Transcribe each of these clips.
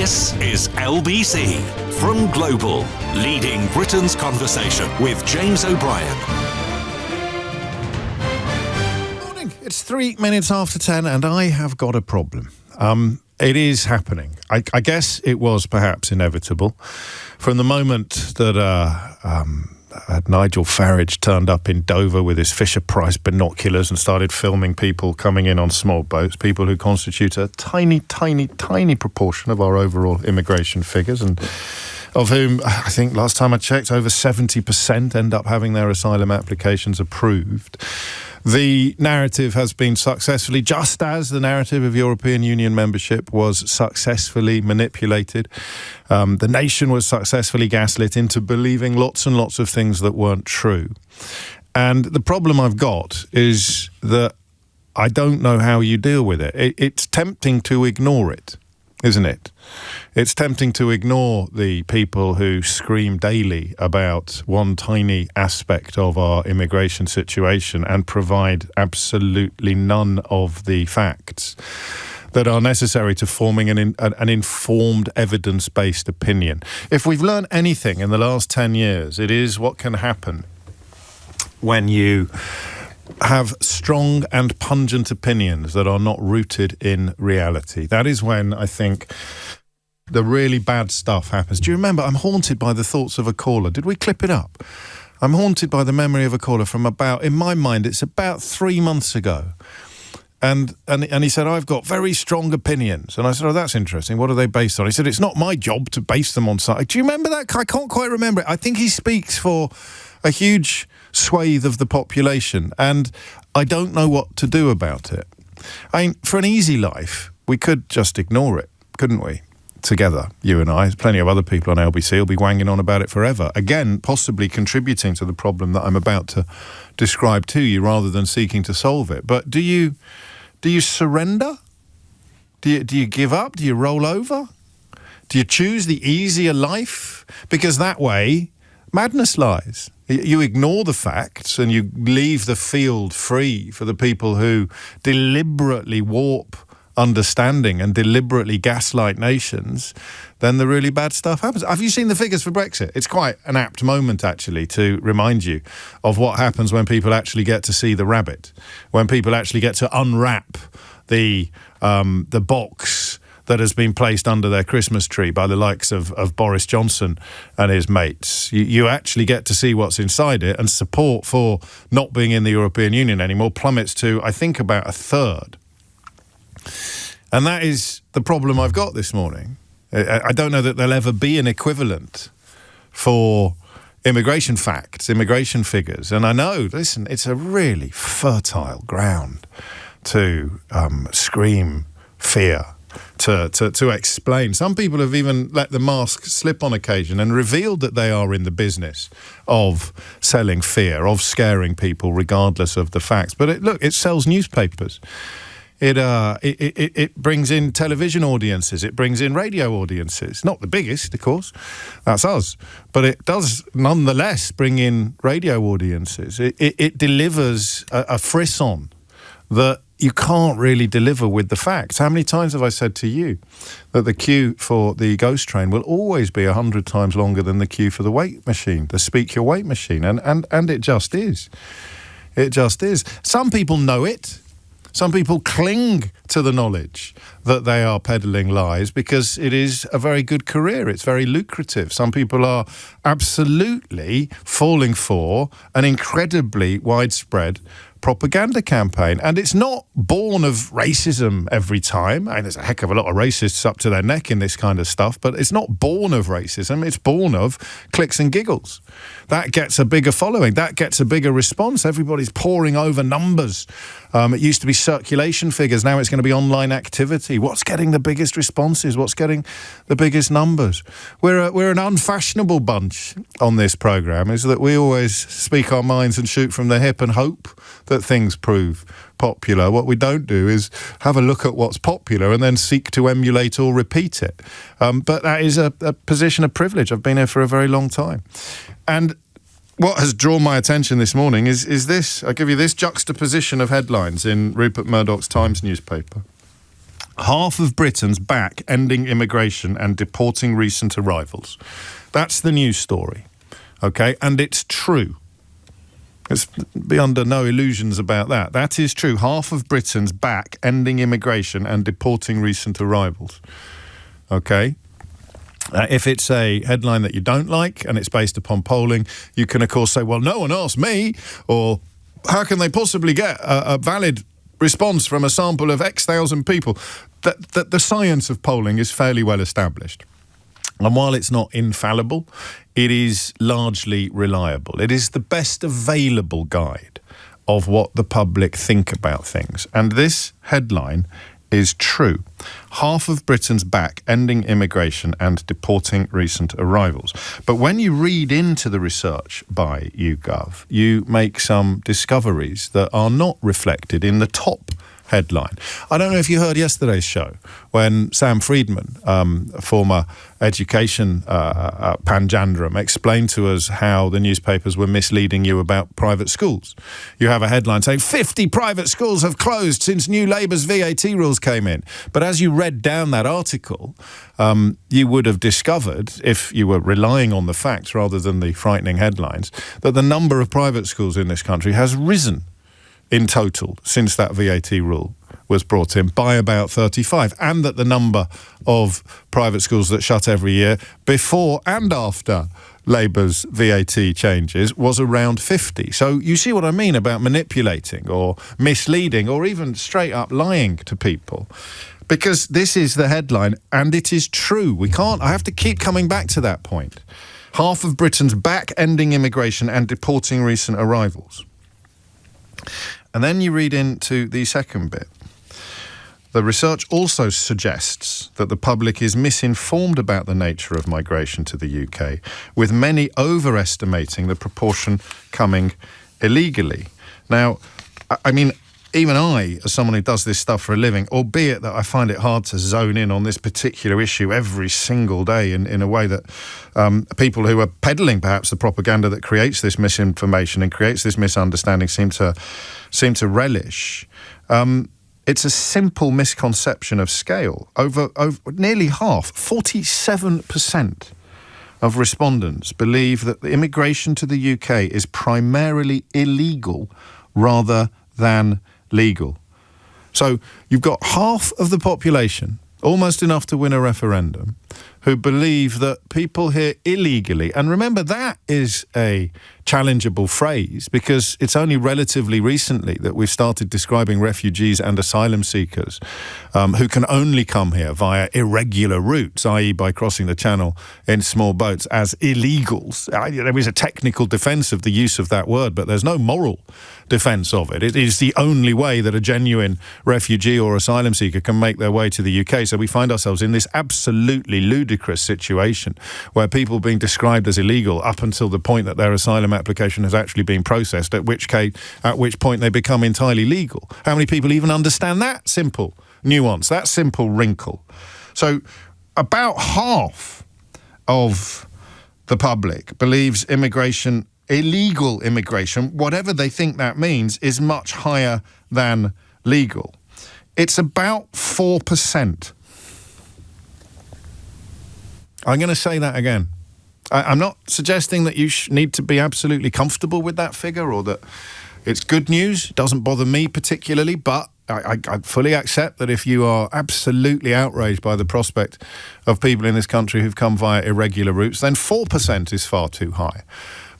This is LBC from Global, leading Britain's conversation with James O'Brien. Morning. It's 3 minutes after 10 and I have got a problem. It is happening. I guess it was perhaps inevitable. From the moment that Nigel Farage turned up in Dover with his Fisher-Price binoculars and started filming people coming in on small boats, people who constitute a tiny, tiny, tiny proportion of our overall immigration figures, and of whom, I think last time I checked, over 70% end up having their asylum applications approved. The narrative has been successfully, just as the narrative of European Union membership was successfully manipulated. The nation was successfully gaslit into believing lots and lots of things that weren't true. And the problem I've got is that I don't know how you deal with it. It's tempting to ignore it, isn't it? It's tempting to ignore the people who scream daily about one tiny aspect of our immigration situation and provide absolutely none of the facts that are necessary to forming an informed, evidence-based opinion. If we've learned anything in the last 10 years, it is what can happen when you have strong and pungent opinions that are not rooted in reality. That is when, I think, the really bad stuff happens. Do you remember? I'm haunted by the thoughts of a caller. Did we clip it up? I'm haunted by the memory of a caller from about, in my mind, it's about 3 months ago. And he said, I've got very strong opinions. And I said, oh, that's interesting. What are they based on? He said, it's not my job to base them on something. Do you remember that? I can't quite remember it. I think he speaks for a huge swathe of the population, and I don't know what to do about it. I mean, for an easy life, we could just ignore it, couldn't we? Together, you and I. There's plenty of other people on LBC who'll be wanging on about it forever. Again, possibly contributing to the problem that I'm about to describe to you rather than seeking to solve it. But do you surrender? Do you give up? Do you roll over? Do you choose the easier life? Because that way, madness lies. You ignore the facts and you leave the field free for the people who deliberately warp understanding and deliberately gaslight nations, then the really bad stuff happens. Have you seen the figures for Brexit? It's quite an apt moment, actually, to remind you of what happens when people actually get to see the rabbit, when people actually get to unwrap the box that has been placed under their Christmas tree by the likes of Boris Johnson and his mates. You actually get to see what's inside it, and support for not being in the European Union anymore plummets to, I think, about a third. And that is the problem I've got this morning. I don't know that there'll ever be an equivalent for immigration facts, immigration figures. And I know, listen, it's a really fertile ground to scream fear, to explain. Some people have even let the mask slip on occasion and revealed that they are in the business of selling fear, of scaring people regardless of the facts. But it sells newspapers. It brings in television audiences. It brings in radio audiences. Not the biggest, of course. That's us. But it does nonetheless bring in radio audiences. It delivers a frisson that you can't really deliver with the facts. How many times have I said to you that the queue for the ghost train will always be 100 times longer than the queue for the weight machine, the speak your weight machine? And it just is. It just is. Some people know it. Some people cling to the knowledge that they are peddling lies because it is a very good career. It's very lucrative. Some people are absolutely falling for an incredibly widespread propaganda campaign. And it's not born of racism every time. I mean, there's a heck of a lot of racists up to their neck in this kind of stuff, but it's not born of racism. It's born of clicks and giggles. That gets a bigger following. That gets a bigger response. Everybody's poring over numbers. It used to be circulation figures. Now it's going to be online activity. What's getting the biggest responses? What's getting the biggest numbers? We're an unfashionable bunch on this programme, is that we always speak our minds and shoot from the hip and hope that things prove popular. What we don't do is have a look at what's popular and then seek to emulate or repeat it. But that is a position of privilege. I've been here for a very long time. And what has drawn my attention this morning is this. I'll give you this juxtaposition of headlines in Rupert Murdoch's Times newspaper. Half of Britons back ending immigration and deporting recent arrivals. That's the news story, okay? And it's true. Let's be under no illusions about that. That is true. Half of Britons back ending immigration and deporting recent arrivals, okay? If it's a headline that you don't like and it's based upon polling, you can, of course, say, well, no one asked me, or how can they possibly get a valid response from a sample of X thousand people? That the science of polling is fairly well established. And while it's not infallible, it is largely reliable. It is the best available guide of what the public think about things. And this headline is true. Half of Britons back ending immigration and deporting recent arrivals. But when you read into the research by YouGov, you make some discoveries that are not reflected in the top headline. I don't know if you heard yesterday's show when Sam Friedman, former education panjandrum, explained to us how the newspapers were misleading you about private schools. You have a headline saying 50 private schools have closed since new Labour's VAT rules came in. But as you read down that article, you would have discovered, if you were relying on the facts rather than the frightening headlines, that the number of private schools in this country has risen in total since that VAT rule was brought in by about 35, and that the number of private schools that shut every year before and after Labour's VAT changes was around 50. So you see what I mean about manipulating or misleading or even straight up lying to people. Because this is the headline and it is true. I have to keep coming back to that point. Half of Britons back ending immigration and deporting recent arrivals. And then you read into the second bit. The research also suggests that the public is misinformed about the nature of migration to the UK, with many overestimating the proportion coming illegally. Now, I mean, even I, as someone who does this stuff for a living, albeit that I find it hard to zone in on this particular issue every single day in a way that people who are peddling perhaps the propaganda that creates this misinformation and creates this misunderstanding seem to relish. It's a simple misconception of scale. Over nearly half, 47% of respondents believe that the immigration to the UK is primarily illegal rather than legal. So you've got half of the population, almost enough to win a referendum, who believe that people here illegally, and remember that is a challengeable phrase because it's only relatively recently that we've started describing refugees and asylum seekers who can only come here via irregular routes, i.e. by crossing the channel in small boats, as illegals. There is a technical defence of the use of that word, but there's no moral defence of it. It is the only way that a genuine refugee or asylum seeker can make their way to the UK. So we find ourselves in this absolutely ludicrous situation where people being described as illegal up until the point that their asylum application has actually been processed, at which point they become entirely legal. How many people even understand that simple nuance, that simple wrinkle? So about half of the public believes illegal immigration, whatever they think that means, is much higher than legal. It's about 4%. I'm going to say that again. I'm not suggesting that you need to be absolutely comfortable with that figure or that it's good news. It doesn't bother me particularly, but I fully accept that if you are absolutely outraged by the prospect of people in this country who've come via irregular routes, then 4% is far too high.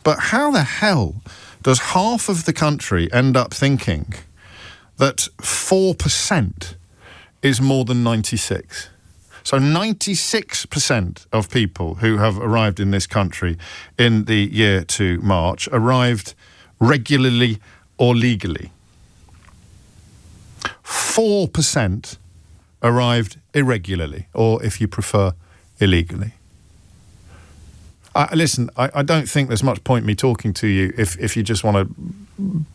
But how the hell does half of the country end up thinking that 4% is more than 96? So 96% of people who have arrived in this country in the year to March arrived regularly or legally. 4% arrived irregularly, or if you prefer, illegally. Listen, I don't think there's much point me talking to you if you just want to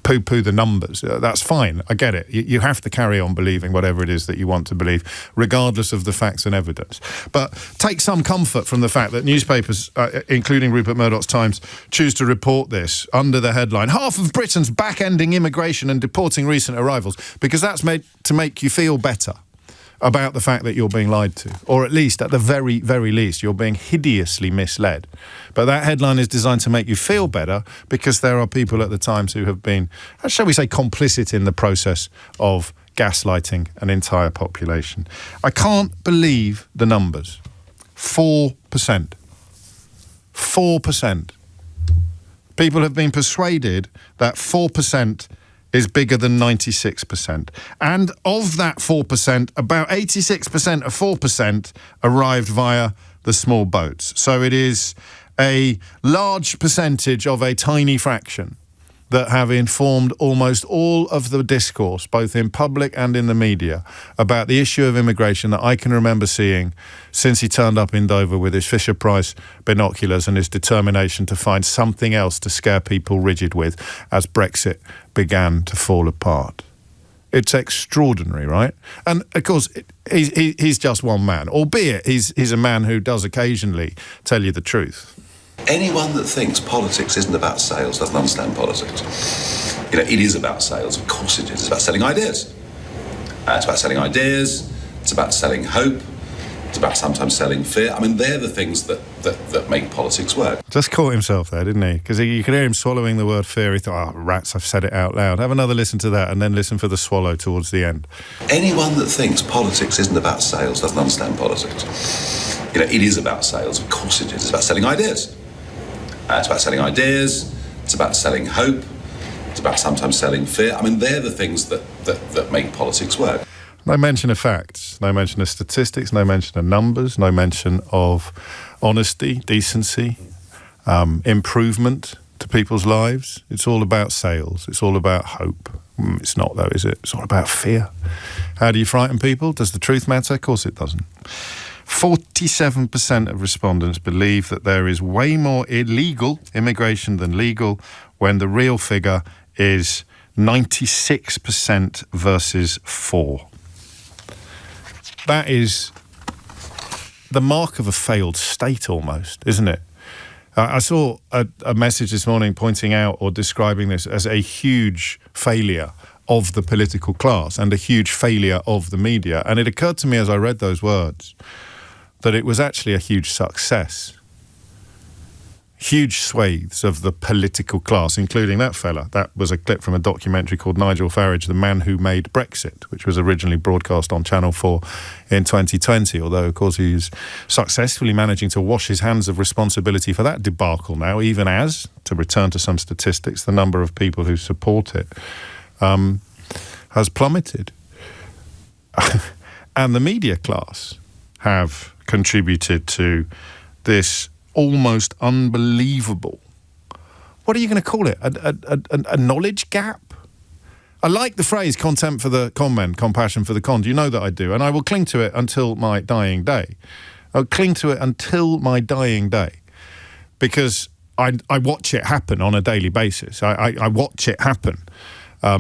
poo-poo the numbers. That's fine. I get it. You have to carry on believing whatever it is that you want to believe, regardless of the facts and evidence. But take some comfort from the fact that newspapers, including Rupert Murdoch's Times, choose to report this under the headline, half of Britons back-ending immigration and deporting recent arrivals, because that's made to make you feel better about the fact that you're being lied to, or at least, at the very, very least, you're being hideously misled. But that headline is designed to make you feel better because there are people at the Times who have been, shall we say, complicit in the process of gaslighting an entire population. I can't believe the numbers. 4%. 4%. People have been persuaded that 4% is bigger than 96%. And of that 4%, about 86% of 4% arrived via the small boats. So it is a large percentage of a tiny fraction that have informed almost all of the discourse, both in public and in the media, about the issue of immigration that I can remember seeing since he turned up in Dover with his Fisher-Price binoculars and his determination to find something else to scare people rigid with as Brexit began to fall apart. It's extraordinary, right? And, of course, he's just one man, albeit he's a man who does occasionally tell you the truth. Anyone that thinks politics isn't about sales doesn't understand politics. You know, it is about sales, of course it is. It's about selling ideas. It's about selling ideas, it's about selling hope, it's about sometimes selling fear. I mean, they're the things that make politics work. Just caught himself there, didn't he? Because you could hear him swallowing the word fear. He thought, oh, rats, I've said it out loud. Have another listen to that and then listen for the swallow towards the end. Anyone that thinks politics isn't about sales doesn't understand politics. You know, it is about sales, of course it is. It's about selling ideas. It's about selling ideas, it's about selling hope, it's about sometimes selling fear. I mean, they're the things that make politics work. No mention of facts, no mention of statistics, no mention of numbers, no mention of honesty, decency, improvement to people's lives. It's all about sales. It's all about hope. It's not, though, is it? It's all about fear. How do you frighten people? Does the truth matter? Of course it doesn't. 47% of respondents believe that there is way more illegal immigration than legal, when the real figure is 96% versus 4%. That is the mark of a failed state almost, isn't it? I saw a message this morning pointing out or describing this as a huge failure of the political class and a huge failure of the media. And it occurred to me as I read those words that it was actually a huge success. Huge swathes of the political class, including that fella. That was a clip from a documentary called Nigel Farage, The Man Who Made Brexit, which was originally broadcast on Channel 4 in 2020, although, of course, he's successfully managing to wash his hands of responsibility for that debacle now, even as, to return to some statistics, the number of people who support it has plummeted. And the media class have contributed to this almost unbelievable, what are you going to call it, a knowledge gap? I like the phrase contempt for the con men, compassion for the con. You know that I do, and I will cling to it until my dying day. I'll cling to it until my dying day, because I watch it happen on a daily basis. I watch it happen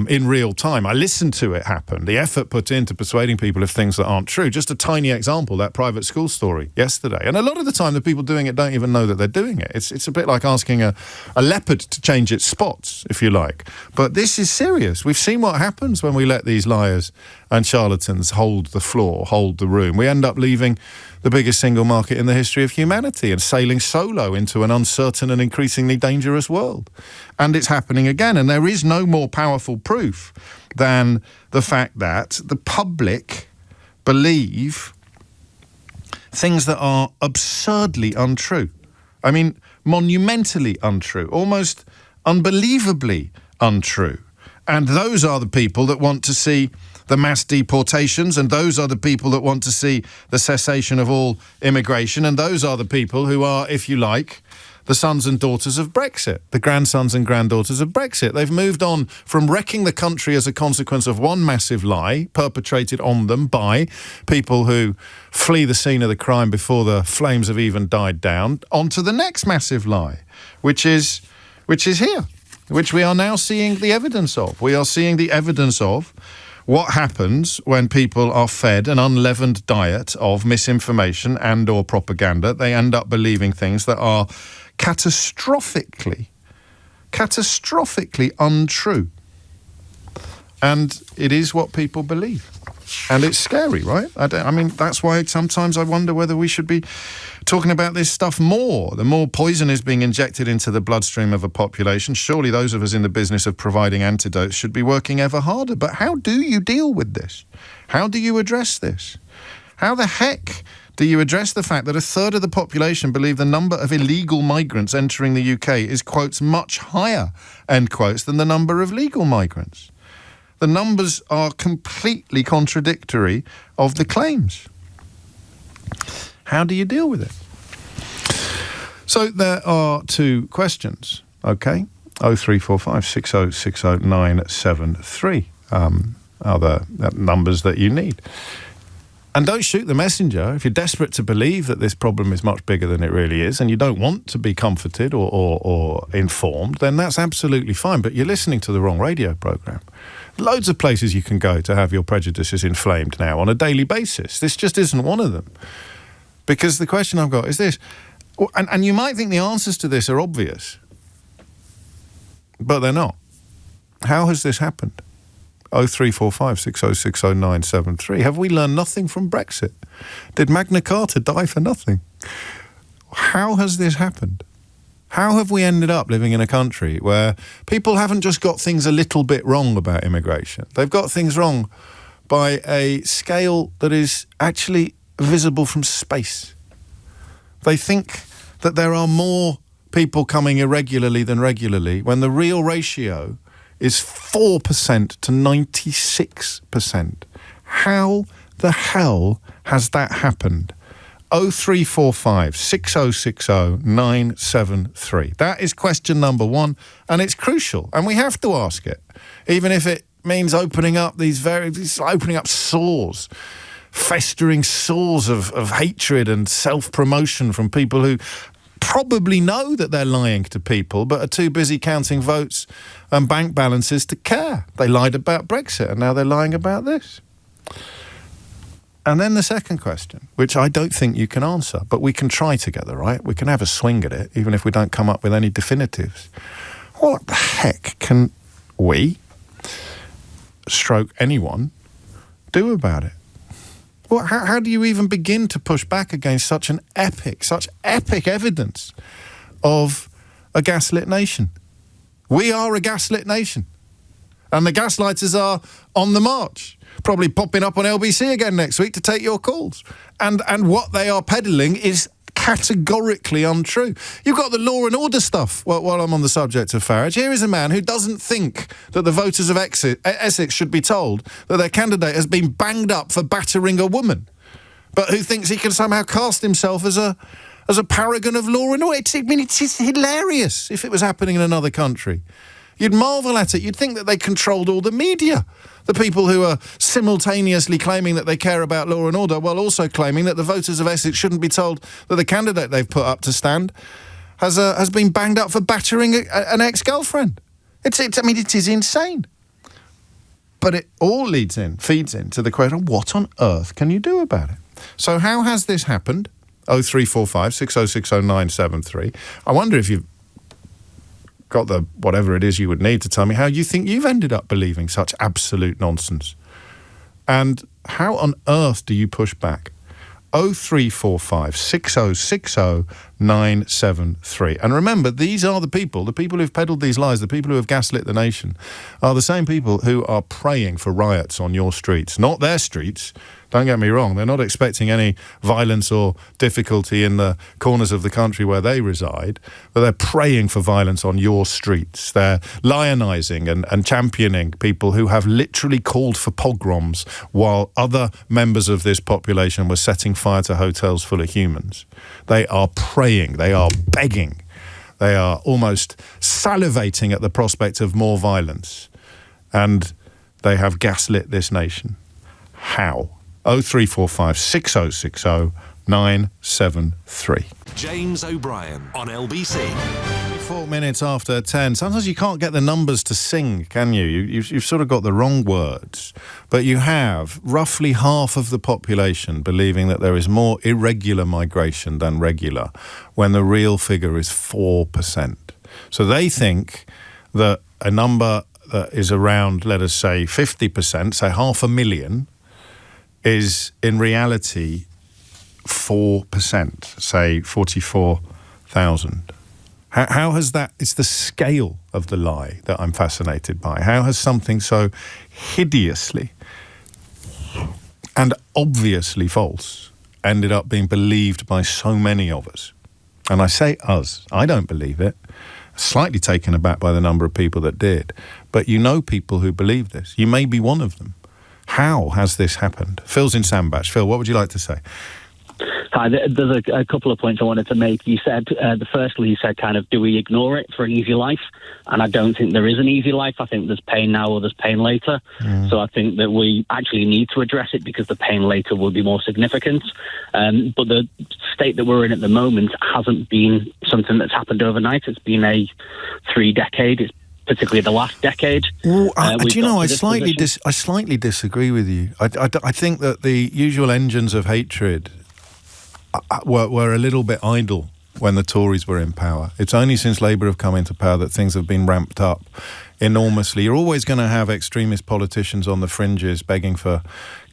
in real time. I listen to it happen. The effort put into persuading people of things that aren't true. Just a tiny example, that private school story yesterday. And a lot of the time, the people doing it don't even know that they're doing it. It's a bit like asking a leopard to change its spots, if you like. But this is serious. We've seen what happens when we let these liars and charlatans hold the floor, hold the room. We end up leaving the biggest single market in the history of humanity and sailing solo into an uncertain and increasingly dangerous world. And it's happening again. And there is no more powerful proof than the fact that the public believe things that are absurdly untrue. I mean, monumentally untrue, almost unbelievably untrue. And those are the people that want to see the mass deportations, and those are the people that want to see the cessation of all immigration, and those are the people who are, if you like, the sons and daughters of Brexit, the grandsons and granddaughters of Brexit. They've moved on from wrecking the country as a consequence of one massive lie perpetrated on them by people who flee the scene of the crime before the flames have even died down, onto the next massive lie, which is here, which we are now seeing the evidence of. We are seeing the evidence of what happens when people are fed an unleavened diet of misinformation and or propaganda. They end up believing things that are catastrophically untrue. And it is what people believe. And it's scary, right? I mean, that's why sometimes I wonder whether we should be talking about this stuff more. The more poison is being injected into the bloodstream of a population, surely those of us in the business of providing antidotes should be working ever harder. But how do you deal with this? How do you address this? How the heck do you address the fact that a third of the population believe the number of illegal migrants entering the UK is, quotes, much higher, end quotes, than the number of legal migrants? The numbers are completely contradictory of the claims. How do you deal with it? So there are two questions, okay? 0345 6060 973 are the numbers that you need. And don't shoot the messenger. If you're desperate to believe that this problem is much bigger than it really is and you don't want to be comforted or informed, then that's absolutely fine. But you're listening to the wrong radio programme. Loads of places you can go to have your prejudices inflamed now on a daily basis. This just isn't one of them. Because the question I've got is this, and you might think the answers to this are obvious, but they're not. How has this happened? 0345 6060 973. Have we learned nothing from Brexit? Did Magna Carta die for nothing? How has this happened? How have we ended up living in a country where people haven't just got things a little bit wrong about immigration? They've got things wrong by a scale that is actually visible from space. They think that there are more people coming irregularly than regularly, when the real ratio is 4% to 96%. How the hell has that happened? 0345 6060 973. That is question number one, and it's crucial, and we have to ask it, even if it means opening up opening up sores, festering sores of hatred and self-promotion from people who probably know that they're lying to people but are too busy counting votes and bank balances to care. They lied about Brexit and now they're lying about this. And then the second question, which I don't think you can answer, but we can try together, right? We can have a swing at it, even if we don't come up with any definitives. What the heck can we, stroke anyone, do about it? Well, how do you even begin to push back against such epic evidence of a gaslit nation? We are a gaslit nation. And the gaslighters are on the march, probably popping up on LBC again next week to take your calls. And what they are peddling is categorically untrue. You've got the law and order stuff. While I'm on the subject of Farage, here is a man who doesn't think that the voters of Essex should be told that their candidate has been banged up for battering a woman, but who thinks he can somehow cast himself as a paragon of law and order. It's hilarious if it was happening in another country. You'd marvel at it. You'd think that they controlled all the media. The people who are simultaneously claiming that they care about law and order while also claiming that the voters of Essex shouldn't be told that the candidate they've put up to stand has been banged up for battering an ex-girlfriend. It is insane. But it all feeds into the question, what on earth can you do about it? So how has this happened? 0345 6060 973. I wonder if you've got the whatever it is you would need to tell me how you think you've ended up believing such absolute nonsense. And how on earth do you push back? 0345 6060 973. And remember, these are the people who've peddled these lies, the people who have gaslit the nation, are the same people who are praying for riots on your streets, not their streets. Don't get me wrong, they're not expecting any violence or difficulty in the corners of the country where they reside, but they're praying for violence on your streets. They're lionising and championing people who have literally called for pogroms while other members of this population were setting fire to hotels full of humans. They are praying, they are begging, they are almost salivating at the prospect of more violence. And they have gaslit this nation. How? 0345 6060 973. James O'Brien on LBC. 4 minutes after 10. Sometimes you can't get the numbers to sing, can you? You've sort of got the wrong words. But you have roughly half of the population believing that there is more irregular migration than regular, when the real figure is 4%. So they think that a number that is around, let us say, 50%, say 500,000, is in reality 4%, say 44,000. How has that, it's the scale of the lie that I'm fascinated by. How has something so hideously and obviously false ended up being believed by so many of us? And I say us, I don't believe it. Slightly taken aback by the number of people that did. But you know people who believe this. You may be one of them. How has this happened? Phil's in Sandbach. Phil, what would you like to say? Hi, there's a couple of points I wanted to make. You said, firstly, you said kind of, do we ignore it for an easy life? And I don't think there is an easy life. I think there's pain now or there's pain later. So I think that we actually need to address it because the pain later will be more significant. But the state that we're in at the moment hasn't been something that's happened overnight. It's been a 3-decade. It's particularly the last decade. Do you know, I slightly disagree with you. I think that the usual engines of hatred were a little bit idle when the Tories were in power. It's only since Labour have come into power that things have been ramped up enormously. You're always going to have extremist politicians on the fringes begging for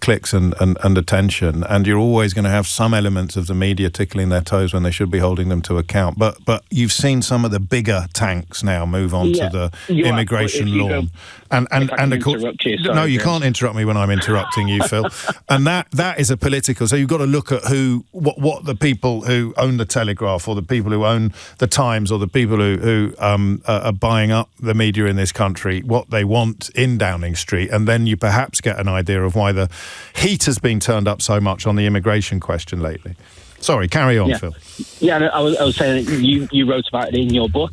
clicks and attention, and you're always going to have some elements of the media tickling their toes when they should be holding them to account. But you've seen some of the bigger tanks now move on to the immigration law. And of course, no, you can't interrupt me when I'm interrupting you, Phil. And that is a political. So you've got to look at what the people who own the Telegraph, or the people who own the Times, or the people who are buying up the media in this country, what they want in Downing Street, and then you perhaps get an idea of why the heat has been turned up so much on the immigration question lately. Sorry, carry on, Phil. Yeah, I was saying that you wrote about it in your book,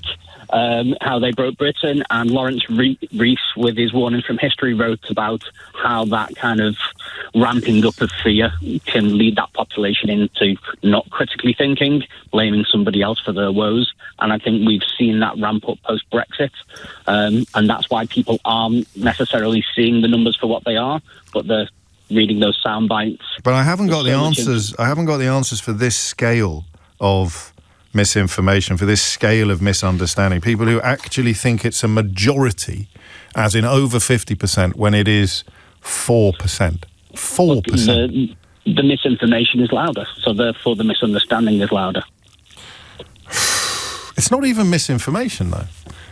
how they broke Britain, and Lawrence Rees, with his Warning from History, wrote about how that kind of ramping up of fear can lead that population into not critically thinking, blaming somebody else for their woes. And I think we've seen that ramp up post-Brexit, and that's why people aren't necessarily seeing the numbers for what they are, but they're reading those sound bites. But I haven't got the answers. I haven't got the answers for this scale of misinformation, for this scale of misunderstanding. People who actually think it's a majority, as in over 50%, when it is 4%. 4%. The misinformation is louder, so therefore the misunderstanding is louder. It's not even misinformation, though.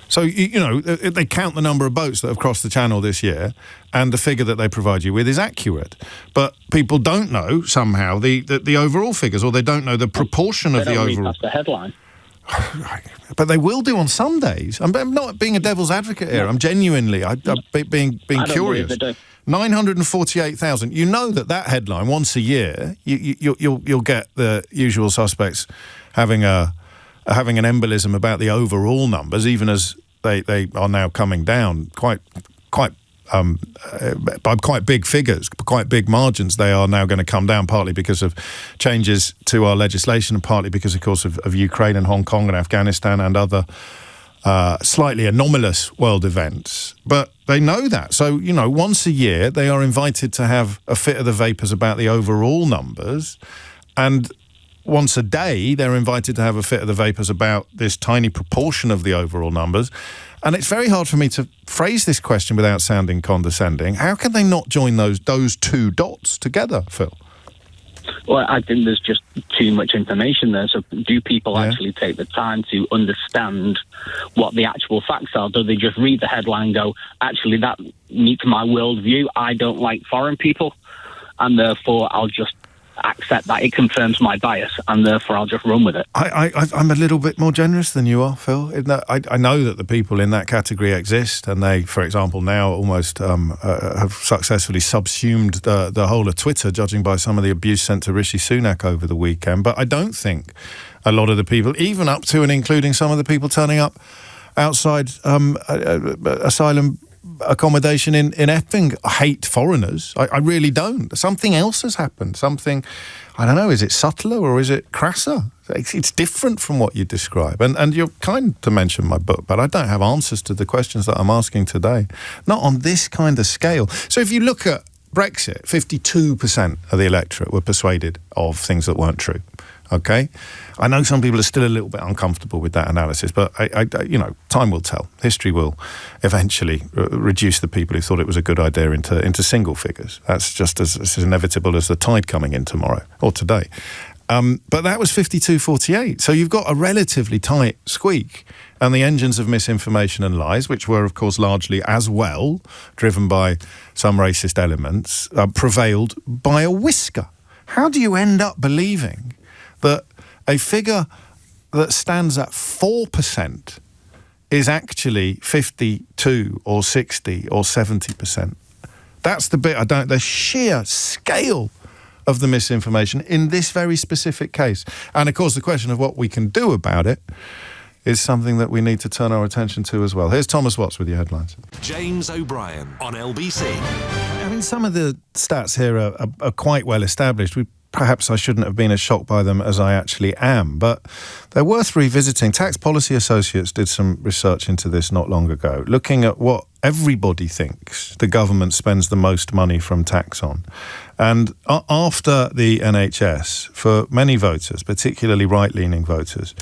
So, you know, they count the number of boats that have crossed the Channel this year, and the figure that they provide you with is accurate. But people don't know, somehow, the overall figures, or they don't know the proportion of the overall... They don't read past the headline. But they will do on some days. I'm not being a devil's advocate here. I'm genuinely being curious. 948,000. You know that headline, once a year, you'll get the usual suspects having an embolism about the overall numbers, even as they are now coming down quite by quite big figures, quite big margins. They are now going to come down, partly because of changes to our legislation, and partly because, of course, of Ukraine and Hong Kong and Afghanistan and other slightly anomalous world events. But they know that. So, you know, once a year they are invited to have a fit of the vapours about the overall numbers, and once a day they're invited to have a fit of the vapours about this tiny proportion of the overall numbers. And it's very hard for me to phrase this question without sounding condescending. How can they not join those two dots together, Phil? Well, I think there's just too much information there. So do people actually take the time to understand what the actual facts are? Do they just read the headline and go, actually, that meets my worldview, I don't like foreign people, and therefore I'll just accept that, it confirms my bias, and therefore I'll just run with it? I'm a little bit more generous than you are, Phil. I know that the people in that category exist, and they, for example, now almost have successfully subsumed the whole of Twitter, judging by some of the abuse sent to Rishi Sunak over the weekend. But I don't think a lot of the people, even up to and including some of the people turning up outside asylum accommodation in Epping, hate foreigners. I really don't. Something else has happened. Something, I don't know, is it subtler or is it crasser? It's different from what you describe. And you're kind to mention my book, but I don't have answers to the questions that I'm asking today. Not on this kind of scale. So if you look at Brexit, 52% of the electorate were persuaded of things that weren't true. Okay? I know some people are still a little bit uncomfortable with that analysis, but, time will tell. History will eventually reduce the people who thought it was a good idea into single figures. That's just as inevitable as the tide coming in tomorrow or today. But that was 52-48. So you've got a relatively tight squeak. And the engines of misinformation and lies, which were, of course, largely as well driven by some racist elements, prevailed by a whisker. How do you end up believing that a figure that stands at 4% is actually 52 or 60 or 70%? That's the bit the sheer scale of the misinformation in this very specific case. And, of course, the question of what we can do about it is something that we need to turn our attention to as well. Here's Thomas Watts with your headlines. James O'Brien on LBC. I mean, some of the stats here are quite well established. Perhaps I shouldn't have been as shocked by them as I actually am, but they're worth revisiting. Tax Policy Associates did some research into this not long ago, looking at what everybody thinks the government spends the most money from tax on. And after the NHS, for many voters, particularly right-leaning voters,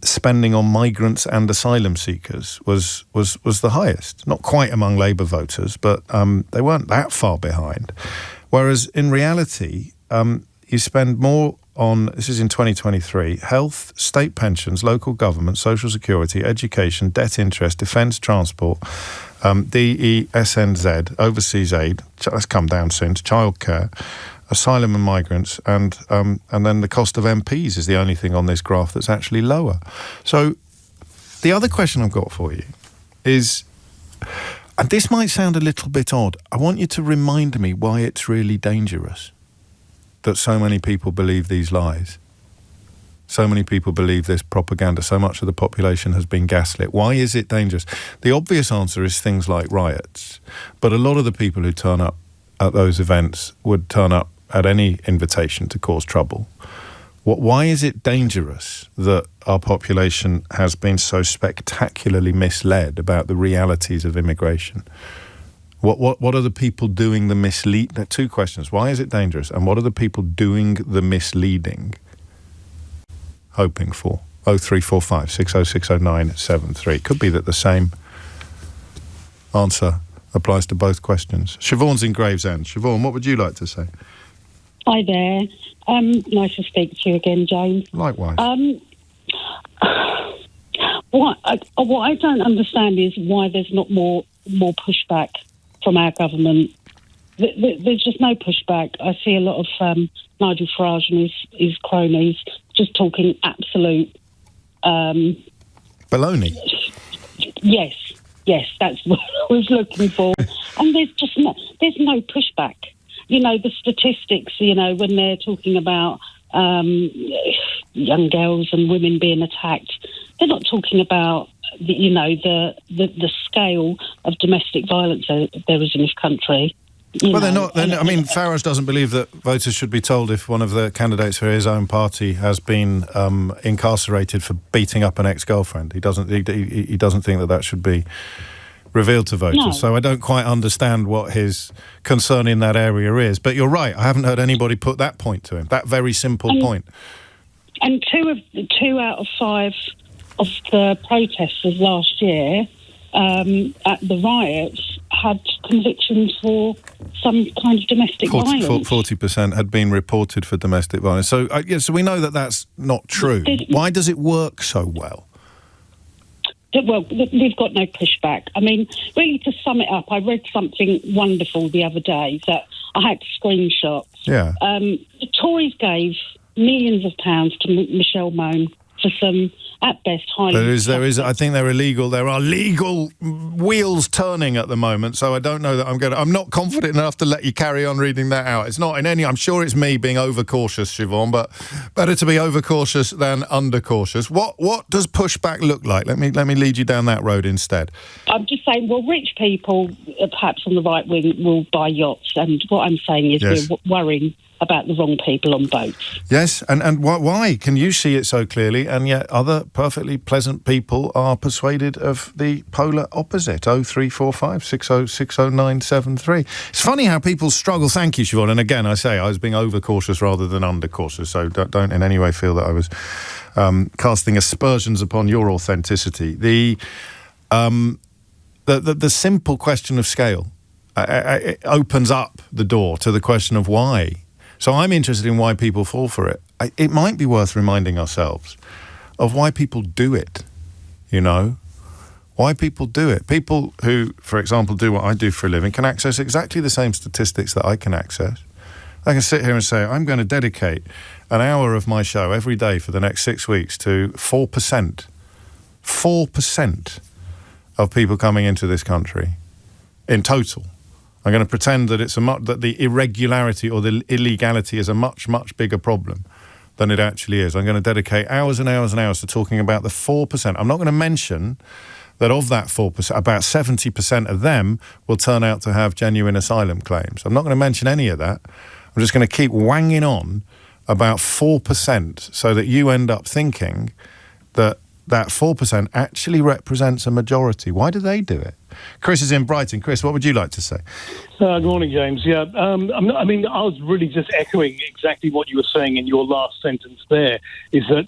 spending on migrants and asylum seekers was the highest. Not quite among Labour voters, but they weren't that far behind. Whereas in reality, you spend more on, this is in 2023, health, state pensions, local government, social security, education, debt interest, defence, transport, DESNZ, overseas aid, that's come down since, childcare, asylum and migrants, and then the cost of MPs is the only thing on this graph that's actually lower. So the other question I've got for you is, and this might sound a little bit odd, I want you to remind me why it's really dangerous that so many people believe these lies. So many people believe this propaganda. So much of the population has been gaslit. Why is it dangerous? The obvious answer is things like riots. But a lot of the people who turn up at those events would turn up at any invitation to cause trouble. Why is it dangerous that our population has been so spectacularly misled about the realities of immigration? What are the people doing the mislead? There are two questions. Why is it dangerous? And what are the people doing the misleading? Hoping for 0345 6060973. Could be that the same answer applies to both questions. Siobhan's in Gravesend. Siobhan, what would you like to say? Hi there. Nice to speak to you again, James. Likewise. What I don't understand is why there's not more pushback from our government. There's just no pushback. I see a lot of Nigel Farage and his cronies just talking absolute baloney. Yes, that's what I was looking for. And there's no pushback. You know, the statistics, when they're talking about young girls and women being attacked, they're not talking about the scale of domestic violence there is in this country. They're not. Farage doesn't believe that voters should be told if one of the candidates for his own party has been incarcerated for beating up an ex-girlfriend. He doesn't think that should be revealed to voters. No. So I don't quite understand what his concern in that area is. But you're right. I haven't heard anybody put that point to him. That very simple point. And 2 out of 5 of the protesters last year at the riots had convictions for some kind of domestic violence. 40% had been reported for domestic violence. So, so we know that that's not true. Why does it work so well? Well, we've got no pushback. I mean, really, to sum it up, I read something wonderful the other day that I had to screenshot. Yeah. The Tories gave millions of pounds to Michelle Mone for some, at best, highly... There is. I think they're illegal. There are legal wheels turning at the moment, so I don't know that I'm not confident enough to let you carry on reading that out. It's not in any... I'm sure it's me being overcautious, Siobhan, but better to be overcautious than undercautious. What does pushback look like? Let me lead you down that road instead. I'm just saying, well, rich people, perhaps on the right wing, will buy yachts, and what I'm saying is we're worrying about the wrong people on boats. Yes, and why can you see it so clearly, and yet other perfectly pleasant people are persuaded of the polar opposite? 0345 60060973. It's funny how people struggle. Thank you, Siobhan. And again, I say I was being overcautious rather than undercautious, so don't in any way feel that I was casting aspersions upon your authenticity. The simple question of scale it opens up the door to the question of why. So I'm interested in why people fall for it. It might be worth reminding ourselves of why people do it, you know? Why people do it. People who, for example, do what I do for a living can access exactly the same statistics that I can access. I can sit here and say, I'm going to dedicate an hour of my show every day for the next 6 weeks to 4%. 4% of people coming into this country in total. I'm going to pretend that that the irregularity or the illegality is a much, much bigger problem than it actually is. I'm going to dedicate hours and hours and hours to talking about the 4%. I'm not going to mention that of that 4%, about 70% of them will turn out to have genuine asylum claims. I'm not going to mention any of that. I'm just going to keep wanging on about 4% so that you end up thinking that that 4% actually represents a majority. Why do they do it? Chris is in Brighton. Chris, what would you like to say? Good morning, James. Yeah, I was really just echoing exactly what you were saying in your last sentence there, is that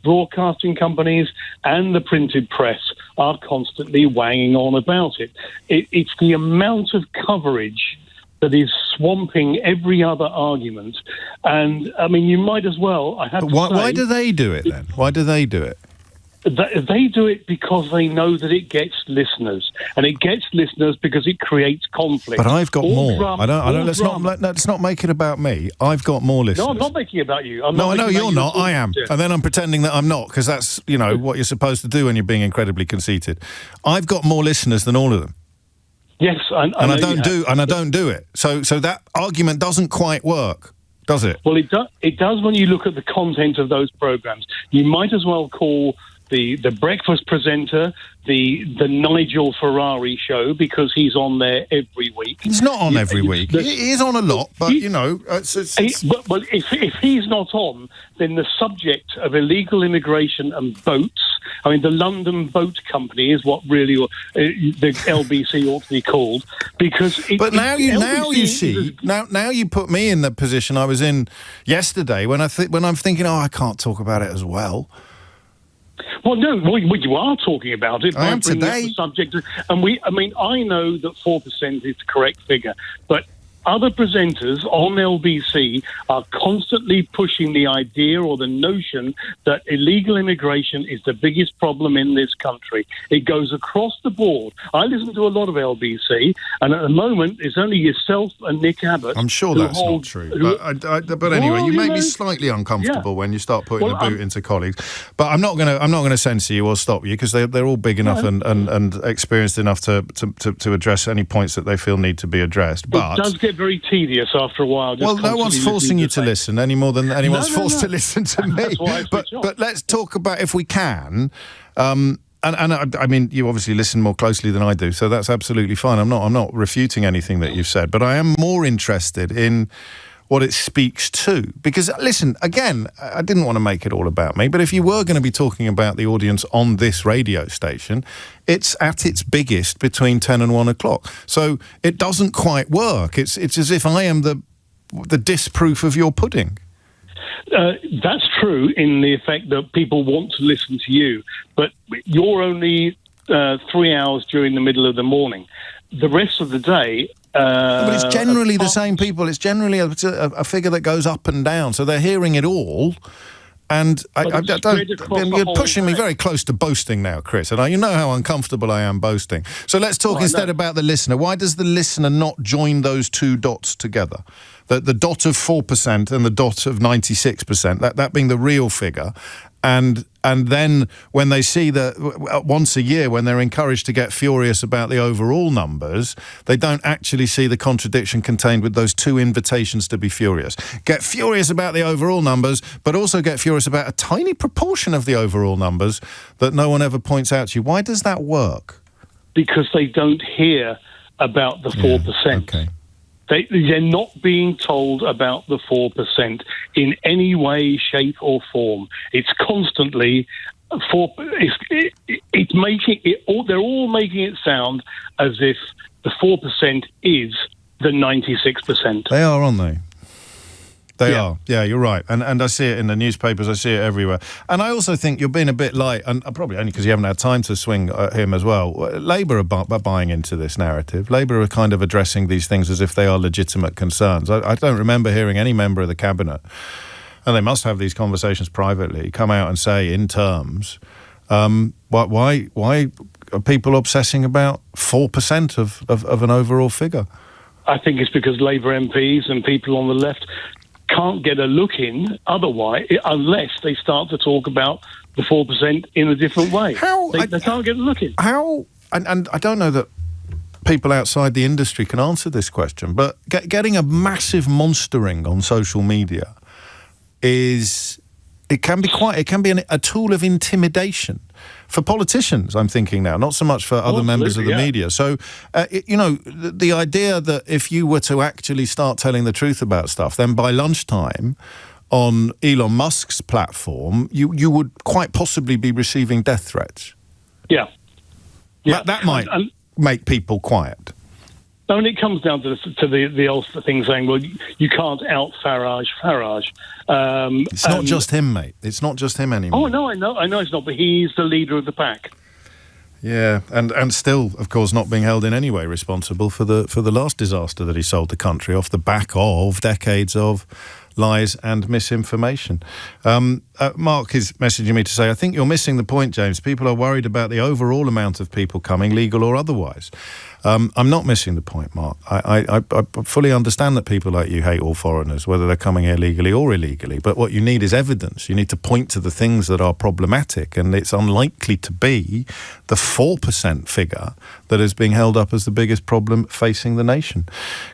broadcasting companies and the printed press are constantly wanging on about it. It's the amount of coverage that is swamping every other argument. And, I mean, you might as well... Why do they do it, then? Why do they do it? They do it because they know that it gets listeners, and it gets listeners because it creates conflict. But I've got more. Let's not make it about me. I've got more listeners. No, I'm not making it about you. I know you're not. I am, and then I'm pretending that I'm not, because that's what you're supposed to do when you're being incredibly conceited. I've got more listeners than all of them. Yes, I don't do it. So that argument doesn't quite work, does it? Well, it does when you look at the content of those programs. You might as well call the breakfast presenter the Nigel Ferrari show, because he's on there every week. He's not on every week. He is on a lot, but Well, if he's not on, then the subject of illegal immigration and boats. I mean, the London Boat Company is what really the LBC ought to be called, because. Now you put me in the position I was in yesterday when I'm thinking, I can't talk about it as well. Well, no, you are talking about it. I am today. The subject, and I know that 4% is the correct figure, but other presenters on LBC are constantly pushing the idea or the notion that illegal immigration is the biggest problem in this country. It goes across the board. I listen to a lot of LBC, and at the moment, it's only yourself and Nick Abbott. I'm sure that's not true. But anyway, you make me slightly uncomfortable when you start putting the boot into colleagues. But I'm not going to censor you or stop you, because they're all big enough and experienced enough to address any points that they feel need to be addressed. But it does get very tedious after a while. No one's forcing you to listen any more than anyone's forced to listen to me. But let's talk about, if we can, and I mean, you obviously listen more closely than I do, so that's absolutely fine. I'm not refuting anything that you've said, but I am more interested in what it speaks to. Because, listen, again, I didn't want to make it all about me, but if you were going to be talking about the audience on this radio station, it's at its biggest between 10 and 1 o'clock. So it doesn't quite work. It's as if I am the disproof of your pudding. That's true in the effect that people want to listen to you, but you're only 3 hours during the middle of the morning. The rest of the day... but it's generally the same people. It's generally a figure that goes up and down, so they're hearing it all. And you're pushing me very close to boasting now, Chris. And you know how uncomfortable I am boasting. So let's talk instead about the listener. Why does the listener not join those two dots together? The dot of 4% and the dot of 96%, that being the real figure. And then when they see that once a year, when they're encouraged to get furious about the overall numbers, they don't actually see the contradiction contained with those two invitations to be furious. Get furious about the overall numbers, but also get furious about a tiny proportion of the overall numbers that no one ever points out to you. Why does that work? Because they don't hear about the 4%. Okay. They're not being told about the 4% in any way, shape, or form. It's constantly it's making it. They're all making it sound as if the 4% is the 96%. They are, aren't they? They are. Yeah, you're right. And I see it in the newspapers. I see it everywhere. And I also think you're being a bit light, and probably only because you haven't had time to swing him as well. Labour are buying into this narrative. Labour are kind of addressing these things as if they are legitimate concerns. I don't remember hearing any member of the cabinet, and they must have these conversations privately, come out and say in terms, why are people obsessing about 4% of an overall figure? I think it's because Labour MPs and people on the left can't get a look in otherwise, unless they start to talk about the 4% in a different way. They can't get a look in. How? And I don't know that people outside the industry can answer this question, but getting a massive monstering on social media can be a tool of intimidation for politicians, I'm thinking now, not so much for other members of the media. So, the idea that if you were to actually start telling the truth about stuff, then by lunchtime on Elon Musk's platform, you would quite possibly be receiving death threats. Yeah. That might make people quiet. And it comes down to the old thing saying, well, you can't out Farage. It's not just him, mate. It's not just him anymore. Oh, no, I know it's not, but he's the leader of the pack. Yeah, and still, of course, not being held in any way responsible for the last disaster that he sold the country off the back of decades of lies and misinformation. Mark is messaging me to say, I think you're missing the point, James. People are worried about the overall amount of people coming, legal or otherwise. I'm not missing the point, Mark. I fully understand that people like you hate all foreigners, whether they're coming here legally or illegally. But what you need is evidence. You need to point to the things that are problematic, and it's unlikely to be the 4% figure that is being held up as the biggest problem facing the nation.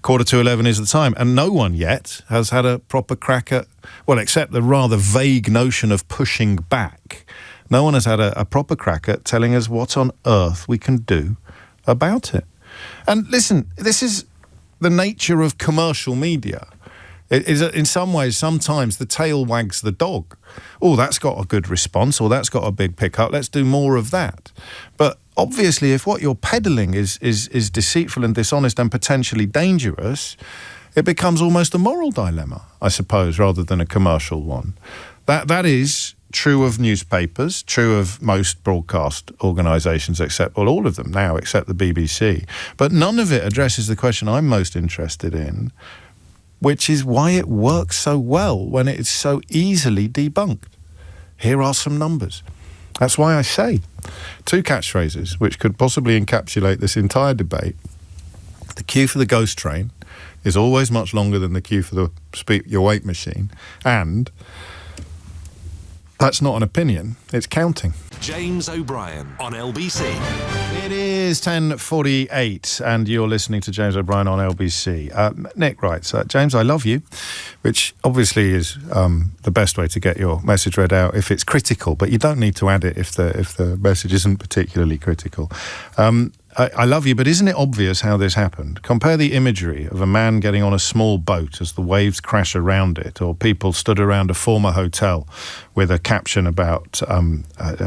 11:15 is the time, and no one yet has had a proper crack at, well, except the rather vague notion of pushing back. No one has had a proper crack at telling us what on earth we can do about it. And listen, this is the nature of commercial media. It is, in some ways, sometimes the tail wags the dog. Oh, that's got a good response, or that's got a big pickup. Let's do more of that. But obviously, if what you're peddling is deceitful and dishonest and potentially dangerous, it becomes almost a moral dilemma, I suppose, rather than a commercial one. That is true of newspapers, true of most broadcast organisations, all of them now, except the BBC. But none of it addresses the question I'm most interested in, which is why it works so well when it is so easily debunked. Here are some numbers. That's why I say 2 catchphrases which could possibly encapsulate this entire debate. The queue for the ghost train is always much longer than the queue for the speak your weight machine, and that's not an opinion, it's counting. James O'Brien on LBC. It is 10:48 and you're listening to James O'Brien on LBC. Nick writes, James, I love you, which obviously is the best way to get your message read out if it's critical, but you don't need to add it if the message isn't particularly critical. I love you, but isn't it obvious how this happened? Compare the imagery of a man getting on a small boat as the waves crash around it, or people stood around a former hotel with a caption about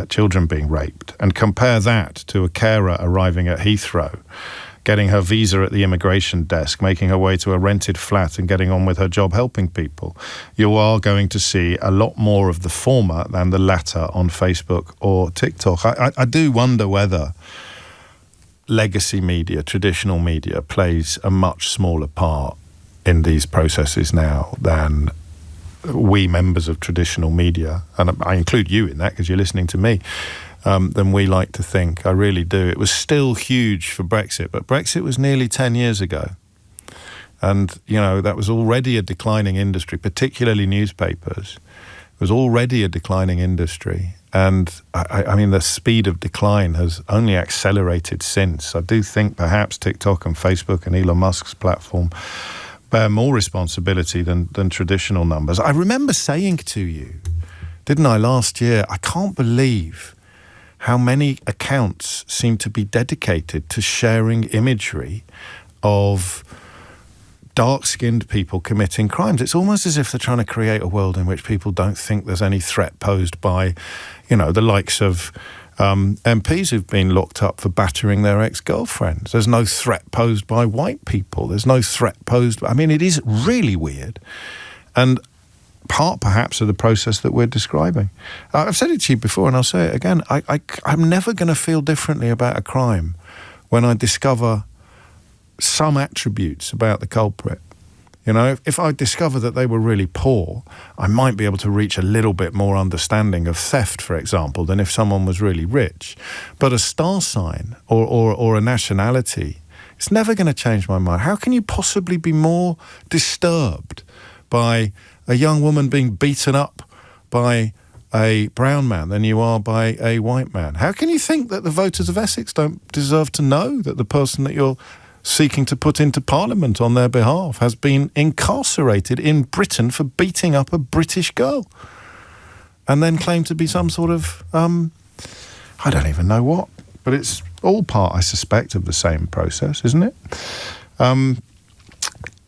children being raped, and compare that to a carer arriving at Heathrow, getting her visa at the immigration desk, making her way to a rented flat and getting on with her job helping people. You are going to see a lot more of the former than the latter on Facebook or TikTok. I do wonder whether legacy media, traditional media, plays a much smaller part in these processes now than we members of traditional media, and I include you in that because you're listening to me, than we like to think. I really do. It was still huge for Brexit, but Brexit was nearly 10 years ago. And, that was already a declining industry, particularly newspapers. It was already a declining industry. And I mean, the speed of decline has only accelerated since. I do think perhaps TikTok and Facebook and Elon Musk's platform bear more responsibility than traditional numbers. I remember saying to you, didn't I, last year, I can't believe how many accounts seem to be dedicated to sharing imagery of dark-skinned people committing crimes. It's almost as if they're trying to create a world in which people don't think there's any threat posed by, the likes of MPs who've been locked up for battering their ex-girlfriends. There's no threat posed by white people. There's no threat posed... it is really weird. And part, perhaps, of the process that we're describing. I've said it to you before, and I'll say it again. I'm never going to feel differently about a crime when I discover some attributes about the culprit. If I discover that they were really poor, I might be able to reach a little bit more understanding of theft, for example, than if someone was really rich. But a star sign or a nationality, it's never going to change my mind. How can you possibly be more disturbed by a young woman being beaten up by a brown man than you are by a white man? How can you think that the voters of Essex don't deserve to know that the person that you're seeking to put into Parliament on their behalf has been incarcerated in Britain for beating up a British girl and then claim to be some sort of, I don't even know what, but it's all part, I suspect, of the same process, isn't it?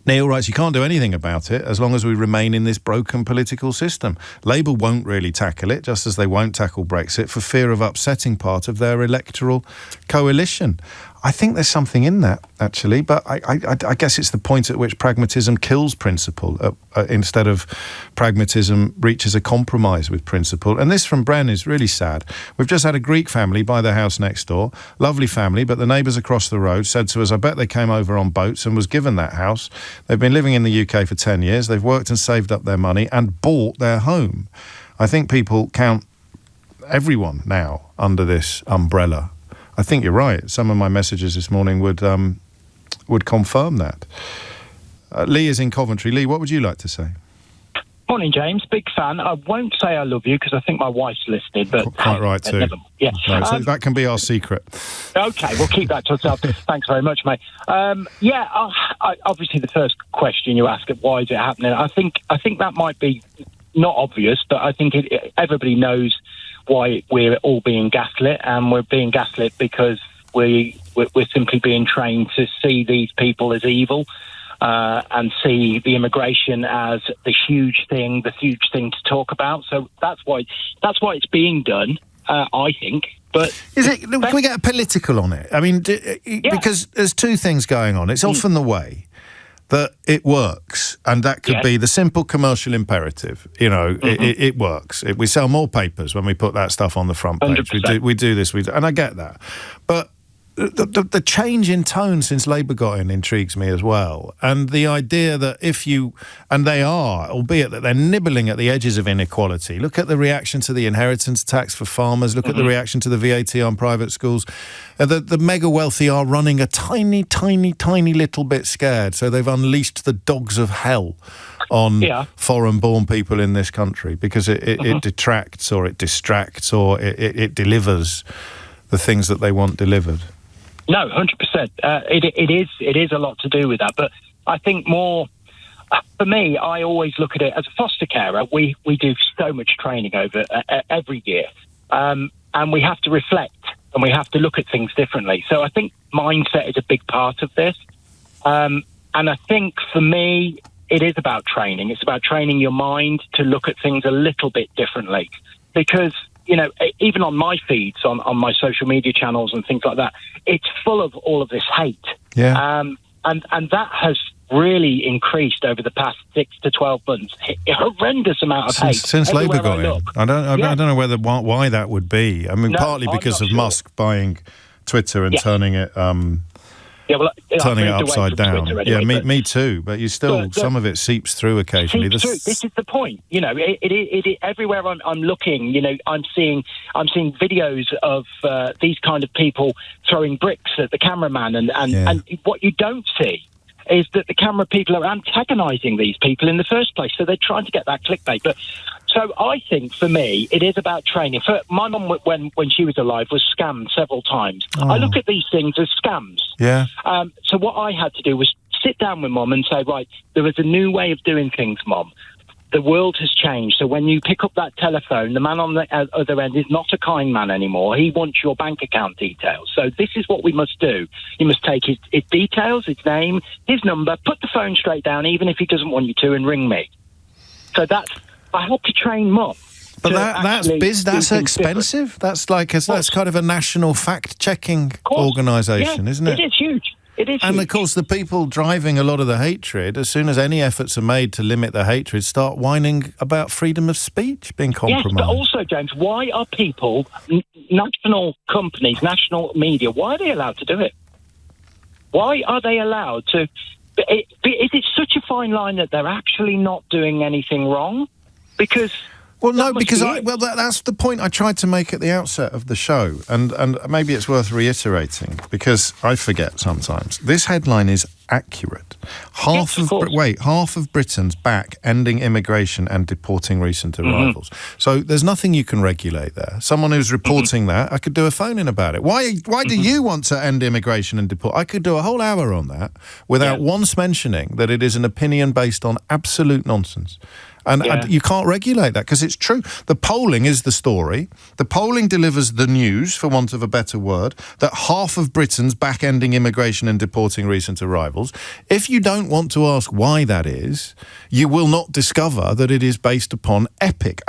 Neil writes, you can't do anything about it as long as we remain in this broken political system. Labour won't really tackle it, just as they won't tackle Brexit for fear of upsetting part of their electoral coalition. I think there's something in that, actually, but I guess it's the point at which pragmatism kills principle instead of pragmatism reaches a compromise with principle. And this from Bren is really sad. We've just had a Greek family buy the house next door. Lovely family, but the neighbours across the road said to us, I bet they came over on boats and was given that house. They've been living in the UK for 10 years. They've worked and saved up their money and bought their home. I think people count everyone now under this umbrella. I think you're right. Some of my messages this morning would confirm that. Lee is in Coventry. Lee, what would you like to say? Morning, James. Big fan. I won't say I love you because I think my wife's listening. But quite right too. Yeah. No, so that can be our secret. Okay, we'll keep that to ourselves. Thanks very much, mate. Obviously, the first question you ask, why is it happening? I think that might be not obvious, but I think everybody knows why we're all being gaslit, and we're being gaslit because we're simply being trained to see these people as evil and see the immigration as the huge thing to talk about. So that's why it's being done, I think. But can we get political on it? Because there's two things going on. It's often the way that it works, and that could be the simple commercial imperative. It works. We sell more papers when we put that stuff on the front page. 100%. We do this, and I get that. But the change in tone since Labour got in intrigues me as well. And the idea that and they are, albeit that they're nibbling at the edges of inequality. Look at the reaction to the inheritance tax for farmers. Look at the reaction to the VAT on private schools. The mega wealthy are running a tiny, tiny, tiny little bit scared. So they've unleashed the dogs of hell on foreign-born people in this country because it detracts or it distracts or it delivers the things that they want delivered. No, 100%. It is a lot to do with that. But I think more, for me, I always look at it as a foster carer. We do so much training over every year. And we have to reflect and we have to look at things differently. So I think mindset is a big part of this. And I think for me, it is about training. It's about training your mind to look at things a little bit differently. Because even on my feeds, on my social media channels and things like that, it's full of all of this hate. Yeah. And that has really increased over the past 6 to 12 months. A horrendous amount of hate. Since Labour got in. I don't know why that would be. Partly because of Musk buying Twitter and turning it... turning it upside down. Anyway, me too. But you still, some of it seeps through occasionally. This is the point. It everywhere I'm looking. I'm seeing videos of these kind of people throwing bricks at the cameraman, and what you don't see is that the camera people are antagonising these people in the first place. So they're trying to get that clickbait. But so I think for me, it is about training. For my mum, when she was alive, was scammed several times. I look at these things as scams. Yeah. So what I had to do was sit down with Mum and say, right, there is a new way of doing things, Mum. the world has changed. So when you pick up that telephone, the man on the other end is not a kind man anymore. He wants your bank account details. So this is what we must do. You must take his details, his name, his number, put the phone straight down, even if he doesn't want you to, and ring me. So I had to train him up. But that's expensive. That's that's kind of a national fact-checking organisation, isn't it? It is huge. And, of course, the people driving a lot of the hatred, as soon as any efforts are made to limit the hatred, start whining about freedom of speech being compromised. Yes, but also, James, why are people, national companies, national media, why are they allowed to do it? Why are they allowed to... Is it such a fine line that they're actually not doing anything wrong? Because... Well, no, because that's the point I tried to make at the outset of the show, and maybe it's worth reiterating, because I forget sometimes. This headline is accurate. Half of Britons back ending immigration and deporting recent arrivals. So there's nothing you can regulate there. Someone who's reporting that, I could do a phone-in about it. Why do you want to end immigration and deport? I could do a whole hour on that without once mentioning that it is an opinion based on absolute nonsense. And you can't regulate that because it's true. The polling is the story. The polling delivers the news, for want of a better word, that half of Britons back-ending immigration and deporting recent arrivals. If you don't want to ask why that is, you will not discover that it is based upon epic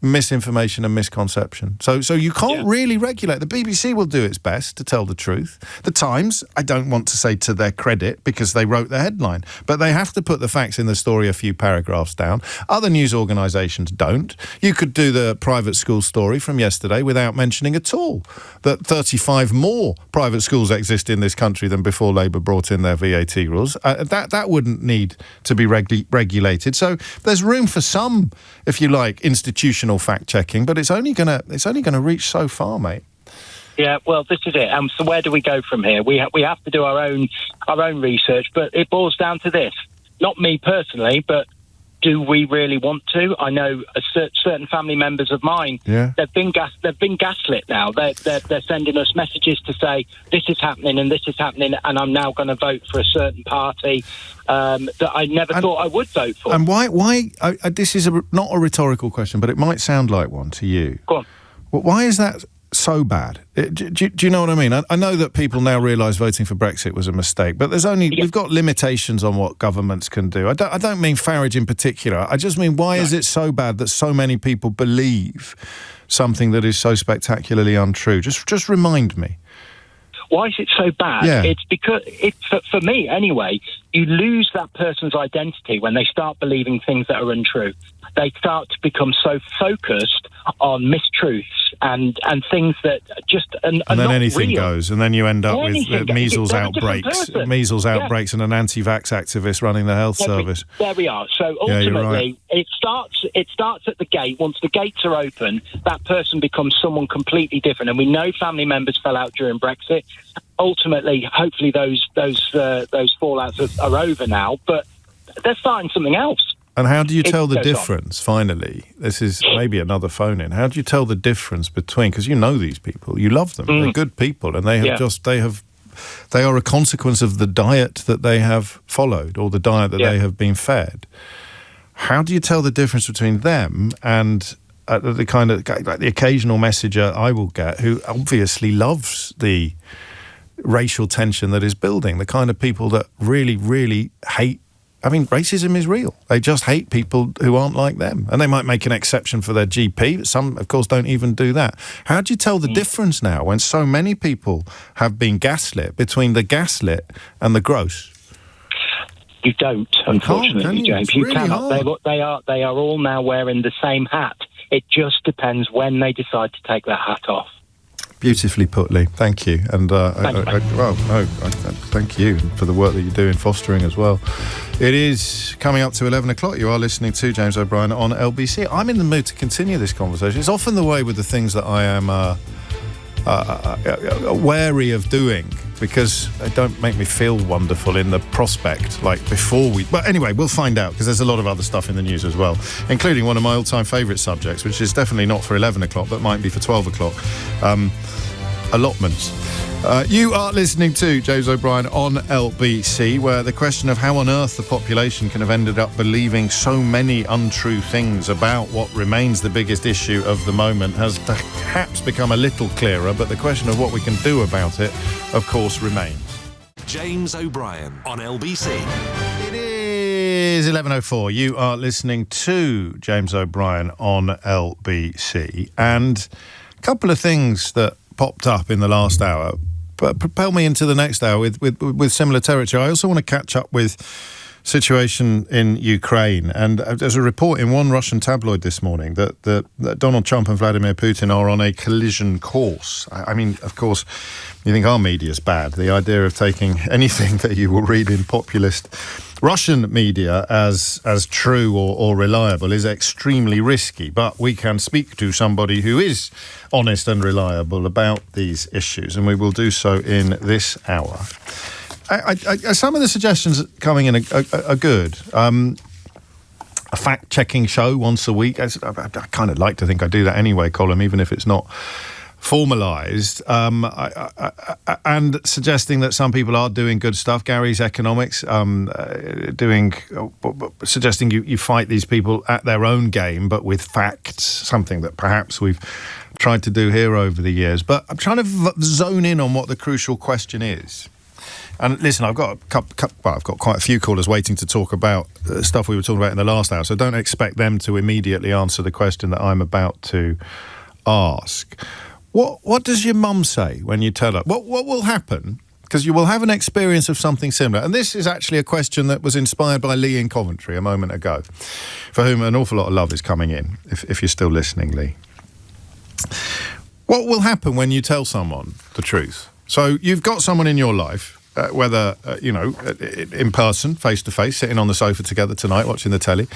misinformation and misconception. So you can't really regulate. The BBC will do its best to tell the truth. The Times, I don't want to say to their credit because they wrote the headline, but they have to put the facts in the story a few paragraphs down. Other news organisations don't. You could do the private school story from yesterday without mentioning at all that 35 more private schools exist in this country than before Labour brought in their VAT rules. That wouldn't need to be regulated. So there's room for some, if you like, institutional fact-checking, but it's only gonna reach so far, mate. Yeah, well, this is it. So where do we go from here? We have to do our own research, but it boils down to this. Not me personally, but do we really want to? I know certain family members of mine. Yeah. They've been gaslit now. They're sending us messages to say this is happening and this is happening, and I'm now going to vote for a certain party that I never thought I would vote for. And why? This is not a rhetorical question, but it might sound like one to you. Go on. Well, why is that so bad? Do you know what I mean? I know that people now realise voting for Brexit was a mistake, but we've got limitations on what governments can do. I don't mean Farage in particular. I just mean why is it so bad that so many people believe something that is so spectacularly untrue? Just remind me. Why is it so bad? Yeah. It's because, for me anyway, you lose that person's identity when they start believing things that are untrue. They start to become so focused on mistruths and things that just are and then not anything real. Goes, and then you end up with measles outbreaks, and an anti-vax activist running the health service. There we are. So ultimately, it starts at the gate. Once the gates are open, that person becomes someone completely different. And we know family members fell out during Brexit. Ultimately, hopefully, those fallouts are over now. But they're starting something else. And how do you tell the difference, finally? This is maybe another phone-in. How do you tell the difference between... Because you know these people, you love them, they're good people, and they are a consequence of the diet that they have followed, or the diet that they have been fed. How do you tell the difference between them and the kind of... like the occasional messenger I will get, who obviously loves the racial tension that is building, the kind of people that really, really hate... I mean, racism is real. They just hate people who aren't like them. And they might make an exception for their GP, but some, of course, don't even do that. How do you tell the difference now when so many people have been gaslit between the gaslit and the gross? You don't, unfortunately, James. You really cannot. They are all now wearing the same hat. It just depends when they decide to take their hat off. Beautifully put, Lee. Thank you. And thank you for the work that you do in fostering as well. It is coming up to 11 o'clock. You are listening to James O'Brien on LBC. I'm in the mood to continue this conversation. It's often the way with the things that I am wary of doing, because they don't make me feel wonderful in the prospect, like before we... But anyway, we'll find out, because there's a lot of other stuff in the news as well, including one of my all-time favourite subjects, which is definitely not for 11 o'clock, but might be for 12 o'clock. Allotments. You are listening to James O'Brien on LBC, where the question of how on earth the population can have ended up believing so many untrue things about what remains the biggest issue of the moment has perhaps become a little clearer, but the question of what we can do about it, of course, remains. James O'Brien on LBC. It is 11:04. You are listening to James O'Brien on LBC, and a couple of things that popped up in the last hour but propel me into the next hour with similar territory. I also want to catch up with situation in Ukraine, and there's a report in one Russian tabloid this morning that Donald Trump and Vladimir Putin are on a collision course. I mean, of course, you think our media's bad. The idea of taking anything that you will read in populist Russian media as true or reliable is extremely risky, but we can speak to somebody who is honest and reliable about these issues, and we will do so in this hour. Some of the suggestions coming in are good. A fact-checking show once a week. I kind of like to think I do that anyway, Colin, even if it's not formalised, and suggesting that some people are doing good stuff. Gary's Economics suggesting you fight these people at their own game, but with facts, something that perhaps we've tried to do here over the years. But I'm trying to zone in on what the crucial question is. And listen, I've got quite a few callers waiting to talk about stuff we were talking about in the last hour, so don't expect them to immediately answer the question that I'm about to ask. What does your mum say when you tell her? What will happen? Because you will have an experience of something similar. And this is actually a question that was inspired by Lee in Coventry a moment ago, for whom an awful lot of love is coming in, if you're still listening, Lee. What will happen when you tell someone the truth? So you've got someone in your life, whether, in person, face-to-face, sitting on the sofa together tonight watching the telly,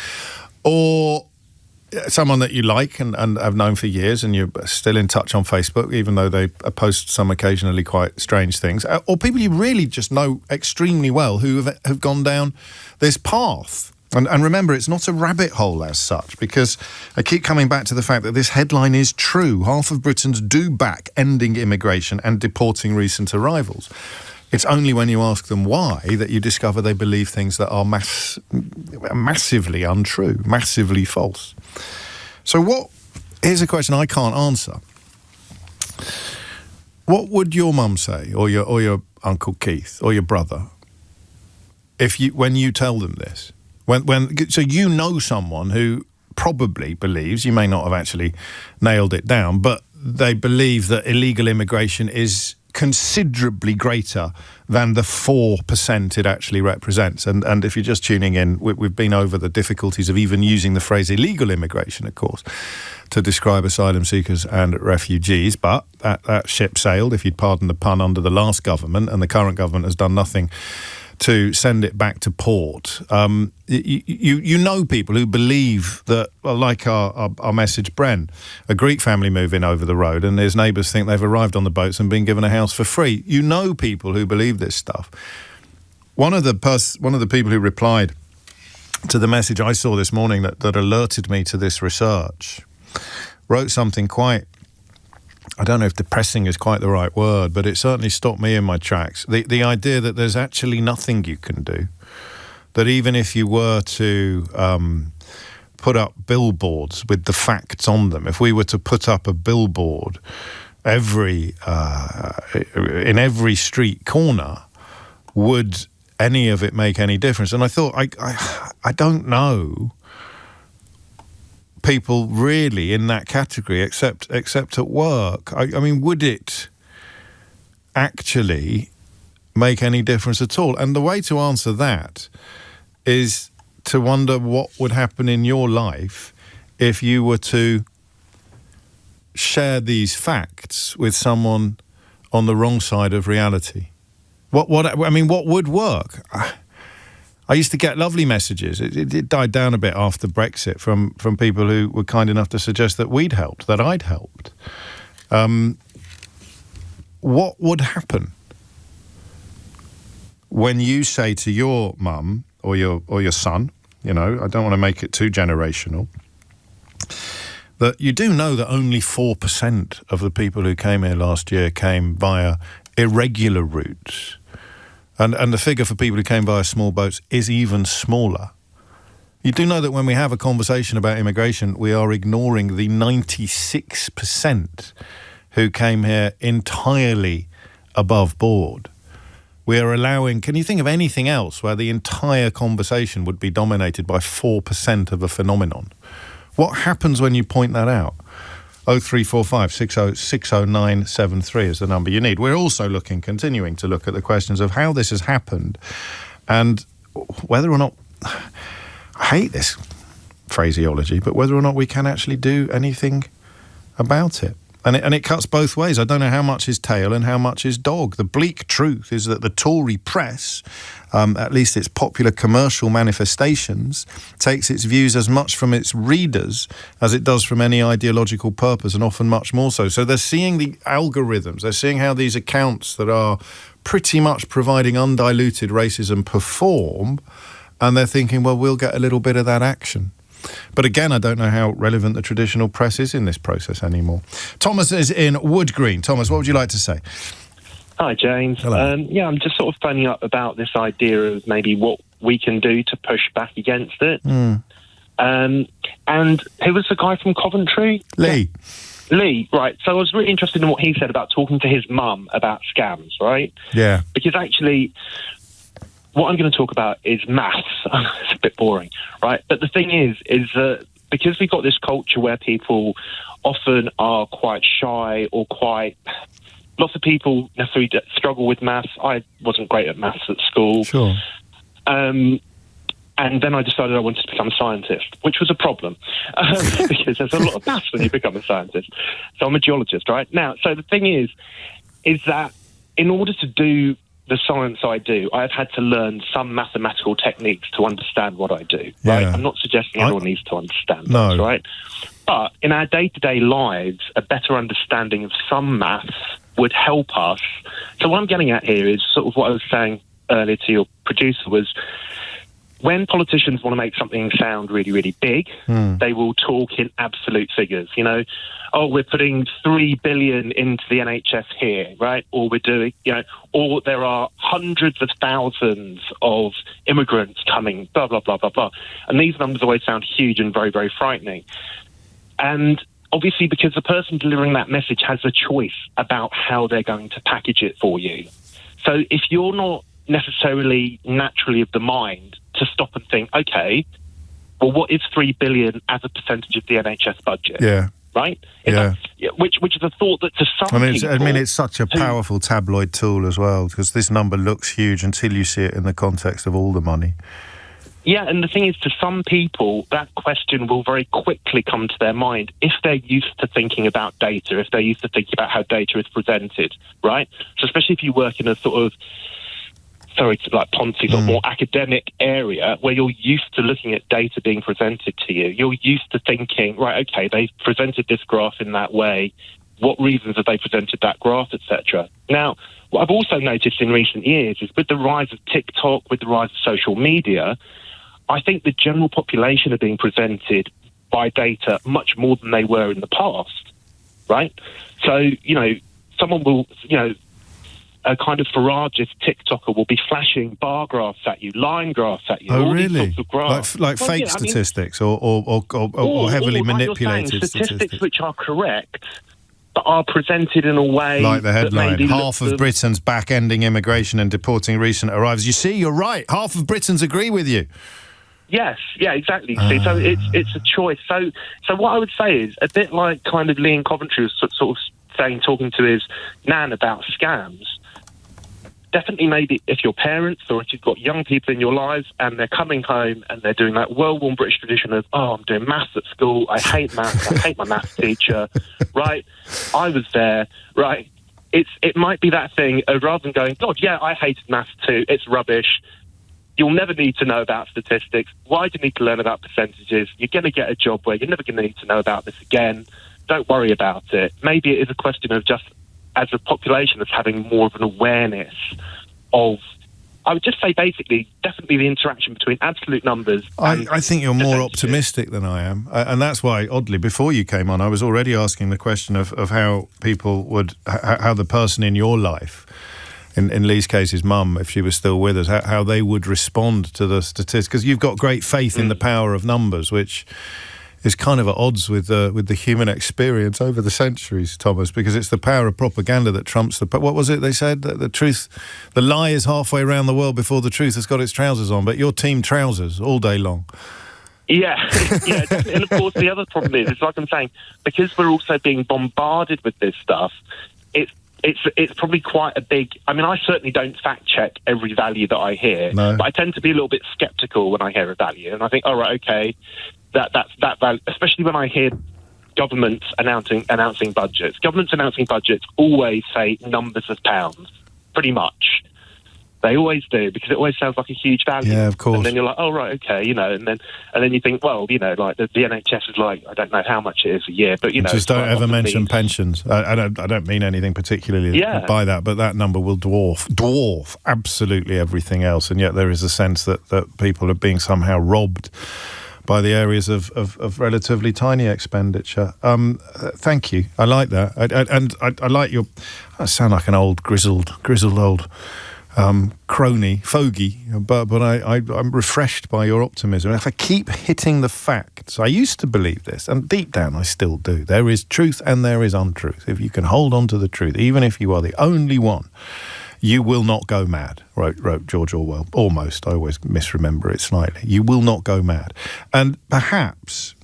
or someone that you like and have known for years and you're still in touch on Facebook, even though they post some occasionally quite strange things, or people you really just know extremely well who have gone down this path. And remember, it's not a rabbit hole as such, because I keep coming back to the fact that this headline is true. Half of Britons do back ending immigration and deporting recent arrivals. It's only when you ask them why that you discover they believe things that are massively untrue, massively false. So here's a question I can't answer. What would your mum say, or your Uncle Keith, or your brother, when you tell them this? So you know someone who probably believes, you may not have actually nailed it down, but they believe that illegal immigration is considerably greater than the 4% it actually represents. And if you're just tuning in, we've been over the difficulties of even using the phrase illegal immigration, of course, to describe asylum seekers and refugees. But that ship sailed, if you'd pardon the pun, under the last government, and the current government has done nothing to send it back to port. You know people who believe that, well, like our message, Bren, a Greek family moving over the road and his neighbours think they've arrived on the boats and been given a house for free. You know people who believe this stuff. One of the people who replied to the message I saw this morning that alerted me to this research wrote something quite, I don't know if depressing is quite the right word, but it certainly stopped me in my tracks. The idea that there's actually nothing you can do, that even if you were to put up billboards with the facts on them, if we were to put up a billboard in every street corner, would any of it make any difference? And I thought, I don't know people really in that category except at work. I mean, would it actually make any difference at all? And the way to answer that is to wonder what would happen in your life if you were to share these facts with someone on the wrong side of reality. What would work? I used to get lovely messages. It died down a bit after Brexit from people who were kind enough to suggest that we'd helped, that I'd helped. What would happen when you say to your mum or your son, I don't want to make it too generational, that you do know that only 4% of the people who came here last year came via irregular routes. And the figure for people who came via small boats is even smaller. You do know that when we have a conversation about immigration, we are ignoring the 96% who came here entirely above board. We are allowing... Can you think of anything else where the entire conversation would be dominated by 4% of a phenomenon? What happens when you point that out? 0345 60973 is the number you need. We're also continuing to look at the questions of how this has happened and whether or not... I hate this phraseology, but whether or not we can actually do anything about it. And it cuts both ways. I don't know how much is tail and how much is dog. The bleak truth is that the Tory press, at least its popular commercial manifestations, takes its views as much from its readers as it does from any ideological purpose, and often much more so. So they're seeing the algorithms. They're seeing how these accounts that are pretty much providing undiluted racism perform, and they're thinking, well, we'll get a little bit of that action. But again, I don't know how relevant the traditional press is in this process anymore. Thomas is in Wood Green. Thomas, what would you like to say? Hi, James. Hello. I'm just sort of phoning up about this idea of maybe what we can do to push back against it. And who was the guy from Coventry? Lee, right. So I was really interested in what he said about talking to his mum about scams, right? Yeah. Because actually... what I'm going to talk about is maths. It's a bit boring, right? But the thing is that because we've got this culture where people often are quite shy or lots of people necessarily struggle with maths. I wasn't great at maths at school. Sure. And then I decided I wanted to become a scientist, which was a problem because there's a lot of maths when you become a scientist. So I'm a geologist, right? Now, so the thing is that in order to do the science I do, I've had to learn some mathematical techniques to understand what I do, right? I'm not suggesting everyone needs to understand this, right? But in our day-to-day lives, a better understanding of some maths would help us. So what I'm getting at here is sort of what I was saying earlier to your producer was, when politicians want to make something sound really, really big, they will talk in absolute figures. You know, oh, we're putting 3 billion into the NHS here, right? Or we're doing, or there are hundreds of thousands of immigrants coming, blah, blah, blah, blah, blah. And these numbers always sound huge and very, very frightening. And obviously, because the person delivering that message has a choice about how they're going to package it for you. So if you're not necessarily naturally of the mind to stop and think, okay, well, what is 3 billion as a percentage of the NHS budget? Yeah. Right? Which is a thought that to some people... it's such a powerful tabloid tool as well, because this number looks huge until you see it in the context of all the money. Yeah, and the thing is, to some people, that question will very quickly come to their mind if they're used to thinking about data, if they're used to thinking about how data is presented, right? So especially if you work in a sort of, sorry to like Ponzi, or more academic area where you're used to looking at data being presented to you. You're used to thinking, right, okay, they've presented this graph in that way. What reasons have they presented that graph, etc.? Now, what I've also noticed in recent years is with the rise of TikTok, with the rise of social media, I think the general population are being presented by data much more than they were in the past, right? So, someone will, a kind of Farageist TikToker will be flashing bar graphs at you, line graphs at you. Oh, really? These sorts of graphs. Like fake statistics or heavily manipulated statistics which are correct, but are presented in a way like the headline, half of them... Britons back-ending immigration and deporting recent arrivals. You see, you're right. Half of Britons agree with you. Yes, yeah, exactly. See, so it's a choice. So what I would say is a bit like kind of Lee in Coventry was sort of saying, talking to his nan about scams. Definitely, maybe if you're parents or if you've got young people in your lives and they're coming home and they're doing that well-worn British tradition of, oh, I'm doing maths at school, I hate maths, I hate my maths teacher, right? I was there, right? It might be that thing of rather than going, God, yeah, I hated maths too, it's rubbish. You'll never need to know about statistics. Why do you need to learn about percentages? You're going to get a job where you're never going to need to know about this again. Don't worry about it. Maybe it is a question of just, as a population, of having more of an awareness of I would just say basically, definitely the interaction between absolute numbers. I think you're more optimistic than I am. And that's why, oddly, before you came on, I was already asking the question of how people would, how the person in your life, in Lee's case, his mum, if she was still with us, how they would respond to the statistics. Because you've got great faith in the power of numbers, which is kind of at odds with the human experience over the centuries, Thomas, because it's the power of propaganda that trumps what was it they said? That the truth, the lie is halfway around the world before the truth has got its trousers on, but your team trousers all day long. Yeah, yeah, definitely. And of course the other problem is like I'm saying, because we're also being bombarded with this stuff, it's probably quite a big... I mean, I certainly don't fact-check every value that I hear, but I tend to be a little bit sceptical when I hear a value, and I think, all right, okay, that's that value, especially when I hear governments announcing budgets. Governments announcing budgets always say numbers of pounds, pretty much. They always do, because it always sounds like a huge value. Yeah, of course. And then you're like, oh, right, okay, and then you think, well, like the NHS is like, I don't know how much it is a year, but, Just don't ever mention pensions. I don't mean anything particularly by that, but that number will dwarf absolutely everything else, and yet there is a sense that people are being somehow robbed by the areas of relatively tiny expenditure. Thank you. I like that. I like your... I sound like an old, grizzled old... crony, fogey, but I'm refreshed by your optimism. If I keep hitting the facts, I used to believe this, and deep down I still do. There is truth and there is untruth. If you can hold on to the truth, even if you are the only one, you will not go mad, wrote George Orwell. Almost. I always misremember it slightly. You will not go mad. And perhaps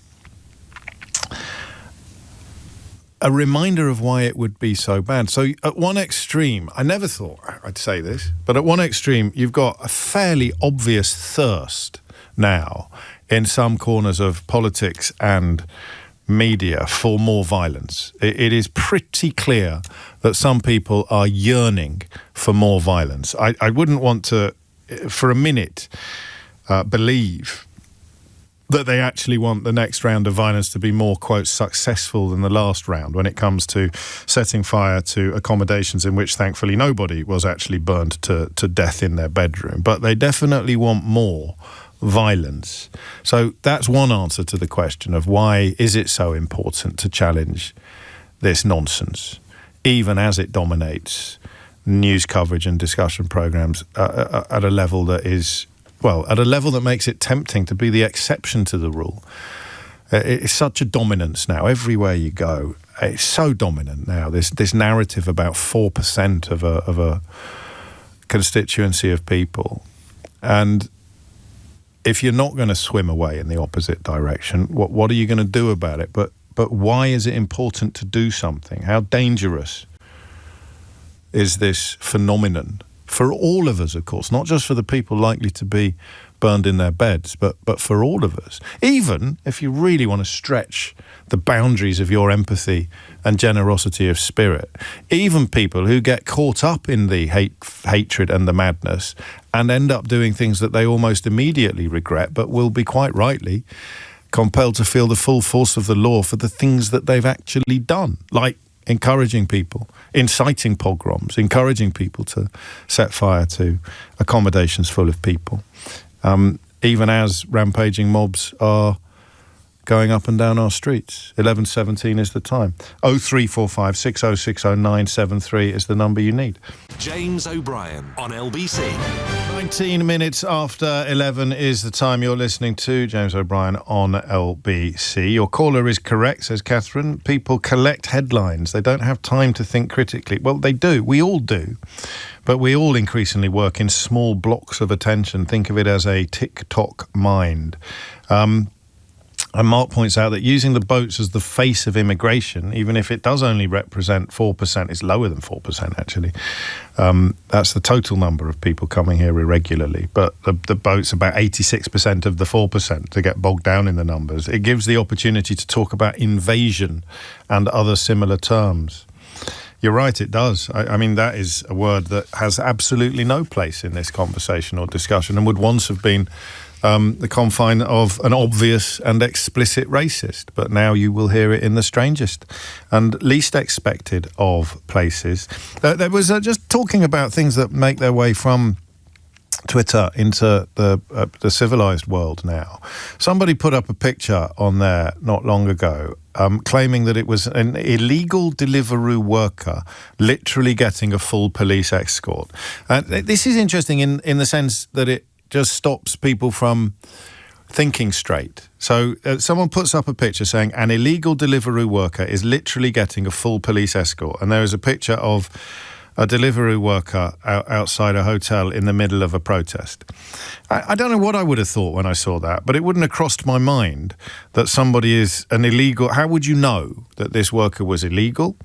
a reminder of why it would be so bad. So at one extreme, I never thought I'd say this, but at one extreme, you've got a fairly obvious thirst now in some corners of politics and media for more violence. It is pretty clear that some people are yearning for more violence. I wouldn't want to, for a minute, believe that they actually want the next round of violence to be more, quote, successful than the last round when it comes to setting fire to accommodations in which, thankfully, nobody was actually burned to death in their bedroom. But they definitely want more violence. So that's one answer to the question of why is it so important to challenge this nonsense, even as it dominates news coverage and discussion programs at a level that is... Well, at a level that makes it tempting to be the exception to the rule. It's such a dominance now. Everywhere you go, it's so dominant now. This narrative about 4% of a constituency of people. And if you're not going to swim away in the opposite direction, what are you going to do about it? But why is it important to do something? How dangerous is this phenomenon? For all of us, of course, not just for the people likely to be burned in their beds, but for all of us. Even if you really want to stretch the boundaries of your empathy and generosity of spirit, even people who get caught up in the hatred and the madness and end up doing things that they almost immediately regret, but will be quite rightly compelled to feel the full force of the law for the things that they've actually done, like encouraging people, inciting pogroms, encouraging people to set fire to accommodations full of people, even as rampaging mobs are going up and down our streets. 11:17 is the time. 0345 6060 973 is the number you need. James O'Brien on LBC. 19 minutes after 11 is the time you're listening to James O'Brien on LBC. Your caller is correct, says Catherine. People collect headlines. They don't have time to think critically. Well, they do. We all do. But we all increasingly work in small blocks of attention. Think of it as a tick-tock mind. And Mark points out that using the boats as the face of immigration, even if it does only represent 4%, it's lower than 4% actually. That's the total number of people coming here irregularly. But the boat's about 86% of the 4% to get bogged down in the numbers. It gives the opportunity to talk about invasion and other similar terms. You're right, it does. I mean, that is a word that has absolutely no place in this conversation or discussion and would once have been the confine of an obvious and explicit racist. But now you will hear it in the strangest and least expected of places. There was just talking about things that make their way from Twitter into the civilized world now. Somebody put up a picture on there not long ago claiming that it was an illegal Deliveroo worker literally getting a full police escort. This is interesting in the sense that it just stops people from thinking straight. So someone puts up a picture saying an illegal Deliveroo worker is literally getting a full police escort, and there is a picture of a Deliveroo worker outside a hotel in the middle of a protest. I don't know what I would have thought when I saw that, but it wouldn't have crossed my mind that somebody is an illegal... How would you know that this worker was illegal?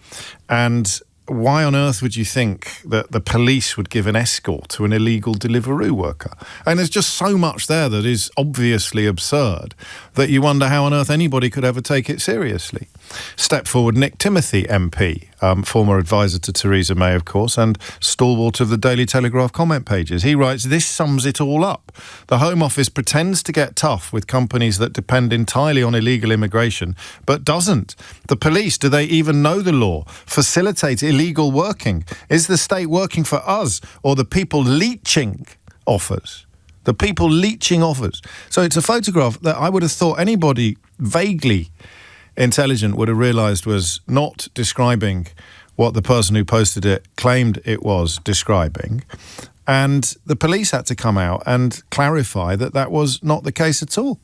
And why on earth would you think that the police would give an escort to an illegal Deliveroo worker? And there's just so much there that is obviously absurd that you wonder how on earth anybody could ever take it seriously. Step forward Nick Timothy MP, former advisor to Theresa May, of course, and stalwart of the Daily Telegraph comment pages. He writes, this sums it all up. The Home Office pretends to get tough with companies that depend entirely on illegal immigration, but doesn't. The police, do they even know the law? Facilitate illegal working? Is the state working for us or the people leeching offers? The people leeching offers. So it's a photograph that I would have thought anybody vaguely intelligent would have realised was not describing what the person who posted it claimed it was describing. And the police had to come out and clarify that that was not the case at all.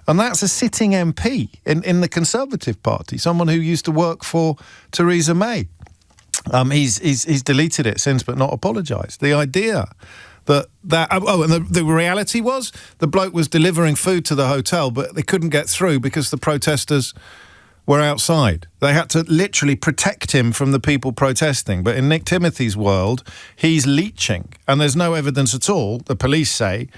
And that's a sitting MP in the Conservative Party, someone who used to work for Theresa May. He's deleted it since but not apologised. The idea and the reality was the bloke was delivering food to the hotel, but they couldn't get through because the protesters were outside. They had to literally protect him from the people protesting. But in Nick Timothy's world, he's leeching, and there's no evidence at all, the police say,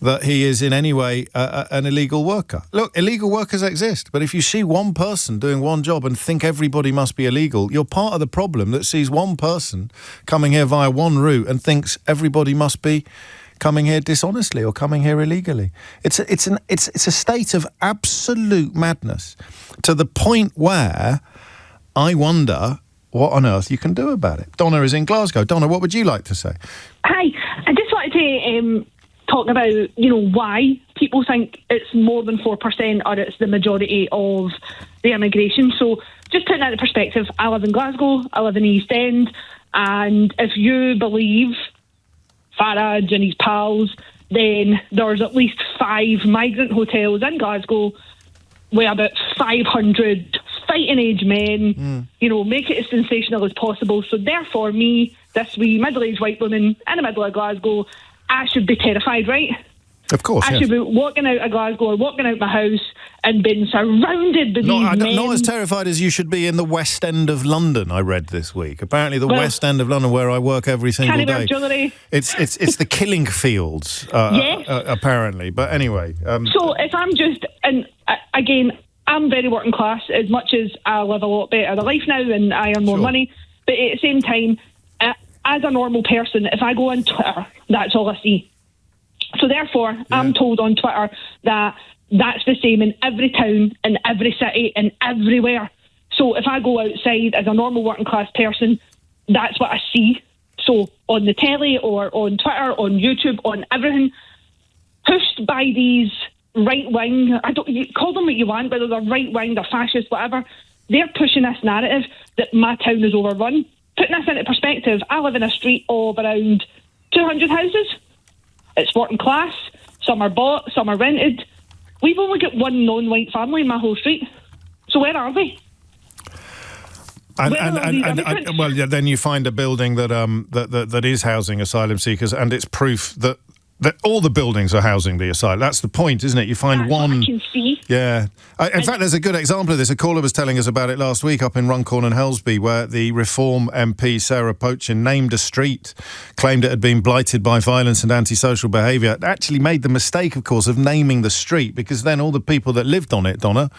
that he is in any way an illegal worker. Look, illegal workers exist, but if you see one person doing one job and think everybody must be illegal, you're part of the problem that sees one person coming here via one route and thinks everybody must be coming here dishonestly or coming here illegally. It's a state of absolute madness to the point where I wonder what on earth you can do about it. Donna is in Glasgow. Donna, what would you like to say? Hi, I just wanted to talk about, why people think it's more than 4% or it's the majority of the immigration. So just putting that in perspective, I live in Glasgow, I live in the East End, and if you believe Farage and his pals, then there's at least 5 migrant hotels in Glasgow with about 500 fighting age men, make it as sensational as possible. So therefore, me, this wee middle-aged white woman in the middle of Glasgow, I should be terrified, right? Of course, I should be walking out of Glasgow or walking out my house and being surrounded by these men. Not as terrified as you should be in the West End of London, I read this week. Apparently the West End of London, where I work every single day. Jewellery. It's the killing fields, yes. Apparently. But anyway. So if I'm just... And again, I'm very working class, as much as I live a lot better of life now and I earn more money. But at the same time, as a normal person, if I go on Twitter, that's all I see. So therefore, I'm told on Twitter that that's the same in every town, in every city, and everywhere. So if I go outside as a normal working class person, that's what I see. So on the telly or on Twitter, on YouTube, on everything, pushed by these right-wing, you call them what you want, whether they're right-wing, they're fascist, whatever, they're pushing this narrative that my town is overrun. Putting this into perspective, I live in a street of around 200 houses. It's working class. Some are bought, some are rented. We've only got one non-white family in my whole street. So where are they? Then you find a building that is housing asylum seekers, and it's proof that all the buildings are housing the asylum. That's the point, isn't it? You find one... What I can see. Yeah. In fact, there's a good example of this. A caller was telling us about it last week up in Runcorn and Helsby, where the Reform MP, Sarah Pochin, named a street, claimed it had been blighted by violence and antisocial behaviour. Actually made the mistake, of course, of naming the street, because then all the people that lived on it, Donna,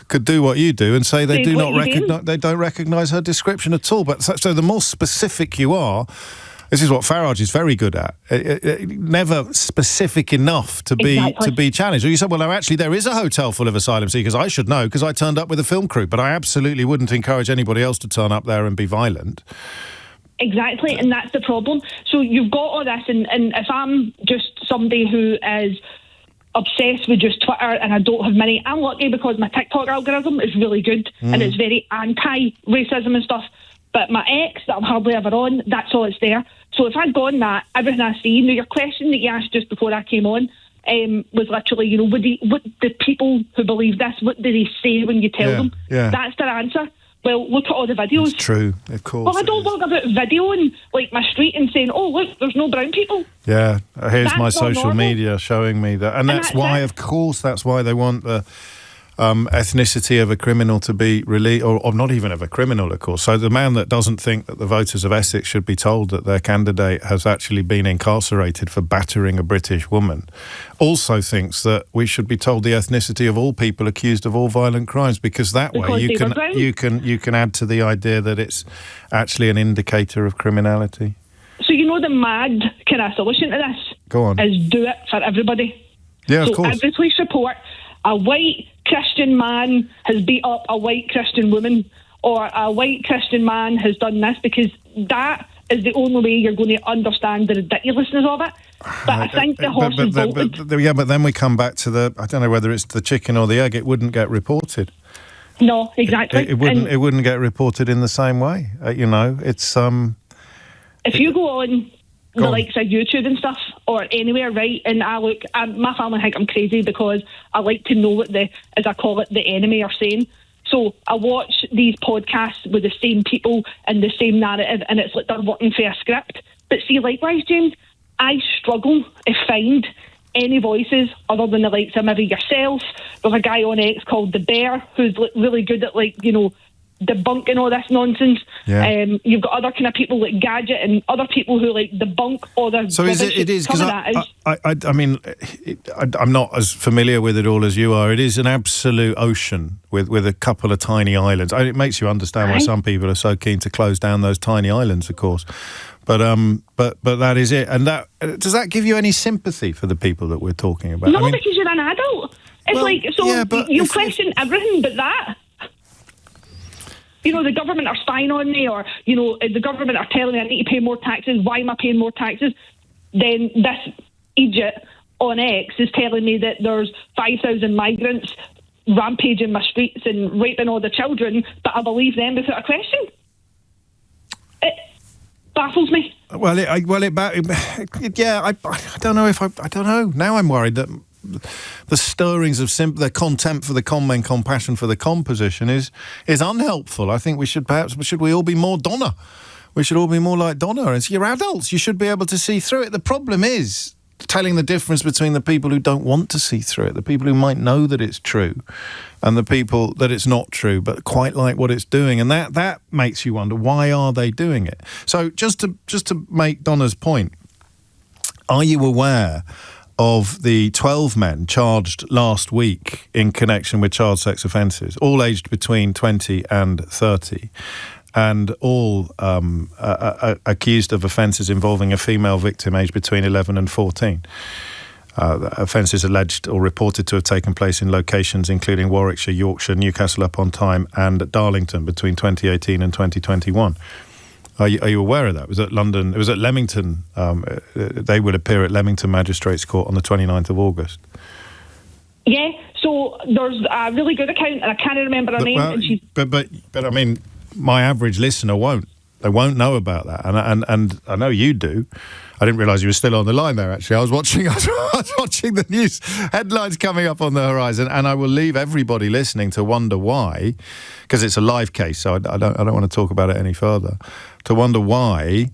could do what you do and say they don't recognise her description at all. But so the more specific you are... This is what Farage is very good at. Never specific enough to be challenged. Or you said, well, no, actually, there is a hotel full of asylum seekers. I should know because I turned up with a film crew, but I absolutely wouldn't encourage anybody else to turn up there and be violent. Exactly, and that's the problem. So you've got all this, and if I'm just somebody who is obsessed with just Twitter and I don't have many, I'm lucky because my TikTok algorithm is really good and it's very anti-racism and stuff. But my ex, that I'm hardly ever on, that's all it's there. So if I'd gone that, everything I see, your question that you asked just before I came on was literally, what the people who believe this, what do they say when you tell them? Yeah. That's their answer. Well, look at all the videos. It's true, of course. Well, I don't walk about videoing my street and saying, "Oh, look, there's no brown people." Yeah, here's That's my not social normal. media showing me that, and that's why, of course, that's why they want the ethnicity of a criminal to be released, or not even of a criminal, of course. So the man that doesn't think that the voters of Essex should be told that their candidate has actually been incarcerated for battering a British woman also thinks that we should be told the ethnicity of all people accused of all violent crimes, because that way you can add to the idea that it's actually an indicator of criminality. So the mad kind of solution to this Go on. is do it for everybody. Yeah, of so course. every police report, a white Christian man has beat up a white Christian woman, or a white Christian man has done this, because that is the only way you're going to understand the ridiculousness of it. But I think the horse is bolted. But then we come back to I don't know whether it's the chicken or the egg. It wouldn't get reported. No, exactly. It wouldn't get reported in the same way. It's If you go on the likes of YouTube and stuff, or anywhere, right, and my family think I'm crazy because I like to know what as I call it, the enemy are saying. So I watch these podcasts with the same people and the same narrative, and it's like they're working for a script. But see, likewise, James, I struggle to find any voices other than the likes of maybe yourself. There's a guy on X called The Bear who's really good at debunking all this nonsense. Yeah. You've got other kind of people like Gadget and other people who debunk all the. So it is because I'm not as familiar with it all as you are. It is an absolute ocean with a couple of tiny islands. It makes you understand why some people are so keen to close down those tiny islands, of course. But that is it. And does that give you any sympathy for the people that we're talking about? No, because you're an adult. It's you question everything but that. The government are spying on me, or, the government are telling me I need to pay more taxes. Why am I paying more taxes? Then this idiot on X is telling me that there's 5,000 migrants rampaging my streets and raping all the children, but I believe them without a question. It baffles me. I don't know I don't know. Now I'm worried that the stirrings of the contempt for the com and compassion for the com position is unhelpful. I think should we all be more Donna? We should all be more like Donna. You're adults. You should be able to see through it. The problem is telling the difference between the people who don't want to see through it, the people who might know that it's true, and the people that it's not true but quite like what it's doing. And that makes you wonder, why are they doing it? So just to make Donna's point, are you aware of the 12 men charged last week in connection with child sex offences, all aged between 20 and 30, and all accused of offences involving a female victim aged between 11 and 14. Offences alleged or reported to have taken place in locations including Warwickshire, Yorkshire, Newcastle upon Tyne and Darlington between 2018 and 2021. Are you aware of that? It was at London. It was at Leamington. They will appear at Leamington Magistrates Court on the 29th of August. Yeah. So there's a really good account, and I can't remember her name. And she's... But I mean, my average listener won't. They won't know about that, and I know you do. I didn't realise you were still on the line there. Actually, I was watching the news headlines coming up on the horizon, and I will leave everybody listening to wonder why, because it's a live case. So I don't want to talk about it any further. To wonder why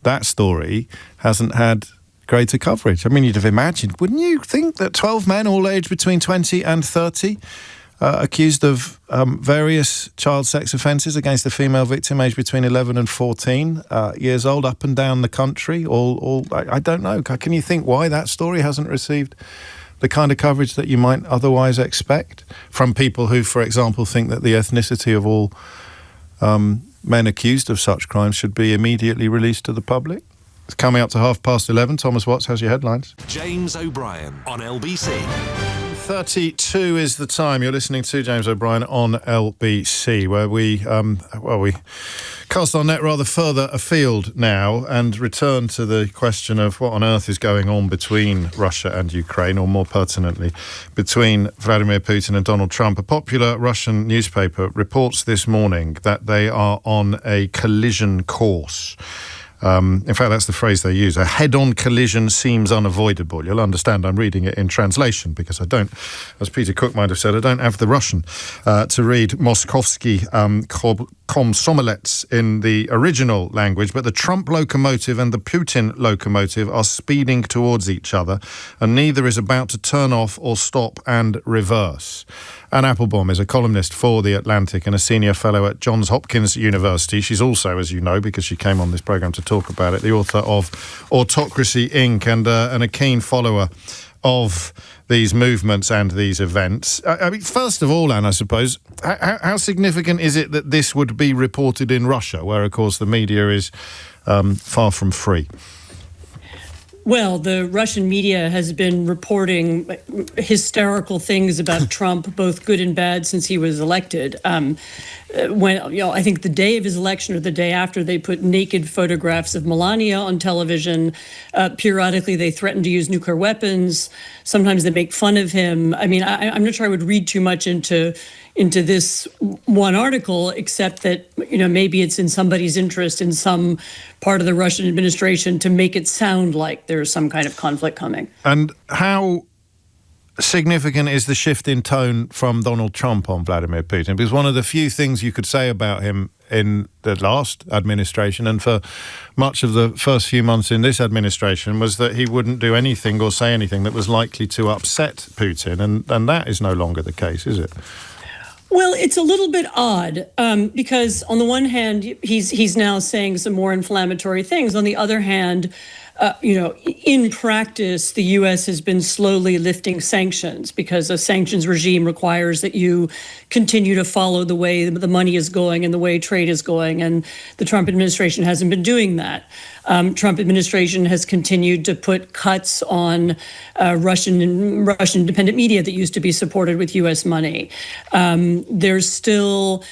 that story hasn't had greater coverage. I mean, you'd have imagined, wouldn't you think that 12 men, all aged between 20 and 30, accused of various child sex offences against a female victim aged between 11 and 14 years old, up and down the country, I don't know. Can you think why that story hasn't received the kind of coverage that you might otherwise expect from people who, for example, think that the ethnicity of all men accused of such crimes should be immediately released to the public? It's coming up to 11:30. Thomas Watts has your headlines. James O'Brien on LBC. 8:32 is the time. You're listening to James O'Brien on LBC, where we cast our net rather further afield now and return to the question of what on earth is going on between Russia and Ukraine, or more pertinently, between Vladimir Putin and Donald Trump. A popular Russian newspaper reports this morning that they are on a collision course. In fact, that's the phrase they use. A head-on collision seems unavoidable. You'll understand I'm reading it in translation because I don't, as Peter Cook might have said, I don't have the Russian to read Moskovsky Komsomolets in the original language, but the Trump locomotive and the Putin locomotive are speeding towards each other, and neither is about to turn off or stop and reverse. Anne Applebaum is a columnist for The Atlantic and a senior fellow at Johns Hopkins University. She's also, as you know, because she came on this programme to talk about it, the author of Autocracy Inc. and a keen follower of these movements and these events. I mean, first of all, Anne, I suppose, how significant is it that this would be reported in Russia, where, of course, the media is far from free? Well, the Russian media has been reporting hysterical things about Trump, both good and bad, since he was elected. I think the day of his election or the day after, they put naked photographs of Melania on television. Periodically, they threaten to use nuclear weapons. Sometimes they make fun of him. I mean, I'm not sure I would read too much into this one article, except that, maybe it's in somebody's interest in some part of the Russian administration to make it sound like there's some kind of conflict coming. And how significant is the shift in tone from Donald Trump on Vladimir Putin? Because one of the few things you could say about him in the last administration and for much of the first few months in this administration was that he wouldn't do anything or say anything that was likely to upset Putin. And that is no longer the case, is it? Well, it's a little bit odd because on the one hand, he's now saying some more inflammatory things. On the other hand, in practice, the U.S. has been slowly lifting sanctions because a sanctions regime requires that you continue to follow the way the money is going and the way trade is going. And the Trump administration hasn't been doing that. Trump administration has continued to put cuts on Russian independent media that used to be supported with U.S. money. There's still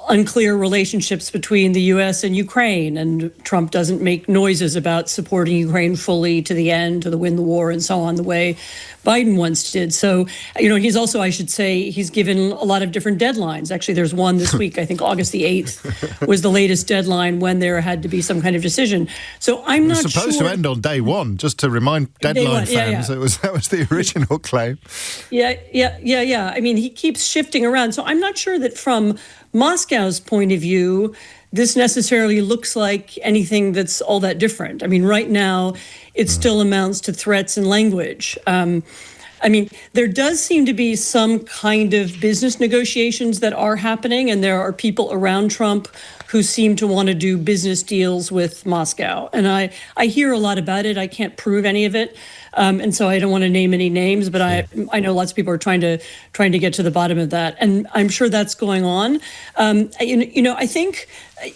unclear relationships between the U.S. and Ukraine, and Trump doesn't make noises about supporting Ukraine fully to the end, to win the war and so on, the way Biden once did. So, he's also, I should say, he's given a lot of different deadlines. Actually, there's one this week, I think August the 8th was the latest deadline when there had to be some kind of decision. So I'm not sure. It was supposed to end on day one, just to remind deadline fans. Yeah. That was the original claim. Yeah. I mean, he keeps shifting around. So I'm not sure that from Moscow's point of view, this necessarily looks like anything that's all that different. I mean, right now, it still amounts to threats and language. There does seem to be some kind of business negotiations that are happening, and there are people around Trump who seem to want to do business deals with Moscow. And I hear a lot about it. I can't prove any of it. And so I don't want to name any names, but I know lots of people are trying to get to the bottom of that. And I'm sure that's going on. I think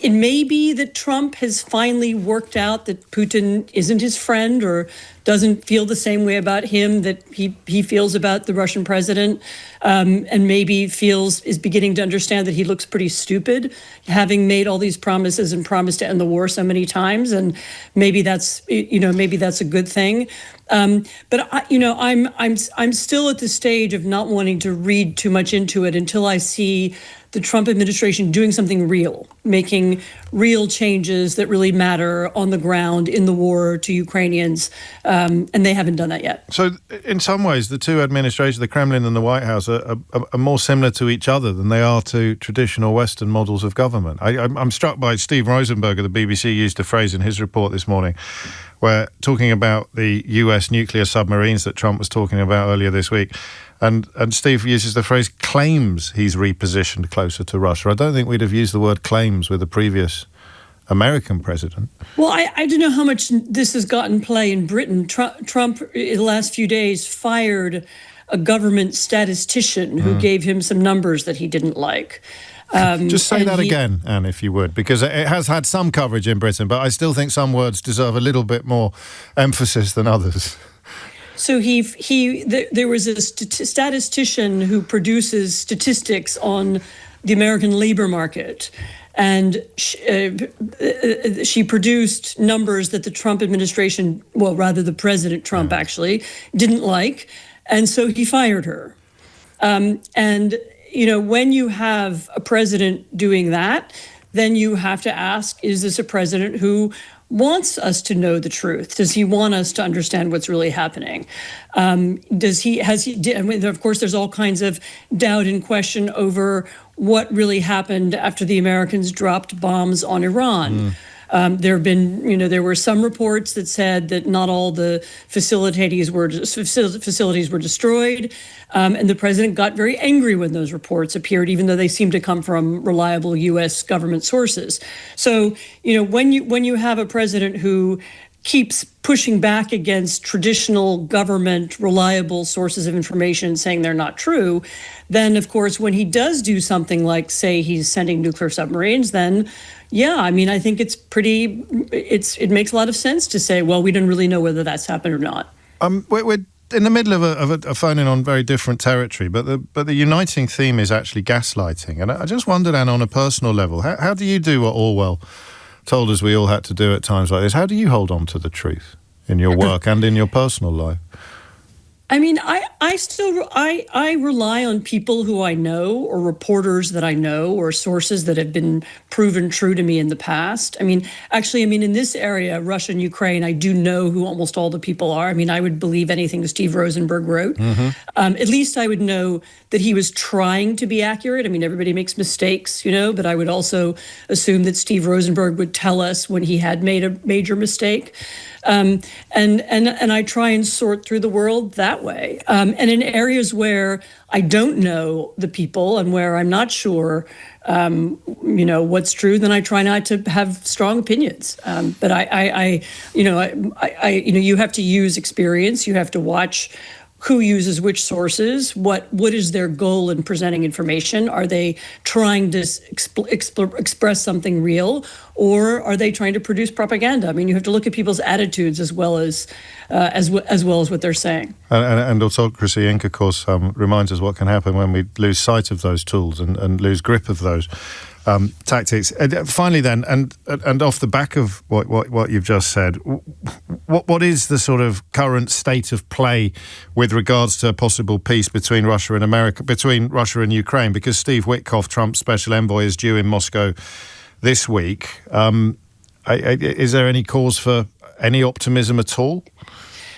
it may be that Trump has finally worked out that Putin isn't his friend or doesn't feel the same way about him that he feels about the Russian president, and maybe is beginning to understand that he looks pretty stupid, having made all these promises and promised to end the war so many times. And maybe that's a good thing. But I'm still at the stage of not wanting to read too much into it until I see the Trump administration doing something real, making real changes that really matter on the ground in the war to Ukrainians, and they haven't done that yet. So in some ways, the two administrations, the Kremlin and the White House, are more similar to each other than they are to traditional Western models of government. I'm struck by Steve Rosenberg of the BBC used a phrase in his report this morning where talking about the US nuclear submarines that Trump was talking about earlier this week. And Steve uses the phrase claims he's repositioned closer to Russia. I don't think we'd have used the word claims with the previous American president. Well, I don't know how much this has gotten play in Britain. Trump, in the last few days, fired a government statistician who gave him some numbers that he didn't like. Just say that again, Anne, if you would, because it has had some coverage in Britain, but I still think some words deserve a little bit more emphasis than others. So there was a statistician who produces statistics on the American labor market, and she produced numbers that the Trump administration, well, rather the President Trump actually, didn't like, and so he fired her. And, when you have a president doing that, then you have to ask, is this a president who wants us to know the truth? Does he want us to understand what's really happening? And of course, there's all kinds of doubt and question over what really happened after the Americans dropped bombs on Iran. There were some reports that said that not all the facilities were destroyed, and the president got very angry when those reports appeared, even though they seemed to come from reliable U.S. government sources. So, when you have a president who keeps pushing back against traditional government reliable sources of information, saying they're not true, then of course when he does do something like say he's sending nuclear submarines, then I think it makes a lot of sense to say, well, we don't really know whether that's happened or not. We're in the middle of a phone-in on very different territory, but the uniting theme is actually gaslighting. And I just wondered, Anne, on a personal level, how do you do what Orwell told us we all had to do at times like this? How do you hold on to the truth in your work and in your personal life? I mean, I rely on people who I know, or reporters that I know, or sources that have been proven true to me in the past. In this area, Russia and Ukraine, I do know who almost all the people are. I would believe anything Steve Rosenberg wrote. Mm-hmm. At least I would know that he was trying to be accurate. Everybody makes mistakes, but I would also assume that Steve Rosenberg would tell us when he had made a major mistake. And I try and sort through the world that way. And in areas where I don't know the people and where I'm not sure, what's true, then I try not to have strong opinions. But you have to use experience. You have to watch who uses which sources, what is their goal in presenting information? Are they trying to express something real, or are they trying to produce propaganda? You have to look at people's attitudes as well as what they're saying. And Autocracy Inc, of course, reminds us what can happen when we lose sight of those tools and lose grip of those tactics. Finally, then, and off the back of what you've just said, what is the sort of current state of play with regards to a possible peace between Russia and America, between Russia and Ukraine? Because Steve Witkoff, Trump's special envoy, is due in Moscow this week. Is there any cause for any optimism at all?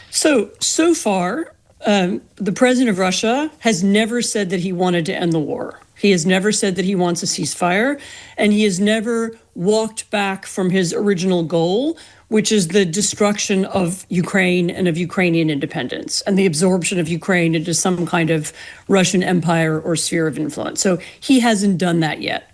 So far, the president of Russia has never said that he wanted to end the war. He has never said that he wants a ceasefire, and he has never walked back from his original goal, which is the destruction of Ukraine and of Ukrainian independence and the absorption of Ukraine into some kind of Russian empire or sphere of influence. So he hasn't done that yet.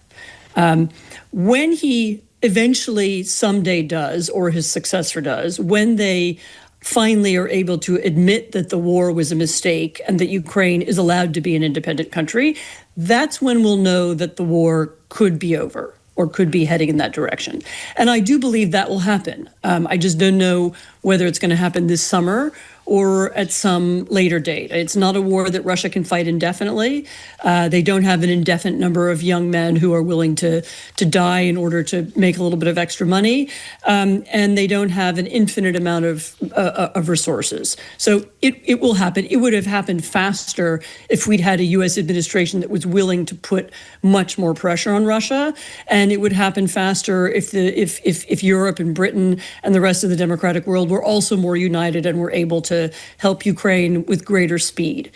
When he eventually someday does, or his successor does, when they finally are able to admit that the war was a mistake and that Ukraine is allowed to be an independent country, that's when we'll know that the war could be over or could be heading in that direction. And I do believe that will happen. I just don't know whether it's going to happen this summer or at some later date. It's not a war that Russia can fight indefinitely. They don't have an indefinite number of young men who are willing to die in order to make a little bit of extra money, and they don't have an infinite amount of resources. So it will happen. It would have happened faster if we'd had a U.S. administration that was willing to put much more pressure on Russia, and it would happen faster if Europe and Britain and the rest of the democratic world were also more united and were able to help Ukraine with greater speed.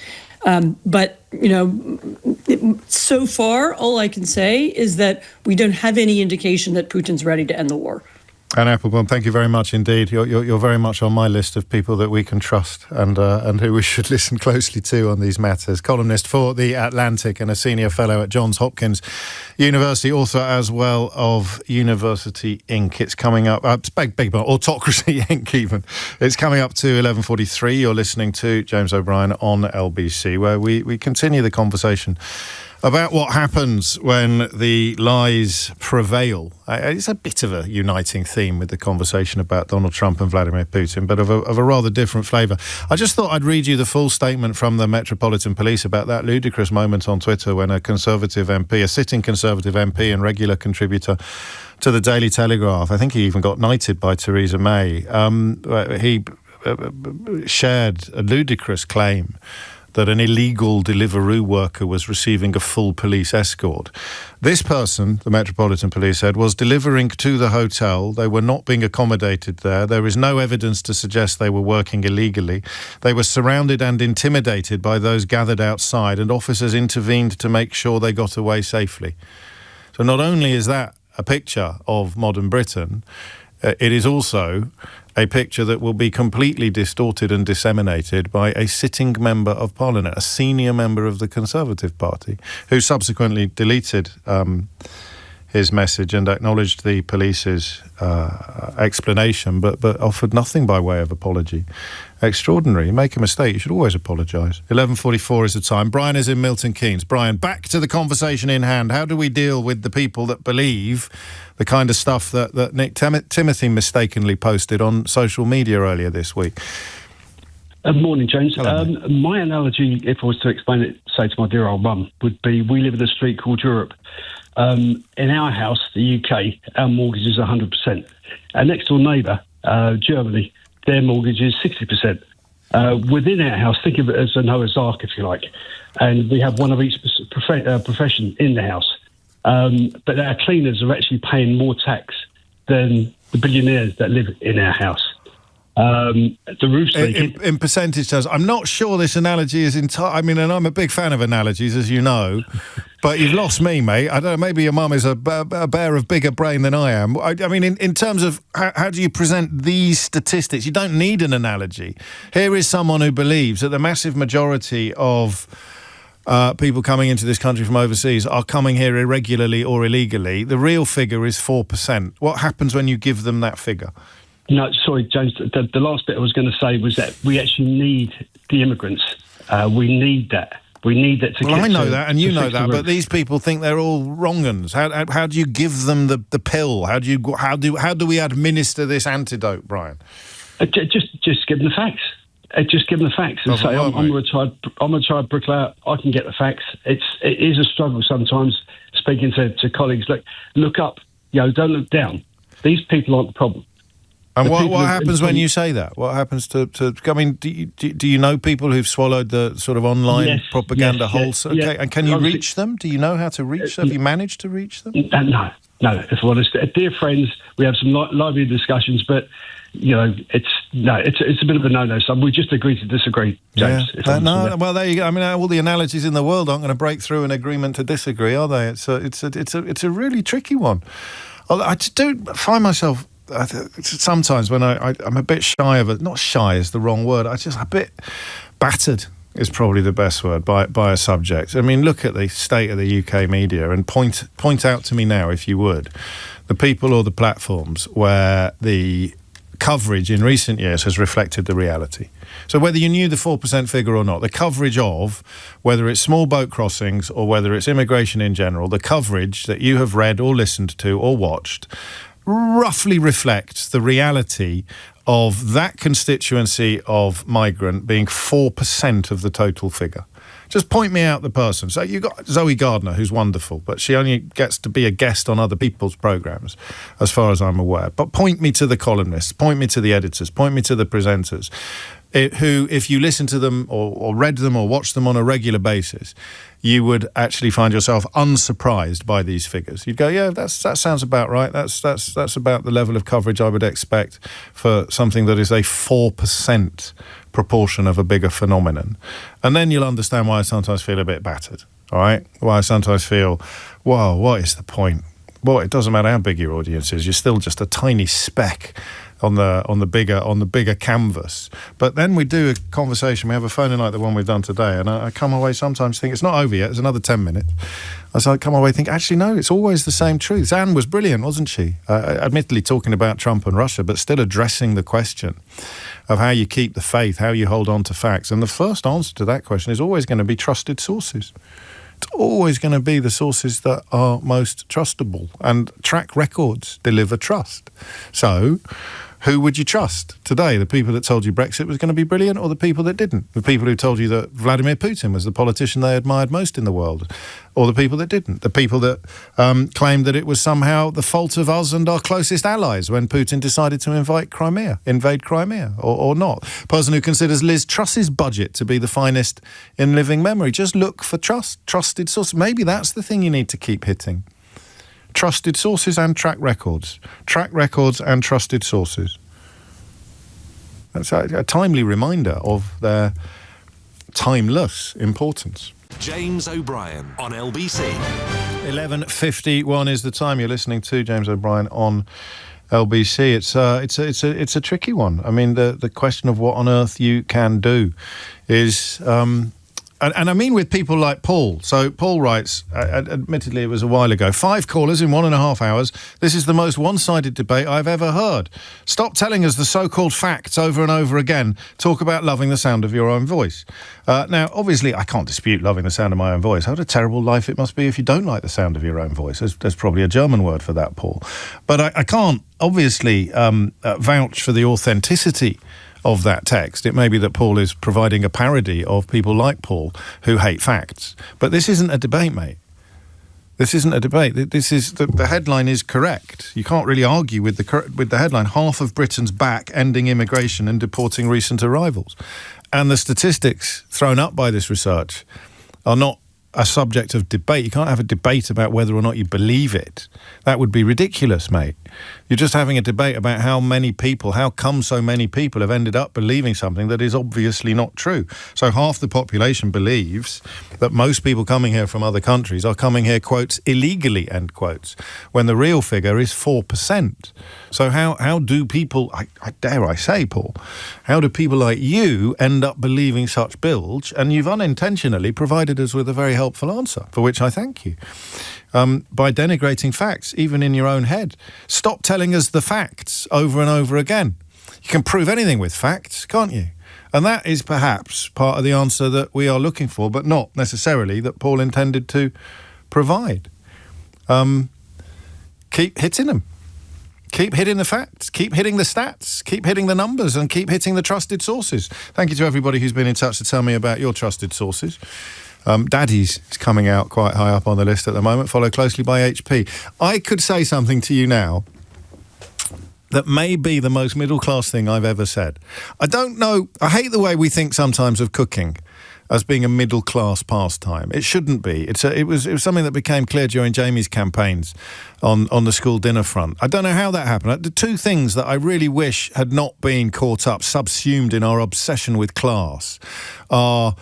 But, so far, all I can say is that we don't have any indication that Putin's ready to end the war. And Applebaum, thank you very much indeed. You're very much on my list of people that we can trust and who we should listen closely to on these matters. Columnist for The Atlantic and a senior fellow at Johns Hopkins University, author as well of University Inc. It's coming up, Autocracy Inc. even. It's coming up to 11:43. You're listening to James O'Brien on LBC, where we continue the conversation about what happens when the lies prevail. It's a bit of a uniting theme with the conversation about Donald Trump and Vladimir Putin, but of a rather different flavour. I just thought I'd read you the full statement from the Metropolitan Police about that ludicrous moment on Twitter when a Conservative MP, a sitting Conservative MP and regular contributor to the Daily Telegraph, I think he even got knighted by Theresa May, he shared a ludicrous claim that an illegal Deliveroo worker was receiving a full police escort. This person, the Metropolitan Police said, was delivering to the hotel. They were not being accommodated there. There is no evidence to suggest they were working illegally. They were surrounded and intimidated by those gathered outside, and officers intervened to make sure they got away safely. So not only is that a picture of modern Britain, it is also a picture that will be completely distorted and disseminated by a sitting member of Parliament, a senior member of the Conservative Party, who subsequently deleted his message and acknowledged the police's explanation, but offered nothing by way of apology. Extraordinary. You make a mistake, you should always apologise. 11:44 is the time. Brian is in Milton Keynes. Brian, back to the conversation in hand. How do we deal with the people that believe the kind of stuff that Nick Timothy mistakenly posted on social media earlier this week? Morning, James. Hello, my analogy, if I was to explain it, say, to my dear old mum, would be we live in a street called Europe. In our house, the UK, our mortgage is 100%. Our next door neighbour, Germany, their mortgage is 60%. Within our house, think of it as a Noah's Ark, if you like, and we have one of each profession in the house. But our cleaners are actually paying more tax than the billionaires that live in our house. The roof's leaking. In percentage terms, I'm not sure this analogy is entire. I mean, and I'm a big fan of analogies, as you know, but you've lost me, mate. I don't know, maybe your mum is a bear of bigger brain than I am. I mean, in terms of how do you present these statistics? You don't need an analogy. Here is someone who believes that the massive majority of people coming into this country from overseas are coming here irregularly or illegally. The real figure is 4%. What happens when you give them that figure? No, sorry, James. The last bit I was going to say was that we actually need the immigrants. We need that. We need that to get. Well, I know that, and you know that, but these people think they're all wrong-uns. How do you give them the pill? How do we administer this antidote, Brian? Just give them the facts. Just give them the facts and say, I'm a retired bricklayer. I can get the facts. It is a struggle sometimes. Speaking to colleagues, look up. Don't look down. These people aren't the problem. And what happens when you say that? What happens to I mean, do you know people who've swallowed the sort of online propaganda wholesale? Okay, and can you reach them? Do you know how to reach them? Have you managed to reach them? No. If I'm honest, dear friends, we have some lively discussions, but it's a bit of a no-no. So we just agree to disagree, James. Yeah. Well, there you go. I mean, all the analogies in the world aren't going to break through an agreement to disagree, are they? It's a really tricky one. I do find myself. Sometimes when I'm a bit shy of it, not shy is the wrong word, a bit battered is probably the best word by a subject. I mean, look at the state of the UK media and point out to me now, if you would, the people or the platforms where the coverage in recent years has reflected the reality. So whether you knew the 4% figure or not, the coverage of, whether it's small boat crossings or whether it's immigration in general, the coverage that you have read or listened to or watched roughly reflects the reality of that constituency of migrant being 4% of the total figure. Just point me out the person. So you've got Zoe Gardner, who's wonderful, but she only gets to be a guest on other people's programmes, as far as I'm aware. But point me to the columnists, point me to the editors, point me to the presenters, who, if you listen to them or read them or watched them on a regular basis, you would actually find yourself unsurprised by these figures. You'd go, yeah, that sounds about right. That's about the level of coverage I would expect for something that is a 4% proportion of a bigger phenomenon. And then you'll understand why I sometimes feel a bit battered, all right? Why I sometimes feel, well, what is the point? Well, it doesn't matter how big your audience is. You're still just a tiny speck on the bigger canvas. But then we do a conversation, we have a phone in like the one we've done today, and I come away sometimes think it's not over yet, there's another 10 minutes. I come away think, actually no, it's always the same truth. Anne was brilliant, wasn't she? Admittedly talking about Trump and Russia, but still addressing the question of how you keep the faith, how you hold on to facts. And the first answer to that question is always going to be trusted sources. always going to be the sources that are most trustable, and track records deliver trust. So who would you trust today? The people that told you Brexit was going to be brilliant, or the people that didn't? The people who told you that Vladimir Putin was the politician they admired most in the world, or the people that didn't? The people that claimed that it was somehow the fault of us and our closest allies when Putin decided to invade Crimea, or not? Person who considers Liz Truss's budget to be the finest in living memory. Just look for trusted sources. Maybe that's the thing you need to keep hitting. Trusted sources and track records. Track records and trusted sources. That's a timely reminder of their timeless importance. James O'Brien on LBC. 11:51 is the time. You're listening to James O'Brien on LBC. It's a tricky one. I mean, the question of what on earth you can do is... And I mean with people like Paul. So Paul writes, admittedly it was a while ago, 5 callers in 1.5 hours. This is the most one-sided debate I've ever heard. Stop telling us the so-called facts over and over again. Talk about loving the sound of your own voice. Now, obviously, I can't dispute loving the sound of my own voice. What a terrible life it must be if you don't like the sound of your own voice. There's probably a German word for that, Paul. But I can't, obviously, vouch for the authenticity of that text. It may be that Paul is providing a parody of people like Paul who hate facts. But this isn't a debate, mate. This isn't a debate. This is the headline is correct. You can't really argue with the headline. Half of Britain's back ending immigration and deporting recent arrivals. And the statistics thrown up by this research are not a subject of debate. You can't have a debate about whether or not you believe it. That would be ridiculous, mate. You're just having a debate about how come so many people have ended up believing something that is obviously not true. So half the population believes that most people coming here from other countries are coming here, quotes, illegally, end quotes, when the real figure is 4%. So how do people, I dare I say, Paul, how do people like you end up believing such bilge? And you've unintentionally provided us with a very helpful answer, for which I thank you. By denigrating facts, even in your own head. Stop telling us the facts over and over again. You can prove anything with facts, can't you? And that is perhaps part of the answer that we are looking for, but not necessarily that Paul intended to provide. Keep hitting them. Keep hitting the facts, keep hitting the stats, keep hitting the numbers, and keep hitting the trusted sources. Thank you to everybody who's been in touch to tell me about your trusted sources. Daddies is coming out quite high up on the list at the moment, followed closely by HP. I could say something to you now that may be the most middle-class thing I've ever said. I don't know, I hate the way we think sometimes of cooking as being a middle-class pastime. It shouldn't be. It was something that became clear during Jamie's campaigns on the school dinner front. I don't know how that happened. The two things that I really wish had not been caught up, subsumed in our obsession with class, are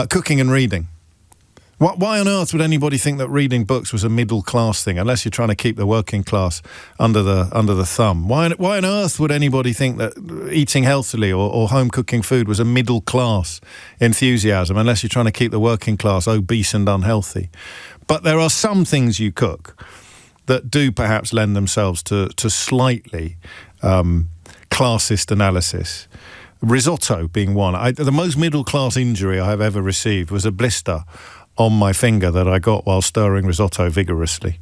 cooking and reading. Why on earth would anybody think that reading books was a middle-class thing, unless you're trying to keep the working class under the thumb? Why on earth would anybody think that eating healthily or home-cooking food was a middle-class enthusiasm, unless you're trying to keep the working class obese and unhealthy? But there are some things you cook that do perhaps lend themselves to slightly classist analysis. Risotto being one. The most middle-class injury I have ever received was a blister on my finger that I got while stirring risotto vigorously.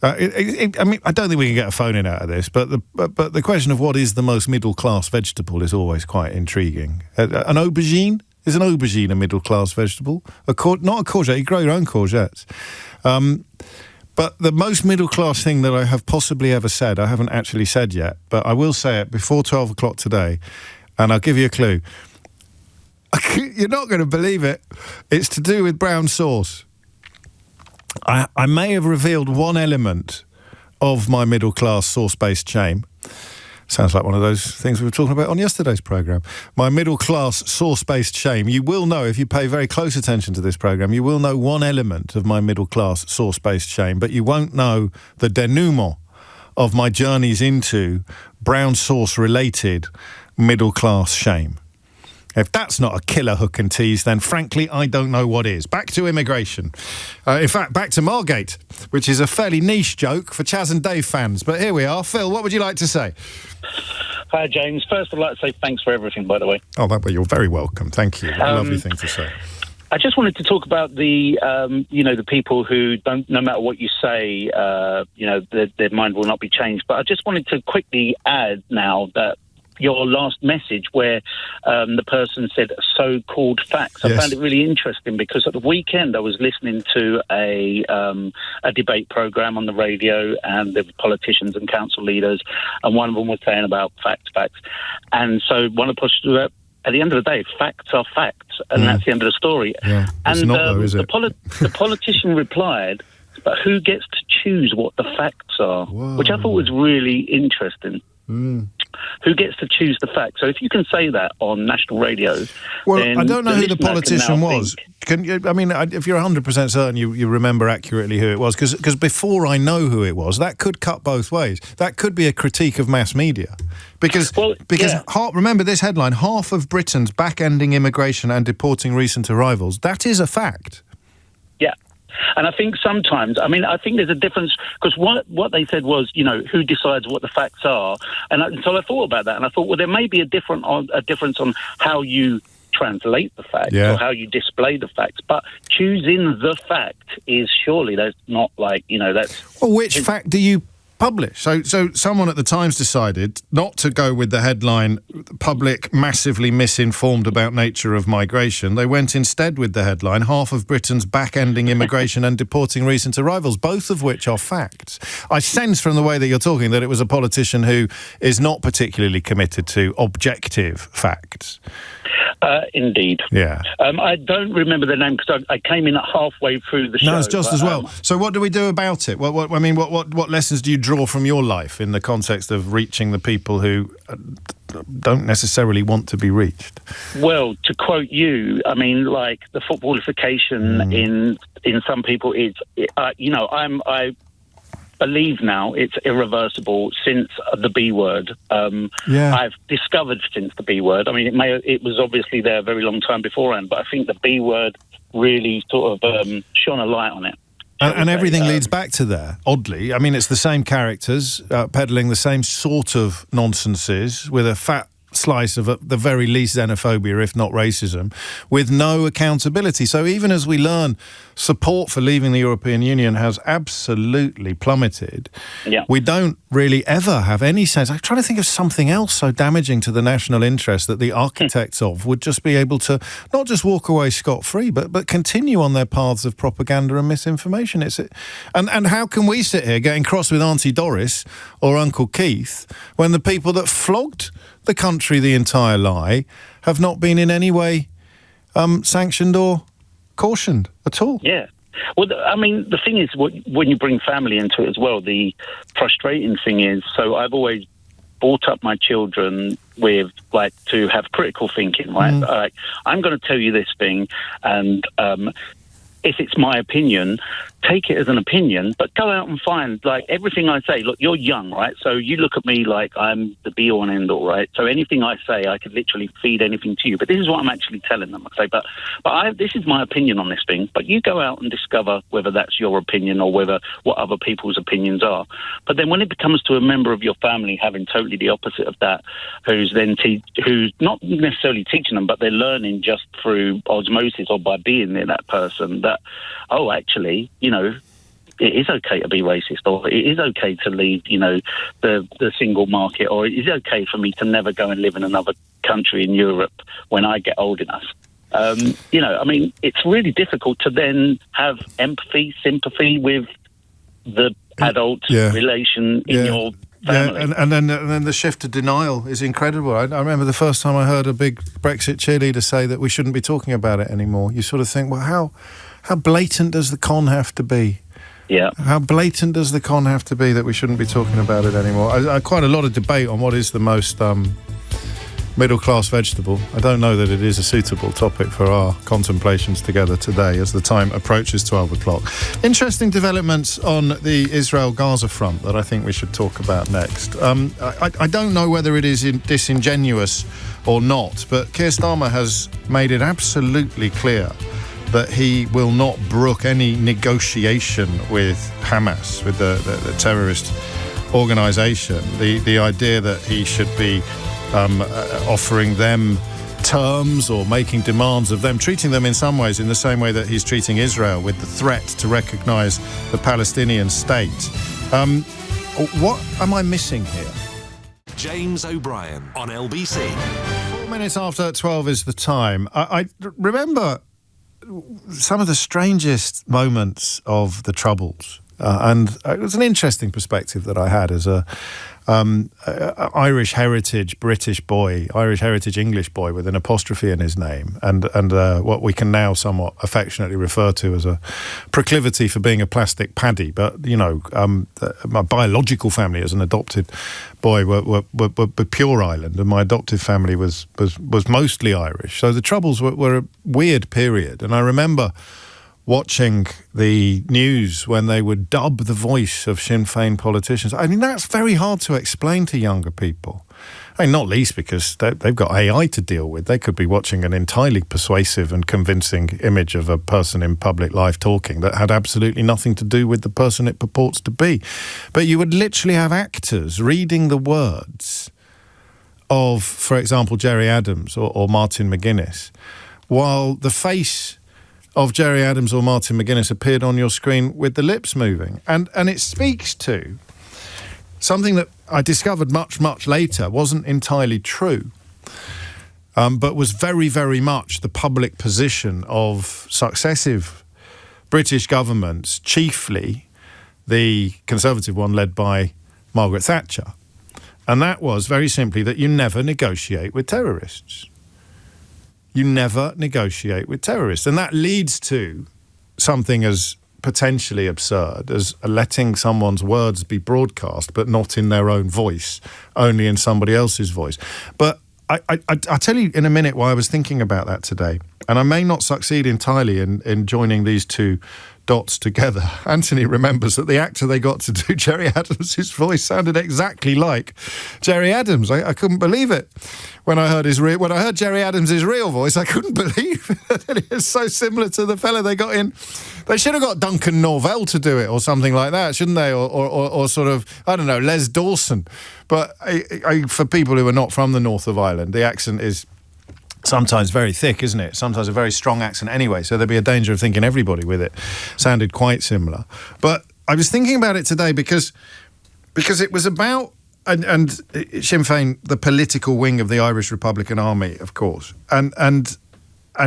I mean, I don't think we can get a phone in out of this, but the question of what is the most middle-class vegetable is always quite intriguing. An aubergine? Is an aubergine a middle-class vegetable? Not a courgette, you grow your own courgettes. But the most middle-class thing that I have possibly ever said, I haven't actually said yet, but I will say it before 12 o'clock today, and I'll give you a clue. You're not going to believe it. It's to do with brown sauce. I may have revealed one element of my middle-class sauce-based shame. Sounds like one of those things we were talking about on yesterday's programme. My middle-class sauce-based shame. You will know, if you pay very close attention to this programme, you will know one element of my middle-class sauce-based shame, but you won't know the denouement of my journeys into brown sauce-related middle-class shame. If that's not a killer hook and tease, then frankly, I don't know what is. Back to immigration. In fact, back to Margate, which is a fairly niche joke for Chaz and Dave fans. But here we are. Phil, what would you like to say? Hi, James. First, I'd like to say thanks for everything, by the way. Oh, you're very welcome. Thank you. What a lovely thing to say. I just wanted to talk about the the people who don't, no matter what you say, their mind will not be changed. But I just wanted to quickly add now that your last message where the person said so-called facts. I found it really interesting because at the weekend I was listening to a debate program on the radio, and there were politicians and council leaders, and one of them was saying about facts. And so one of the at the end of the day, facts are facts, and that's the end of the story. Yeah, and not though, is it? The politician replied, but who gets to choose what the facts are? Whoa. Which I thought was really interesting. Who gets to choose the facts? So if you can say that on national radio, then I don't know who the politician was. Think, if you're 100% certain you remember accurately who it was, because before I know who it was, that could cut both ways. That could be a critique of mass media. Because remember this headline, half of Britons back-ending immigration and deporting recent arrivals. That is a fact. Yeah. And I think sometimes, I think there's a difference, because what they said was, who decides what the facts are? And so I thought about that, and I thought, well, there may be a difference on how you translate the facts or how you display the facts, but choosing the fact is surely, that's not like, that's... Well, which fact do you publish? So someone at the Times decided not to go with the headline, public massively misinformed about nature of migration. They went instead with the headline, half of Britain's back-ending immigration and deporting recent arrivals, both of which are facts. I sense from the way that you're talking that it was a politician who is not particularly committed to objective facts. Indeed. Yeah. I don't remember the name because I came in halfway through the show. No, it's just as well. So what do we do about it? What lessons do you draw from your life in the context of reaching the people who don't necessarily want to be reached? Well, to quote you, like the footballification in some people is, I believe now it's irreversible since the B word. I've discovered since the B word. It was obviously there a very long time beforehand, but I think the B word really sort of shone a light on it. And everything leads back to there, oddly. It's the same characters peddling the same sort of nonsenses with a fat slice of, at the very least, xenophobia, if not racism, with no accountability. So even as we learn support for leaving the European Union has absolutely plummeted, we don't really ever have any sense. I'm trying to think of something else so damaging to the national interest that the architects of would just be able to not just walk away scot-free, but continue on their paths of propaganda and misinformation. And how can we sit here getting cross with Auntie Doris or Uncle Keith when the people that flogged the country the entire lie have not been in any way sanctioned or cautioned at all? Yeah. Well, the thing is, when you bring family into it as well, the frustrating thing is, so I've always brought up my children with, to have critical thinking, right? I'm going to tell you this thing, and if it's my opinion, take it as an opinion, but go out and find, everything I say, look, you're young, right? So you look at me like I'm the be-all and end-all, right? So anything I say, I could literally feed anything to you, but this is what I'm actually telling them. I say, but this is my opinion on this thing, but you go out and discover whether that's your opinion or what other people's opinions are. But then when it comes to a member of your family having totally the opposite of that, who's not necessarily teaching them, but they're learning just through osmosis or by being near that person, that, actually, it is okay to be racist, or it is okay to leave, the single market, or it is okay for me to never go and live in another country in Europe when I get old enough. It's really difficult to then have empathy, sympathy with the adult relation in your family. Yeah, and then the shift to denial is incredible. I remember the first time I heard a big Brexit cheerleader say that we shouldn't be talking about it anymore. You sort of think, well, how blatant does the con have to be? Yeah. How blatant does the con have to be that we shouldn't be talking about it anymore? Quite a lot of debate on what is the most middle-class vegetable. I don't know that it is a suitable topic for our contemplations together today as the time approaches 12 o'clock. Interesting developments on the Israel-Gaza front that I think we should talk about next. I don't know whether it is disingenuous or not, but Keir Starmer has made it absolutely clear that he will not brook any negotiation with Hamas, with the terrorist organisation. The idea that he should be offering them terms or making demands of them, treating them in some ways in the same way that he's treating Israel, with the threat to recognise the Palestinian State. What am I missing here? James O'Brien on LBC. 4 minutes after 12 is the time. I remember some of the strangest moments of the Troubles, and it was an interesting perspective that I had as a Irish heritage British boy, Irish heritage English boy with an apostrophe in his name, and what we can now somewhat affectionately refer to as a proclivity for being a plastic paddy. But my biological family as an adopted boy were pure Ireland, and my adoptive family was mostly Irish. So the Troubles were a weird period, and I remember watching the news when they would dub the voice of Sinn Féin politicians. I mean, that's very hard to explain to younger people. I mean, not least because they've got AI to deal with. They could be watching an entirely persuasive and convincing image of a person in public life talking that had absolutely nothing to do with the person it purports to be. But you would literally have actors reading the words of, for example, Gerry Adams or Martin McGuinness, while the face of Gerry Adams or Martin McGuinness appeared on your screen with the lips moving. And it speaks to something that I discovered much, much later wasn't entirely true, but was very, very much the public position of successive British governments, chiefly the Conservative one led by Margaret Thatcher. And that was very simply that you never negotiate with terrorists. You never negotiate with terrorists. And that leads to something as potentially absurd as letting someone's words be broadcast, but not in their own voice, only in somebody else's voice. But I'll tell you in a minute why I was thinking about that today. And I may not succeed entirely in joining these two dots together. Anthony remembers that the actor they got to do Gerry Adams' voice sounded exactly like Gerry Adams. I couldn't believe it. When I heard Gerry Adams' real voice, I couldn't believe that it was so similar to the fella they got in. They should have got Duncan Norvell to do it or something like that, shouldn't they? Or sort of, I don't know, Les Dawson. But for people who are not from the north of Ireland, the accent is sometimes very thick, isn't it? Sometimes a very strong accent anyway, so there'd be a danger of thinking everybody with it sounded quite similar. But I was thinking about it today because it was about, and Sinn Féin, the political wing of the Irish Republican Army, of course, and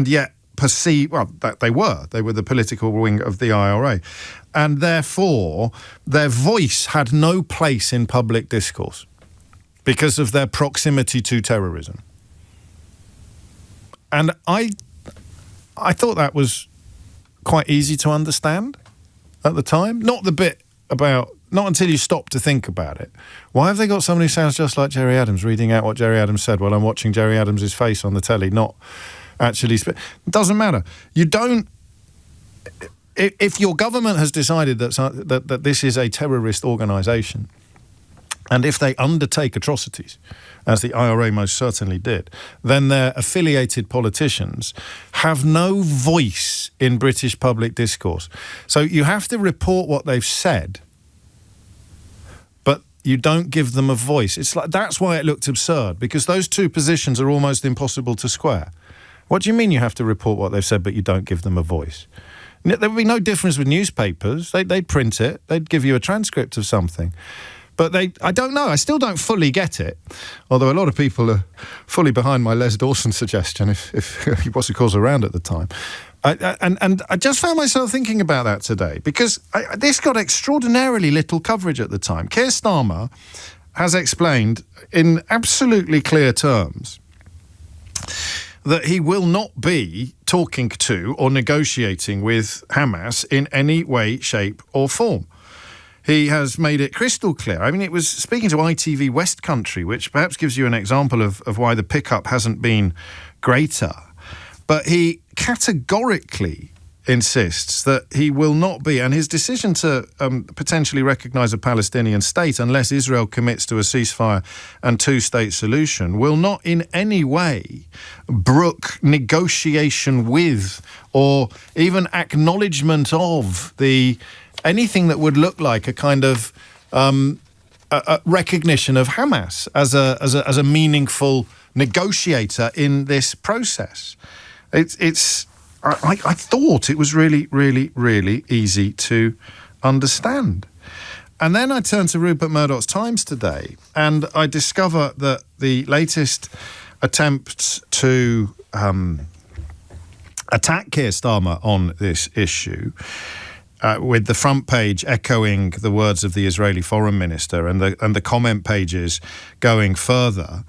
yet perceived, well, that they were the political wing of the IRA, and therefore their voice had no place in public discourse because of their proximity to terrorism. And I thought that was quite easy to understand at the time. Not the bit about, not until you stop to think about it. Why have they got somebody who sounds just like Gerry Adams reading out what Gerry Adams said while I'm watching Gerry Adams' face on the telly, not actually... It doesn't matter. You don't... If your government has decided that this is a terrorist organisation, and if they undertake atrocities, as the IRA most certainly did, then their affiliated politicians have no voice in British public discourse. So you have to report what they've said, but you don't give them a voice. It's like, that's why it looked absurd, because those two positions are almost impossible to square. What do you mean you have to report what they've said, but you don't give them a voice? There would be no difference with newspapers. They'd print it. They'd give you a transcript of something. But I don't know. I still don't fully get it. Although a lot of people are fully behind my Les Dawson suggestion, if he was, of course, around at the time. And I just found myself thinking about that today, because this got extraordinarily little coverage at the time. Keir Starmer has explained in absolutely clear terms that he will not be talking to or negotiating with Hamas in any way, shape or form. He has made it crystal clear. I mean, it was speaking to ITV West Country, which perhaps gives you an example of why the pickup hasn't been greater. But he categorically insists that he will not be, and his decision to potentially recognise a Palestinian state unless Israel commits to a ceasefire and two-state solution, will not in any way brook negotiation with or even acknowledgement of anything that would look like a kind of a recognition of Hamas as a meaningful negotiator in this process. I thought it was really, really, really easy to understand. And then I turn to Rupert Murdoch's Times today, and I discover that the latest attempts to attack Keir Starmer on this issue, with the front page echoing the words of the Israeli foreign minister and the comment pages going further,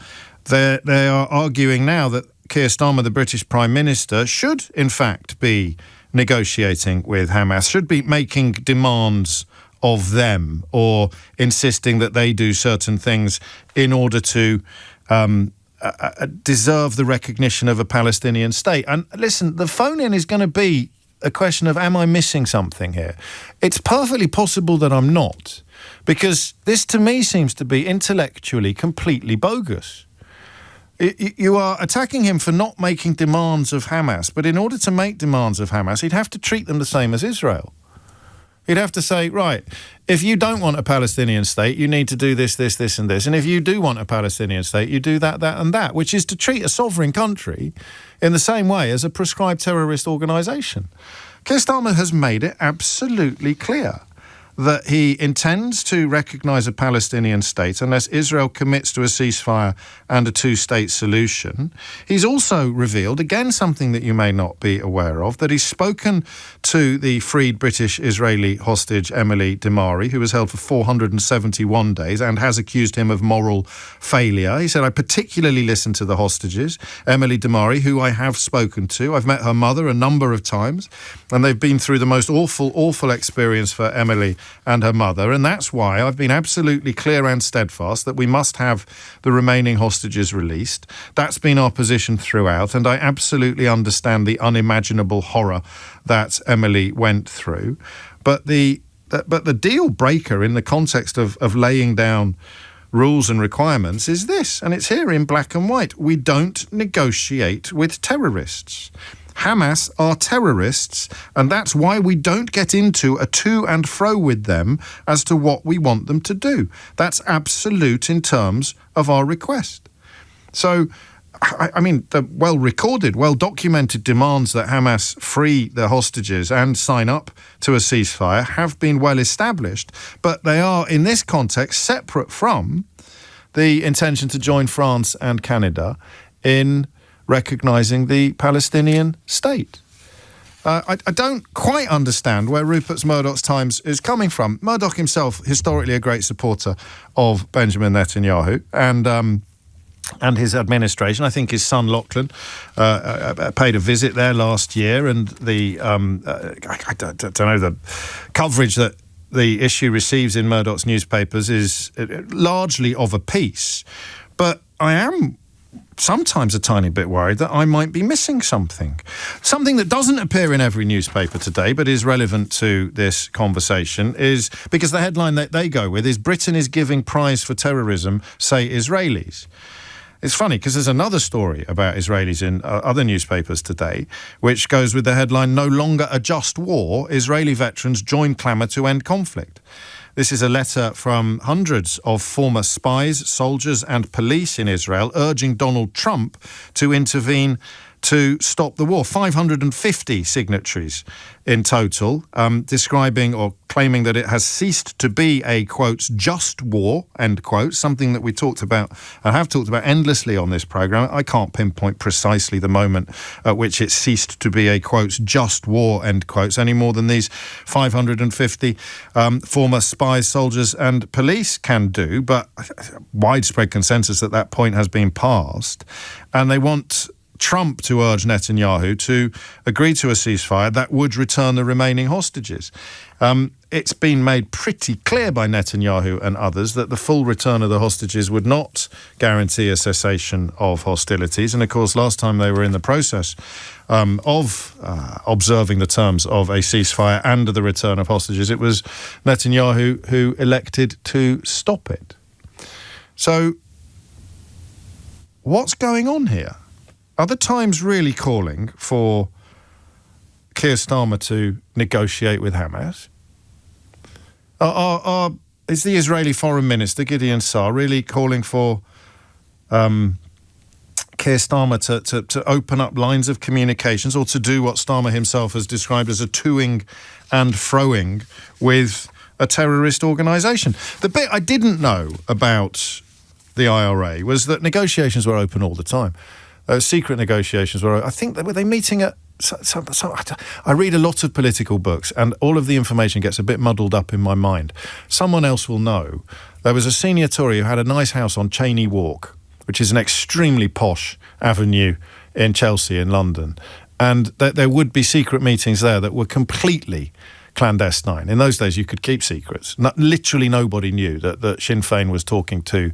they are arguing now that Keir Starmer, the British Prime Minister, should in fact be negotiating with Hamas, should be making demands of them or insisting that they do certain things in order to deserve the recognition of a Palestinian state. And listen, the phone-in is going to be a question of, am I missing something here? It's perfectly possible that I'm not, because this to me seems to be intellectually completely bogus. You are attacking him for not making demands of Hamas, but in order to make demands of Hamas, he'd have to treat them the same as Israel. He'd have to say, right, if you don't want a Palestinian state, you need to do this, this, this, and this. And if you do want a Palestinian state, you do that, that, and that, which is to treat a sovereign country in the same way as a proscribed terrorist organisation. Keir Starmer has made it absolutely clear that he intends to recognise a Palestinian state unless Israel commits to a ceasefire and a two-state solution. He's also revealed, again something that you may not be aware of, that he's spoken to the freed British-Israeli hostage Emily Damari, who was held for 471 days and has accused him of moral failure. He said, I particularly listened to the hostages, Emily Damari, who I have spoken to. I've met her mother a number of times, and they've been through the most awful, awful experience for Emily and her mother, and that's why I've been absolutely clear and steadfast that we must have the remaining hostages released. That's been our position throughout, and I absolutely understand the unimaginable horror that Emily went through. But the deal breaker in the context of laying down rules and requirements is this, and it's here in black and white. We don't negotiate with terrorists. Hamas are terrorists, and that's why we don't get into a to and fro with them as to what we want them to do. That's absolute in terms of our request. So, I mean, the well-recorded, well-documented demands that Hamas free the hostages and sign up to a ceasefire have been well-established, but they are, in this context, separate from the intention to join France and Canada in recognising the Palestinian state. I don't quite understand where Rupert Murdoch's Times is coming from. Murdoch himself, historically a great supporter of Benjamin Netanyahu and his administration. I think his son Lachlan paid a visit there last year, and the I don't know, the coverage that the issue receives in Murdoch's newspapers is largely of a piece. But I am sometimes a tiny bit worried that I might be missing something that doesn't appear in every newspaper today but is relevant to this conversation, is because the headline that they go with is Britain is giving prize for terrorism, say Israelis. It's funny because there's another story about Israelis in other newspapers today, which goes with the headline, No longer a just war, Israeli veterans join clamour to end conflict. This is a letter from hundreds of former spies, soldiers and police in Israel urging Donald Trump to intervene to stop the war. 550 signatories in total, describing or claiming that it has ceased to be a, quote, just war, end quote, something that we talked about and have talked about endlessly on this programme. I can't pinpoint precisely the moment at which it ceased to be a, quote, just war, end quotes, any more than these 550 former spies, soldiers and police can do. But widespread consensus at that point has been passed, and they want Trump to urge Netanyahu to agree to a ceasefire that would return the remaining hostages. It's been made pretty clear by Netanyahu and others that the full return of the hostages would not guarantee a cessation of hostilities. And of course, last time they were in the process of observing the terms of a ceasefire and the return of hostages, it was Netanyahu who elected to stop it. So, what's going on here? Are the Times really calling for Keir Starmer to negotiate with Hamas? Is the Israeli Foreign Minister, Gideon Saar, really calling for Keir Starmer to open up lines of communications, or to do what Starmer himself has described as a toing and froing with a terrorist organisation. The bit I didn't know about the IRA was that negotiations were open all the time. Secret negotiations were. I think were they meeting at. I read a lot of political books, and all of the information gets a bit muddled up in my mind. Someone else will know. There was a senior Tory who had a nice house on Cheney Walk, which is an extremely posh avenue in Chelsea in London, and there would be secret meetings there that were completely clandestine. In those days, you could keep secrets. Literally nobody knew that Sinn Féin was talking to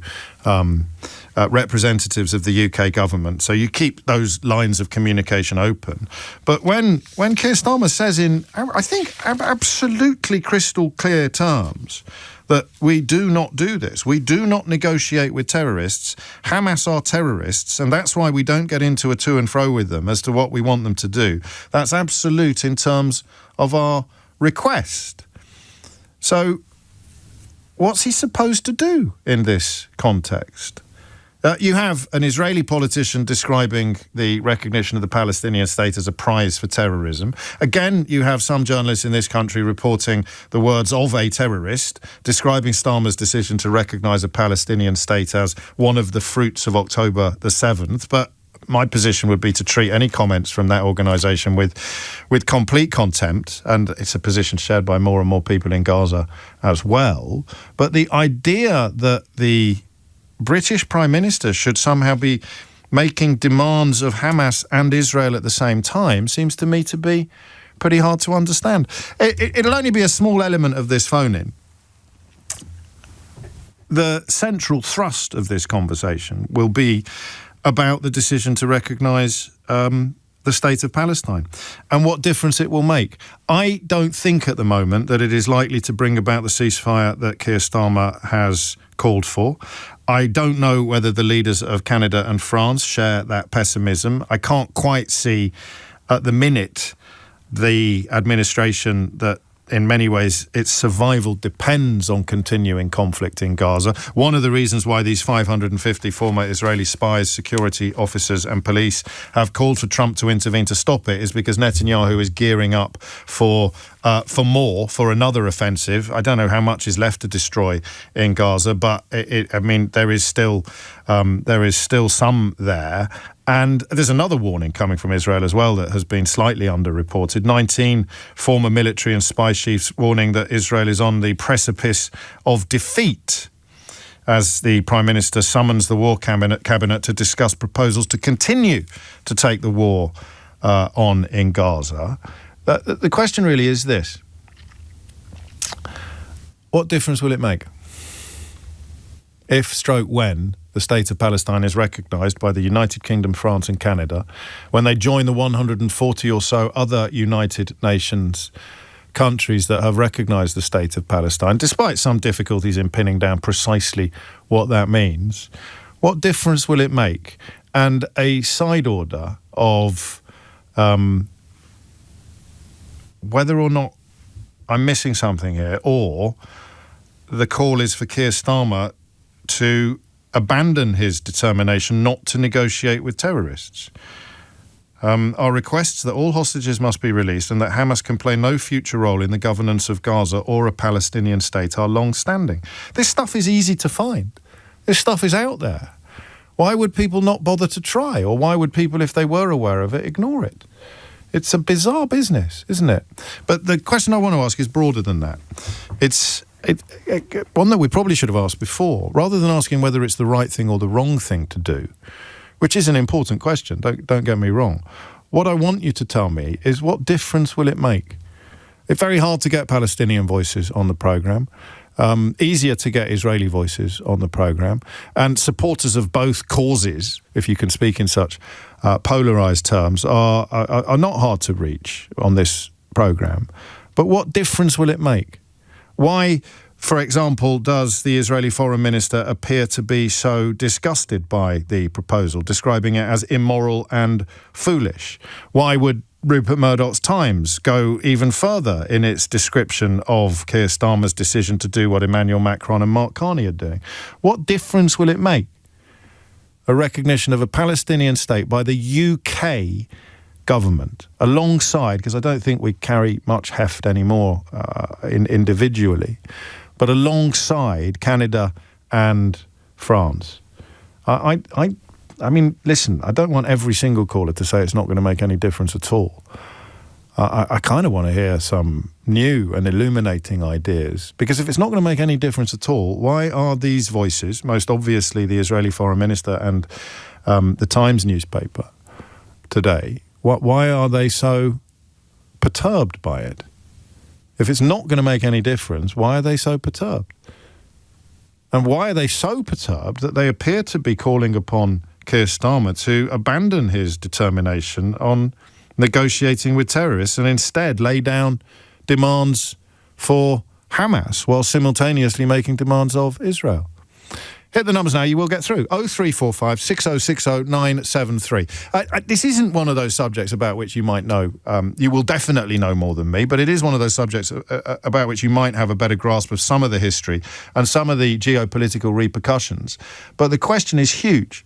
representatives of the UK government. So you keep those lines of communication open. But when Keir Starmer says in, I think, absolutely crystal clear terms that we do not do this, we do not negotiate with terrorists, Hamas are terrorists, and that's why we don't get into a to and fro with them as to what we want them to do. That's absolute in terms of our request. So what's he supposed to do in this context? You have an Israeli politician describing the recognition of the Palestinian State as a prize for terrorism. Again, you have some journalists in this country reporting the words of a terrorist, describing Starmer's decision to recognise a Palestinian State as one of the fruits of October the 7th. But my position would be to treat any comments from that organisation with complete contempt, and it's a position shared by more and more people in Gaza as well. But the idea that the British Prime Minister should somehow be making demands of Hamas and Israel at the same time seems to me to be pretty hard to understand. It'll only be a small element of this phone-in. The central thrust of this conversation will be about the decision to recognise the state of Palestine and what difference it will make. I don't think at the moment that it is likely to bring about the ceasefire that Keir Starmer has called for. I don't know whether the leaders of Canada and France share that pessimism. I can't quite see at the minute the administration that in many ways its survival depends on continuing conflict in Gaza. One of the reasons why these 550 former Israeli spies, security officers and police have called for Trump to intervene to stop it is because Netanyahu is gearing up for another offensive. I don't know how much is left to destroy in Gaza, but there is still some there. And there's another warning coming from Israel as well that has been slightly underreported. 19 former military and spy chiefs warning that Israel is on the precipice of defeat as the Prime Minister summons the War Cabinet to discuss proposals to continue to take the war on in Gaza. The question really is this. What difference will it make when the state of Palestine is recognised by the United Kingdom, France and Canada, when they join the 140 or so other United Nations countries that have recognised the state of Palestine, despite some difficulties in pinning down precisely what that means? What difference will it make? And a side order of whether or not I'm missing something here, or the call is for Keir Starmer to abandon his determination not to negotiate with terrorists. Our requests that all hostages must be released and that Hamas can play no future role in the governance of Gaza or a Palestinian state are long-standing. This stuff is easy to find. This stuff is out there. Why would people not bother to try? Or why would people, if they were aware of it, ignore it? It's a bizarre business, isn't it? But the question I want to ask is broader than that. It's one that we probably should have asked before, rather than asking whether it's the right thing or the wrong thing to do, which is an important question, don't get me wrong. What I want you to tell me is, what difference will it make? It's very hard to get Palestinian voices on the programme, easier to get Israeli voices on the programme, and supporters of both causes, if you can speak in such polarised terms, are not hard to reach on this programme. But what difference will it make? Why, for example, does the Israeli foreign minister appear to be so disgusted by the proposal, describing it as immoral and foolish? Why would Rupert Murdoch's Times go even further in its description of Keir Starmer's decision to do what Emmanuel Macron and Mark Carney are doing? What difference will it make? a recognition of a Palestinian state by the UK government, alongside, because I don't think we carry much heft anymore individually, but alongside Canada and France. I mean, listen, I don't want every single caller to say it's not going to make any difference at all. I kind of want to hear some new and illuminating ideas, because if it's not going to make any difference at all, why are these voices, most obviously the Israeli Foreign Minister and the Times newspaper today, why are they so perturbed by it? If it's not going to make any difference, why are they so perturbed? And why are they so perturbed that they appear to be calling upon Keir Starmer to abandon his determination on negotiating with terrorists and instead lay down demands for Hamas while simultaneously making demands of Israel? Hit the numbers now, you will get through. 0345 6060 973. This isn't one of those subjects about which you might know. You will definitely know more than me, but it is one of those subjects about which you might have a better grasp of some of the history and some of the geopolitical repercussions. But the question is huge.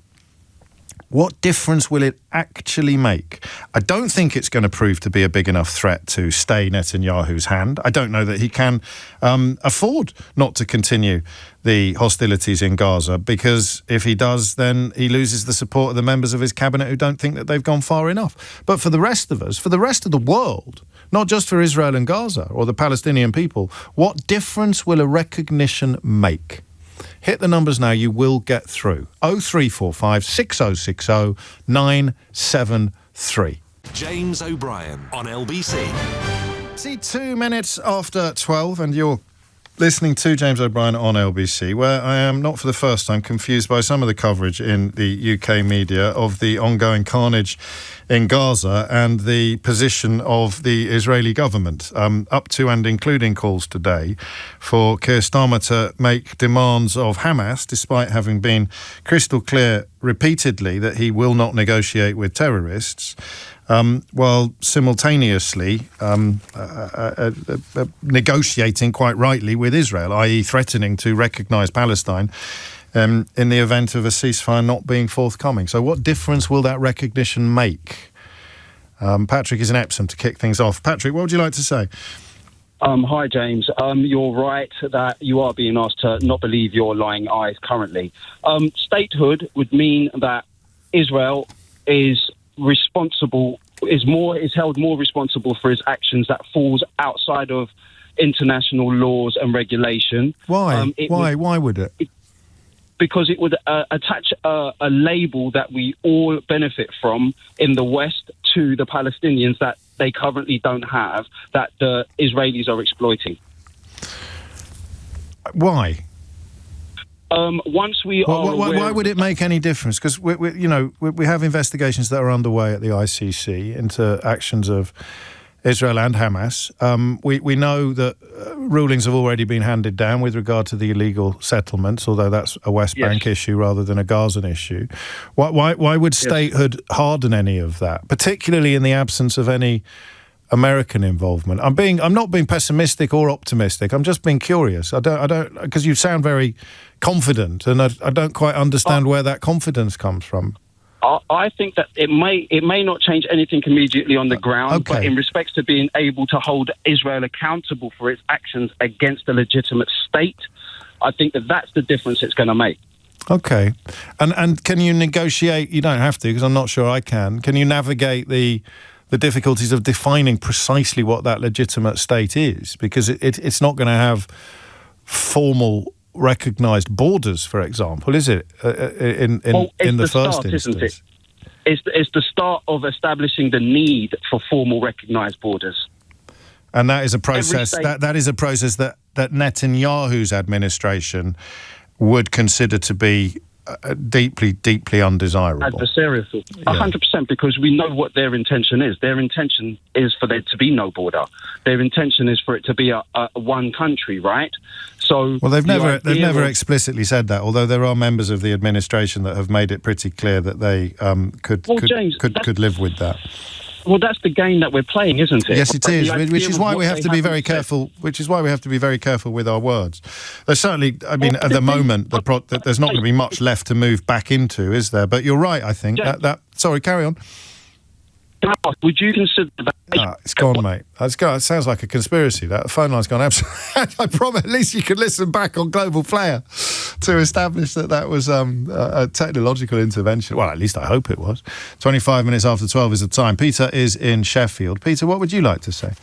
What difference will it actually make? I don't think it's going to prove to be a big enough threat to stay Netanyahu's hand. I don't know that he can afford not to continue the hostilities in Gaza, because if he does, then he loses the support of the members of his cabinet who don't think that they've gone far enough. But for the rest of us, for the rest of the world, not just for Israel and Gaza or the Palestinian people, what difference will a recognition make? Hit the numbers now, you will get through. 0345 6060 973. James O'Brien on LBC. See, 2 minutes after 12, and you're listening to James O'Brien on LBC, where I am, not for the first time, confused by some of the coverage in the UK media of the ongoing carnage in Gaza and the position of the Israeli government, up to and including calls today for Keir Starmer to make demands of Hamas, despite having been crystal clear repeatedly that he will not negotiate with terrorists, while simultaneously negotiating, quite rightly, with Israel, i.e. threatening to recognise Palestine in the event of a ceasefire not being forthcoming. So what difference will that recognition make? Patrick is in Epsom to kick things off. Patrick, what would you like to say? Hi, James. You're right that you are being asked to not believe your lying eyes currently. Statehood would mean that Israel is held more responsible for his actions that falls outside of international laws and regulation. Why? Why would it? Because it would attach a label that we all benefit from in the West to the Palestinians that they currently don't have, that the Israelis are exploiting. Why? Once we are why would it make any difference? Because we have investigations that are underway at the ICC into actions of Israel and Hamas. We know that rulings have already been handed down with regard to the illegal settlements, although that's a West Bank issue rather than a Gazan issue. Why would statehood harden any of that, particularly in the absence of any American involvement? I'm not being pessimistic or optimistic. I'm just being curious. I don't because you sound very confident, and I don't quite understand where that confidence comes from. I think that it may not change anything immediately on the ground, but in respects to being able to hold Israel accountable for its actions against a legitimate state, I think that that's the difference it's going to make. Okay. And can you negotiate? You don't have to, because I'm not sure I can. Can you navigate the difficulties of defining precisely what that legitimate state is? Because it's not going to have formal recognised borders, for example, is it? In the first instance, it's the start of establishing the need for formal recognised borders, and that is a process. That is a process that Netanyahu's administration would consider to be deeply, deeply undesirable. Adversarial, 100%, because we know what their intention is. Their intention is for there to be no border. Their intention is for it to be a one country, right? So, well, they've never explicitly said that. Although there are members of the administration that have made it pretty clear that they could live with that. Well, that's the game that we're playing, isn't it? Yes, it is, which is why we have to be very careful. Which is why we have to be very careful with our words. There's certainly, I mean, at the moment, there's not going to be much left to move back into, is there? But you're right, I think. Sorry, carry on. Would you consider that? It's gone, mate. It sounds like a conspiracy. That phone line's gone absolutely. I promise. At least you can listen back on Global Player to establish that was a technological intervention. Well, at least I hope it was. 25 minutes after 12 is the time. Peter is in Sheffield. Peter, what would you like to say?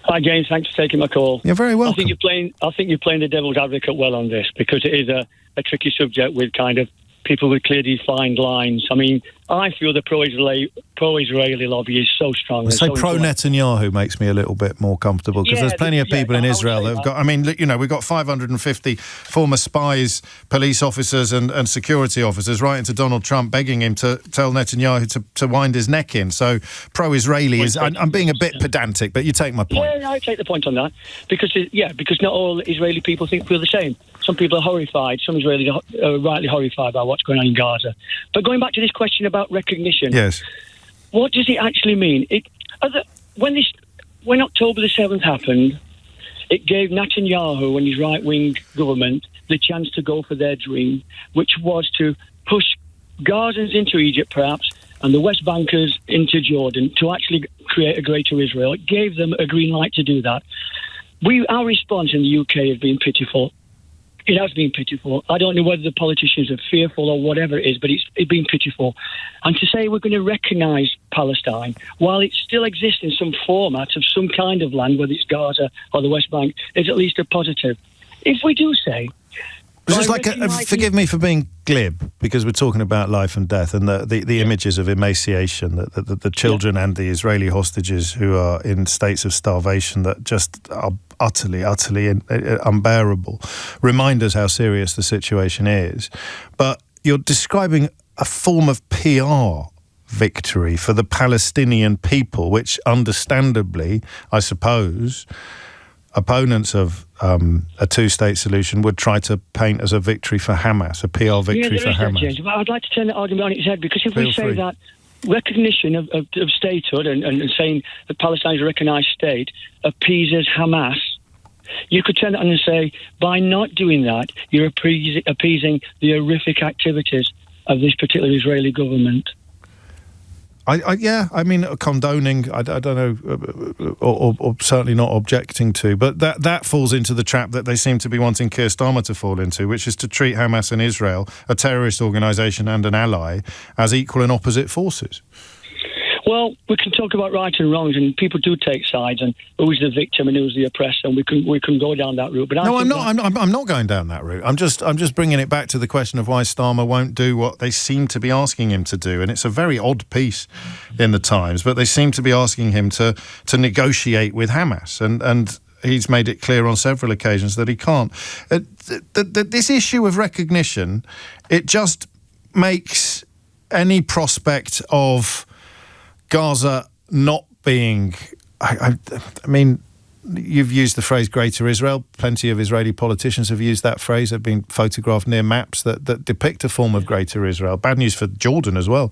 Hi, James. Thanks for taking my call. You're very welcome. I think you're playing the devil's advocate well on this, because it is a tricky subject with kind of people with clearly defined lines. I mean, I feel the pro-Israeli lobby is so strong. Say pro-Netanyahu makes me a little bit more comfortable, because there's plenty of people in Israel that have got... I mean, you know, we've got 550 former spies, police officers and security officers writing to Donald Trump begging him to tell Netanyahu to wind his neck in. So pro-Israeli is... I'm being a bit pedantic, but you take my point. Yeah, I take the point on that. Because not all Israeli people feel the same. Some people are horrified. Some Israelis are rightly horrified by what's going on in Gaza. But going back to this question about recognition, yes, what does it actually mean? When October the 7th happened, it gave Netanyahu and his right-wing government the chance to go for their dream, which was to push Gazans into Egypt, perhaps, and the West Bankers into Jordan to actually create a greater Israel. It gave them a green light to do that. Our response in the UK has been pitiful. It has been pitiful. I don't know whether the politicians are fearful or whatever it is, but it's been pitiful. And to say we're going to recognise Palestine, while it still exists in some format of some kind of land, whether it's Gaza or the West Bank, is at least a positive. If we do say... It's like forgive me for being glib, because we're talking about life and death and the images of emaciation, the children and the Israeli hostages who are in states of starvation that just are utterly unbearable, remind us how serious the situation is. But you're describing a form of PR victory for the Palestinian people, which understandably, I suppose, opponents of a two-state solution would try to paint as a victory for Hamas, a PR victory for Hamas. James, but I'd like to turn that argument on its head, because if we say that recognition of statehood and saying that Palestine is a recognised state appeases Hamas, you could turn it on and say, by not doing that, you're appeasing the horrific activities of this particular Israeli government. I mean, condoning, I don't know, or certainly not objecting to, but that falls into the trap that they seem to be wanting Keir Starmer to fall into, which is to treat Hamas and Israel, a terrorist organisation and an ally, as equal and opposite forces. Well, we can talk about right and wrongs, and people do take sides, and who's the victim and who's the oppressor, and we can go down that route. But I'm not going down that route. I'm just bringing it back to the question of why Starmer won't do what they seem to be asking him to do, and it's a very odd piece in the Times. But they seem to be asking him to negotiate with Hamas, and he's made it clear on several occasions that he can't. This issue of recognition, it just makes any prospect of Gaza not being... I mean, you've used the phrase Greater Israel. Plenty of Israeli politicians have used that phrase. They've been photographed near maps that depict a form of Greater Israel. Bad news for Jordan as well,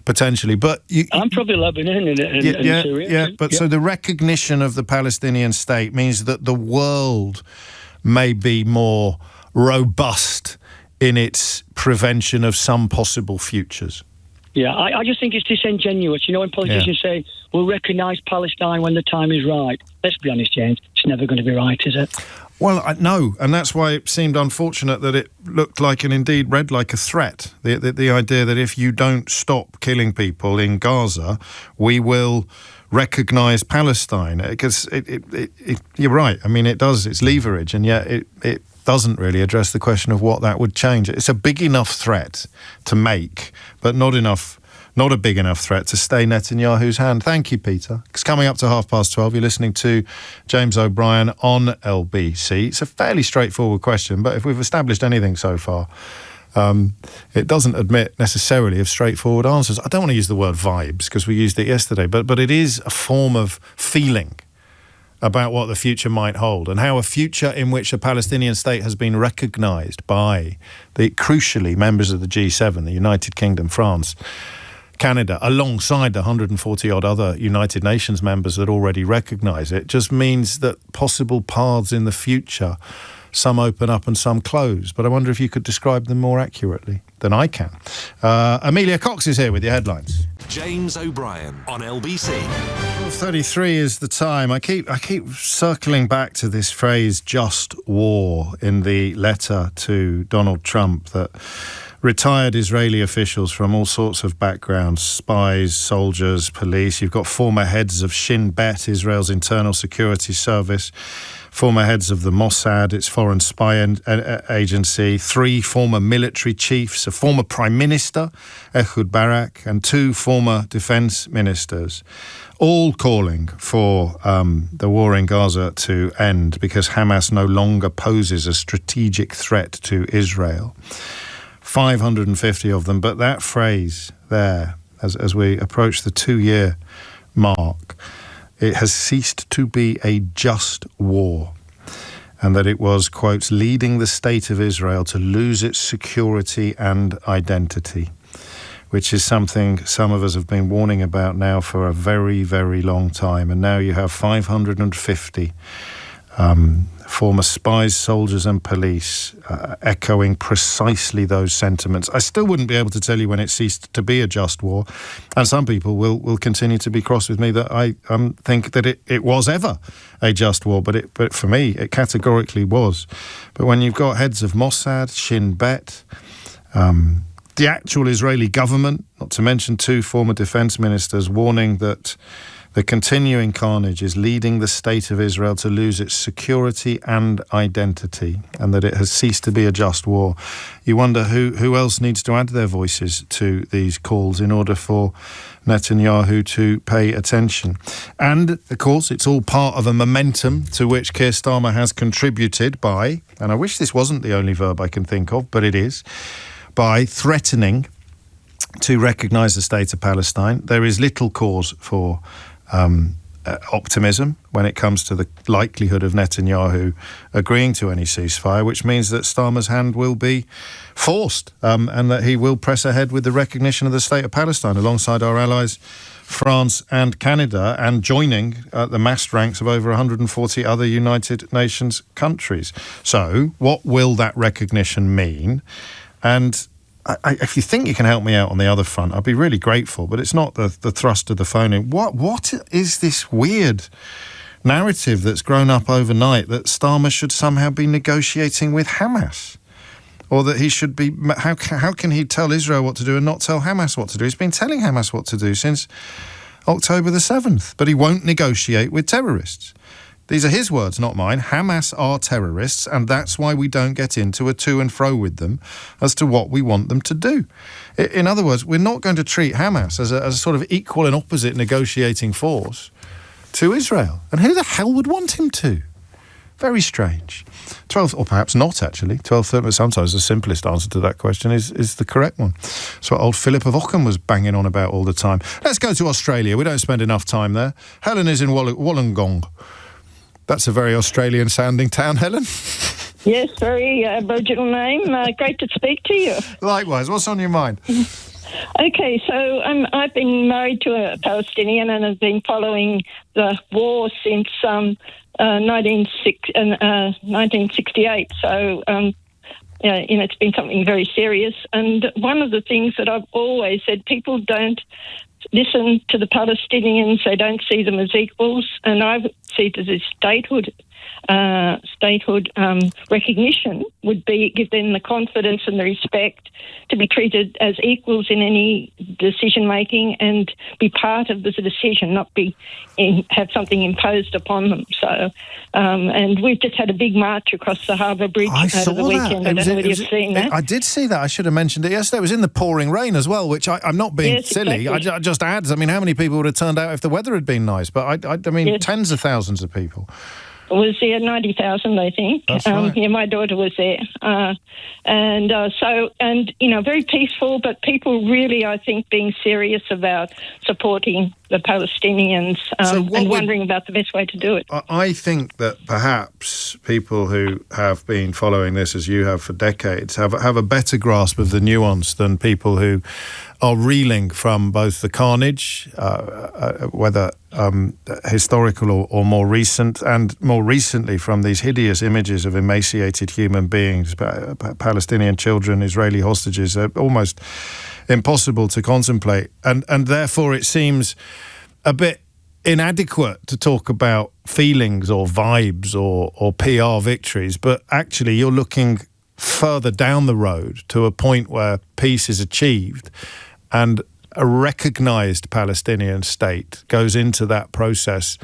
potentially. But I'm probably Lebanon and Syria. Yeah, but so the recognition of the Palestinian state means that the world may be more robust in its prevention of some possible futures. Yeah, I just think it's disingenuous. You know, when politicians say, we'll recognise Palestine when the time is right. Let's be honest, James, it's never going to be right, is it? Well, no, and that's why it seemed unfortunate that it looked like and indeed read like a threat. The idea that if you don't stop killing people in Gaza, we will recognise Palestine. Because you're right, I mean, it does, it's leverage, and yet it doesn't really address the question of what that would change. It's a big enough threat to make, but not a big enough threat to stay Netanyahu's hand. Thank you, Peter. It's coming up to 12:30. You're listening to James O'Brien on LBC. It's a fairly straightforward question, but if we've established anything so far, it doesn't admit necessarily of straightforward answers. I don't want to use the word vibes because we used it yesterday, but it is a form of feeling about what the future might hold, and how a future in which a Palestinian state has been recognised by crucially members of the G7, the United Kingdom, France, Canada, alongside the 140-odd other United Nations members that already recognise it, just means that possible paths in the future, some open up and some close. But I wonder if you could describe them more accurately than I can. Amelia Cox is here with your headlines. James O'Brien on LBC. 12:33 is the time. I keep circling back to this phrase, just war, in the letter to Donald Trump that retired Israeli officials from all sorts of backgrounds, spies, soldiers, police. You've got former heads of Shin Bet, Israel's internal security service, former heads of the Mossad, its foreign spy agency, 3 former military chiefs, a former prime minister, Ehud Barak, and 2 former defence ministers, all calling for the war in Gaza to end because Hamas no longer poses a strategic threat to Israel. 550 of them, but that phrase there, as we approach the 2-year mark, it has ceased to be a just war, and that it was, quote, leading the state of Israel to lose its security and identity, which is something some of us have been warning about now for a very, very long time. And now you have 550 former spies, soldiers and police echoing precisely those sentiments. I still wouldn't be able to tell you when it ceased to be a just war, and some people will continue to be cross with me that I think that it was ever a just war, but for me it categorically was. But when you've got heads of Mossad, Shin Bet, the actual Israeli government, not to mention 2 former defence ministers, warning that the continuing carnage is leading the state of Israel to lose its security and identity, and that it has ceased to be a just war. You wonder who else needs to add their voices to these calls in order for Netanyahu to pay attention. And, of course, it's all part of a momentum to which Keir Starmer has contributed by, and I wish this wasn't the only verb I can think of, but it is, by threatening to recognise the state of Palestine. There is little cause for optimism when it comes to the likelihood of Netanyahu agreeing to any ceasefire, which means that Starmer's hand will be forced and that he will press ahead with the recognition of the state of Palestine alongside our allies France and Canada, and joining the massed ranks of over 140 other United Nations countries. So what will that recognition mean? And if you think you can help me out on the other front, I'd be really grateful, but it's not the thrust of the phone in. What is this weird narrative that's grown up overnight that Starmer should somehow be negotiating with Hamas? Or that he should be... How can he tell Israel what to do and not tell Hamas what to do? He's been telling Hamas what to do since October the 7th, but he won't negotiate with terrorists. These are his words, not mine. Hamas are terrorists, and that's why we don't get into a to and fro with them as to what we want them to do. In other words, we're not going to treat Hamas as a sort of equal and opposite negotiating force to Israel. And who the hell would want him to? Very strange. 12, or perhaps not actually. 12:30, but sometimes the simplest answer to that question is the correct one. That's what old Philip of Ockham was banging on about all the time. Let's go to Australia. We don't spend enough time there. Helen is in Wollongong. That's a very Australian-sounding town, Helen. Yes, very Aboriginal name. Great to speak to you. Likewise. What's on your mind? Okay, so I've been married to a Palestinian and have been following the war since 1968. So, it's been something very serious. And one of the things that I've always said, people don't listen to the Palestinians. They don't see them as equals, and I see it as a statehood recognition would be give them the confidence and the respect to be treated as equals in any decision making and be part of the decision, not have something imposed upon them. So, and we've just had a big march across the Harbour Bridge over the weekend. I don't know whether you've seen that. I did see that. I should have mentioned it yesterday. It was in the pouring rain as well, which I'm not being silly. Exactly. I just adds. I mean, how many people would have turned out if the weather had been nice? But I mean, tens of thousands of people. Was there 90,000, I think. That's right. Yeah, my daughter was there. Very peaceful, but people really, I think, being serious about supporting the Palestinians and wondering about the best way to do it. I think that perhaps people who have been following this as you have for decades have a better grasp of the nuance than people who are reeling from both the carnage, whether historical or more recent, and more recently from these hideous images of emaciated human beings, Palestinian children, Israeli hostages. They're almost impossible to contemplate, and therefore it seems a bit inadequate to talk about feelings or vibes or PR victories, but actually you're looking further down the road to a point where peace is achieved and a recognised Palestinian state goes into that process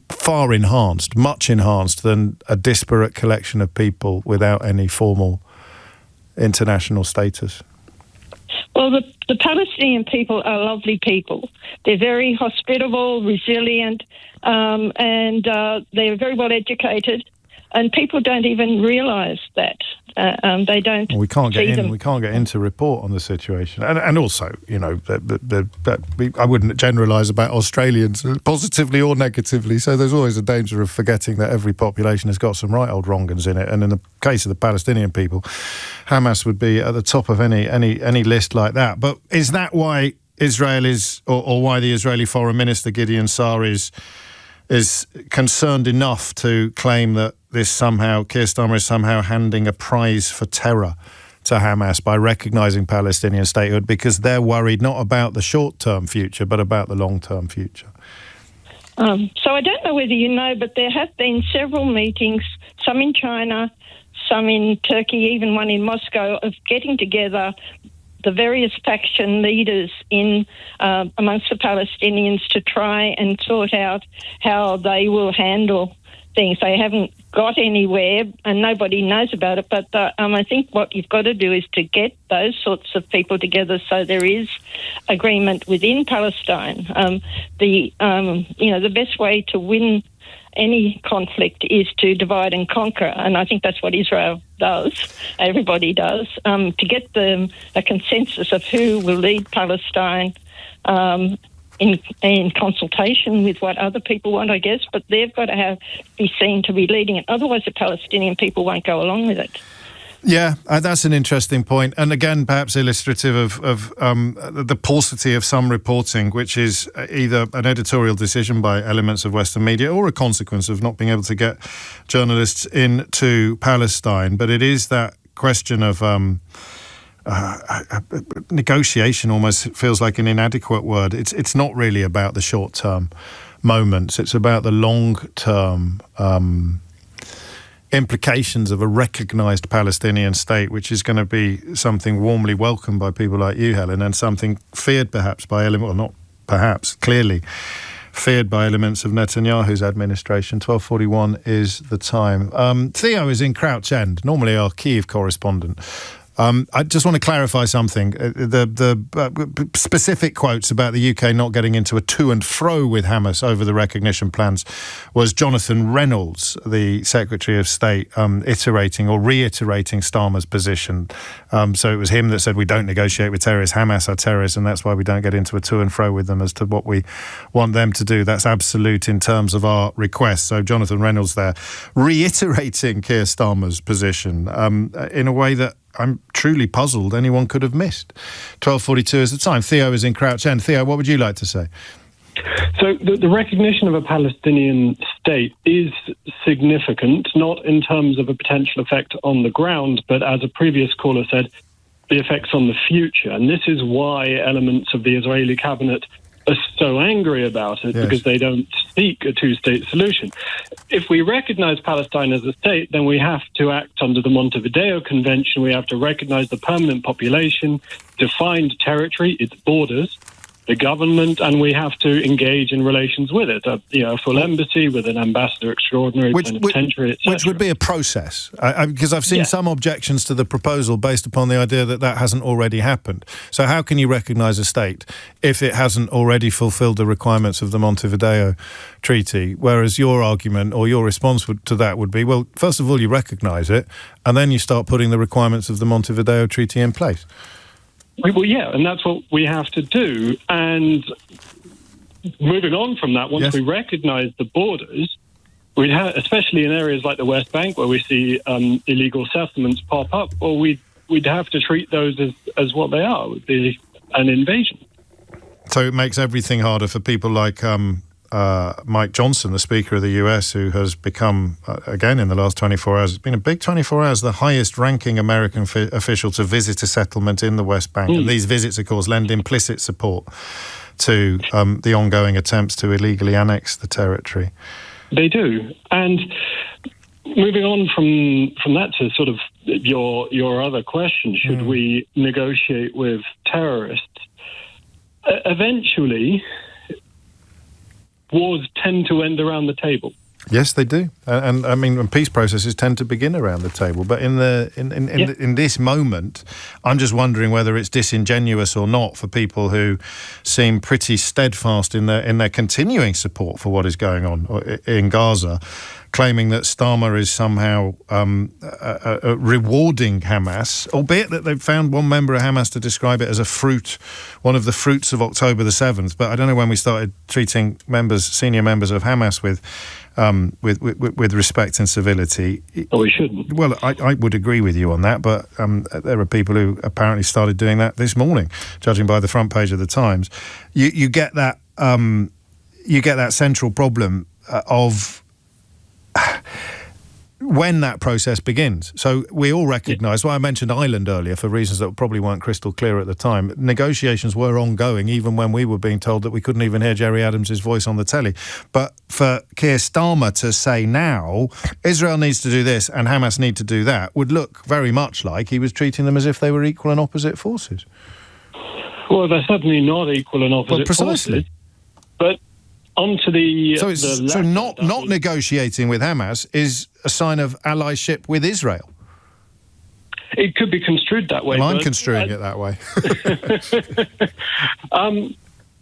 far enhanced, much enhanced than a disparate collection of people without any formal international status. Well, the Palestinian people are lovely people. They're very hospitable, resilient, and they're very well educated. And people don't even realise that. They don't. Well, we can't get see in. them. We can't get into report on the situation, and also, you know, I wouldn't generalise about Australians positively or negatively. So there's always a danger of forgetting that every population has got some right old wrong-uns in it. And in the case of the Palestinian people, Hamas would be at the top of any list like that. But is that why Israel is, or why the Israeli Foreign Minister Gideon Saar is concerned enough to claim that Keir Starmer is somehow handing a prize for terror to Hamas by recognising Palestinian statehood, because they're worried not about the short-term future but about the long-term future? So I don't know whether you know, but there have been several meetings, some in China, some in Turkey, even one in Moscow, of getting together the various faction leaders in amongst the Palestinians to try and sort out how they will handle things. They haven't got anywhere and nobody knows about it, but I think what you've got to do is to get those sorts of people together so there is agreement within Palestine. The best way to win any conflict is to divide and conquer, and I think that's what Israel does. Everybody does. To get a consensus of who will lead Palestine in consultation with what other people want, I guess, but they've got to be seen to be leading it. Otherwise, the Palestinian people won't go along with it. Yeah, that's an interesting point. And again, perhaps illustrative of the paucity of some reporting, which is either an editorial decision by elements of Western media or a consequence of not being able to get journalists into Palestine. But it is that question of negotiation almost feels like an inadequate word. It's not really about the short-term moments. It's about the long-term implications of a recognised Palestinian state, which is going to be something warmly welcomed by people like you, Helen, and something feared perhaps by elements, well, not perhaps, clearly feared by elements of Netanyahu's administration. 12:41 is the time. Theo is in Crouch End, normally our Kyiv correspondent. I just want to clarify something. The specific quotes about the UK not getting into a to and fro with Hamas over the recognition plans was Jonathan Reynolds, the Secretary of State, reiterating Starmer's position. So it was him that said we don't negotiate with terrorists. Hamas are terrorists, and that's why we don't get into a to and fro with them as to what we want them to do. That's absolute in terms of our request. So Jonathan Reynolds there reiterating Keir Starmer's position in a way that I'm truly puzzled anyone could have missed. 12:42 is the time. Theo is in Crouch End. Theo, what would you like to say? So the recognition of a Palestinian state is significant, not in terms of a potential effect on the ground, but as a previous caller said, the effects on the future. And this is why elements of the Israeli cabinet are so angry about it, because they don't seek a two-state solution. If we recognize Palestine as a state, then we have to act under the Montevideo Convention. We have to recognize the permanent population, define territory, its borders, the government, and we have to engage in relations with it. A full embassy with an ambassador extraordinary, plenipotentiary, etc. Which would be a process, because I've seen some objections to the proposal based upon the idea that hasn't already happened. So how can you recognise a state if it hasn't already fulfilled the requirements of the Montevideo Treaty? Whereas your argument or your response to that would be, well, first of all, you recognise it, and then you start putting the requirements of the Montevideo Treaty in place. Well, yeah, and that's what we have to do. And moving on from that, once we recognise the borders, we'd have, especially in areas like the West Bank where we see illegal settlements pop up, or we'd have to treat those as what they are, would be an invasion. So it makes everything harder for people like Mike Johnson, the Speaker of the US, who has become, again in the last 24 hours, it's been a big 24 hours, the highest-ranking American official to visit a settlement in the West Bank. And these visits, of course, lend implicit support to the ongoing attempts to illegally annex the territory. They do. And moving on from that to sort of your other question, should we negotiate with terrorists? Eventually, wars tend to end around the table. Yes, they do, and I mean, peace processes tend to begin around the table. But in this moment, I'm just wondering whether it's disingenuous or not for people who seem pretty steadfast in their continuing support for what is going on in Gaza, claiming that Starmer is somehow rewarding Hamas, albeit that they've found one member of Hamas to describe it as one of the fruits of October the 7th. But I don't know when we started treating senior members of Hamas with respect and civility. Oh, we shouldn't. Well, I would agree with you on that, but there are people who apparently started doing that this morning, judging by the front page of the Times. You get that central problem of when that process begins. So we all recognise, I mentioned Ireland earlier for reasons that probably weren't crystal clear at the time. Negotiations were ongoing even when we were being told that we couldn't even hear Gerry Adams' voice on the telly. But for Keir Starmer to say now, Israel needs to do this and Hamas need to do that, would look very much like he was treating them as if they were equal and opposite forces. Well, they're certainly not equal and opposite precisely. forces. But onto the... So not negotiating with Hamas is a sign of allyship with Israel. It could be construed that way. Well, I'm construing it that way.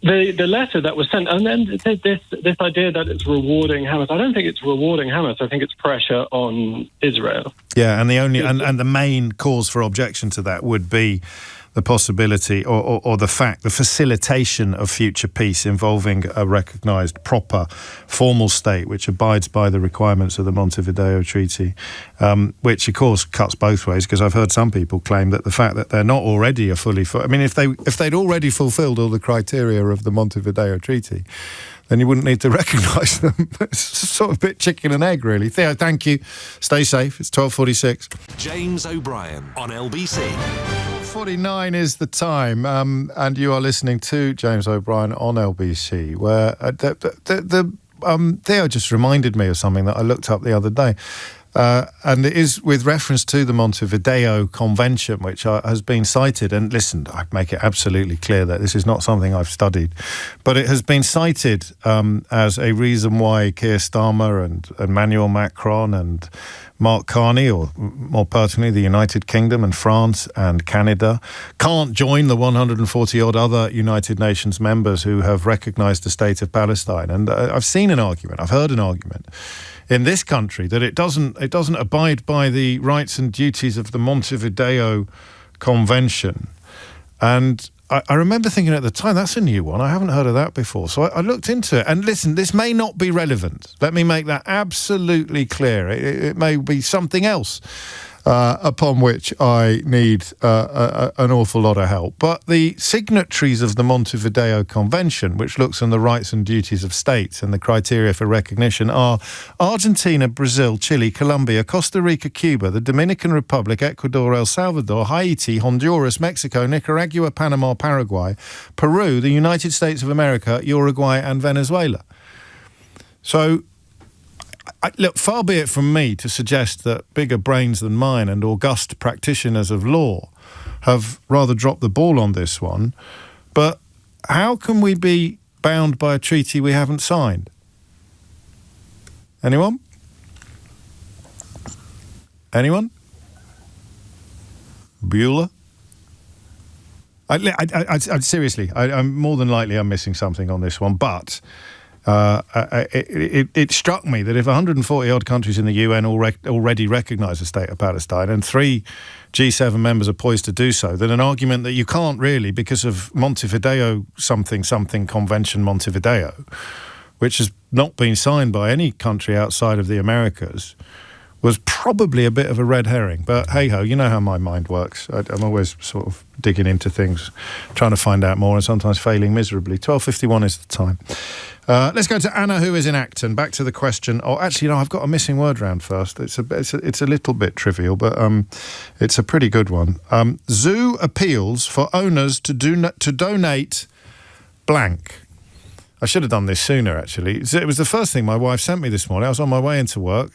The letter that was sent, and then this idea that it's rewarding Hamas, I don't think it's rewarding Hamas, I think it's pressure on Israel. Yeah, and the main cause for objection to that would be the possibility or the facilitation of future peace involving a recognised proper formal state which abides by the requirements of the Montevideo Treaty, which of course cuts both ways, because I've heard some people claim that the fact that they're not already if they'd already fulfilled all the criteria of the Montevideo Treaty, then you wouldn't need to recognise them. It's sort of a bit chicken and egg, really. Theo, thank you. Stay safe. It's 12:46. James O'Brien on LBC. 12:49 is the time, and you are listening to James O'Brien on LBC, where Theo just reminded me of something that I looked up the other day. And it is with reference to the Montevideo Convention, which has been cited. And listen, I make it absolutely clear that this is not something I've studied, but it has been cited as a reason why Keir Starmer and Emmanuel Macron and Mark Carney, or more pertinently the United Kingdom and France and Canada, can't join the 140-odd other United Nations members who have recognised the state of Palestine. And I've seen an argument, I've heard an argument in this country that it doesn't abide by the rights and duties of the Montevideo Convention. And I remember thinking at the time, that's a new one. I haven't heard of that before. So I looked into it. And listen, this may not be relevant. Let me make that absolutely clear. It may be something else upon which I need an awful lot of help. But the signatories of the Montevideo Convention, which looks on the rights and duties of states and the criteria for recognition, are Argentina, Brazil, Chile, Colombia, Costa Rica, Cuba, the Dominican Republic, Ecuador, El Salvador, Haiti, Honduras, Mexico, Nicaragua, Panama, Paraguay, Peru, the United States of America, Uruguay and Venezuela. So, look, far be it from me to suggest that bigger brains than mine and august practitioners of law have rather dropped the ball on this one, but how can we be bound by a treaty we haven't signed? Anyone? Anyone? Bueller? I seriously, I'm more than likely I'm missing something on this one, but It struck me that if 140 odd countries in the UN already recognise the state of Palestine, and 3 G7 members are poised to do so, then an argument that you can't really, because of Montevideo something Convention Montevideo, which has not been signed by any country outside of the Americas, was probably a bit of a red herring. But hey-ho, you know how my mind works. I'm always sort of digging into things, trying to find out more, and sometimes failing miserably. 12:51 is the time. Let's go to Anna, who is in Acton. Back to the question. Oh, actually, no, I've got a missing word round first. It's a little bit trivial, but it's a pretty good one. Zoo appeals for owners to donate blank. I should have done this sooner, actually. It was the first thing my wife sent me this morning. I was on my way into work.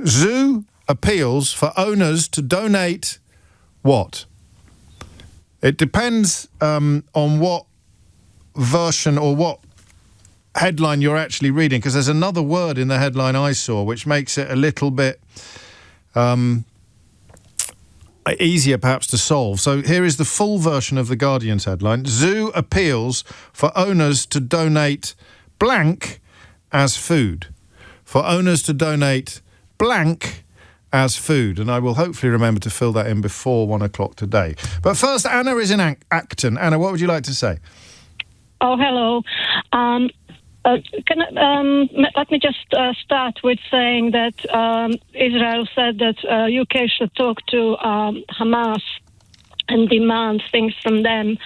Zoo appeals for owners to donate what? It depends on what version or what headline you're actually reading, because there's another word in the headline I saw which makes it a little bit easier perhaps to solve. So here is the full version of the Guardian's headline. Zoo appeals for owners to donate blank as food. For owners to donate blank as food. And I will hopefully remember to fill that in before 1 o'clock today. But first, Anna is in Acton. Anna, what would you like to say? Oh, hello. Let me just start with saying that Israel said that UK should talk to Hamas and demand things from them.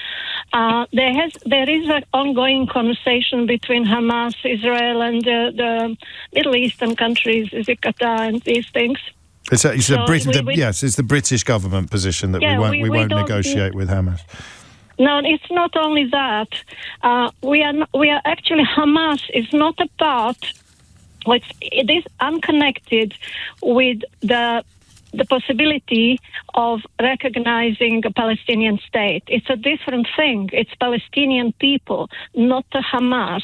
There is an ongoing conversation between Hamas, Israel, and the Middle Eastern countries, is it Qatar and these things. It's the British government position that we won't negotiate with Hamas. No, it's not only that. We are actually, Hamas is not a part. It is unconnected with the possibility of recognizing a Palestinian state. It's a different thing. It's Palestinian people, not the Hamas.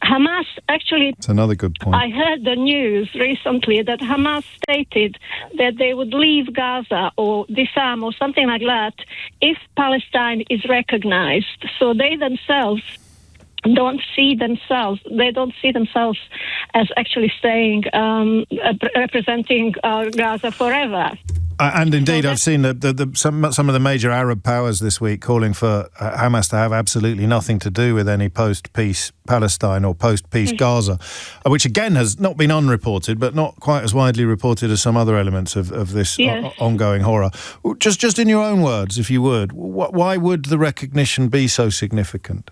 Hamas actually... That's another good point. I heard the news recently that Hamas stated that they would leave Gaza or disarm or something like that if Palestine is recognized. So they themselves don't see themselves as actually staying representing Gaza forever. And indeed, I've seen some of the major Arab powers this week calling for Hamas to have absolutely nothing to do with any post-peace Palestine or post-peace Gaza, which again has not been unreported, but not quite as widely reported as some other elements of this ongoing horror. Just in your own words, if you would, why would the recognition be so significant?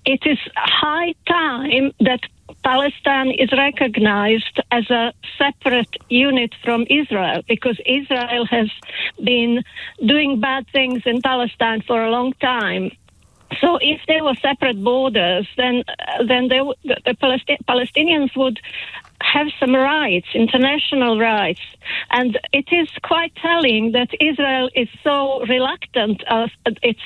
It is high time that Palestine is recognized as a separate unit from Israel, because Israel has been doing bad things in Palestine for a long time. So if there were separate borders, then the Palestinians would have some rights, international rights. And it is quite telling that Israel is so reluctant. It's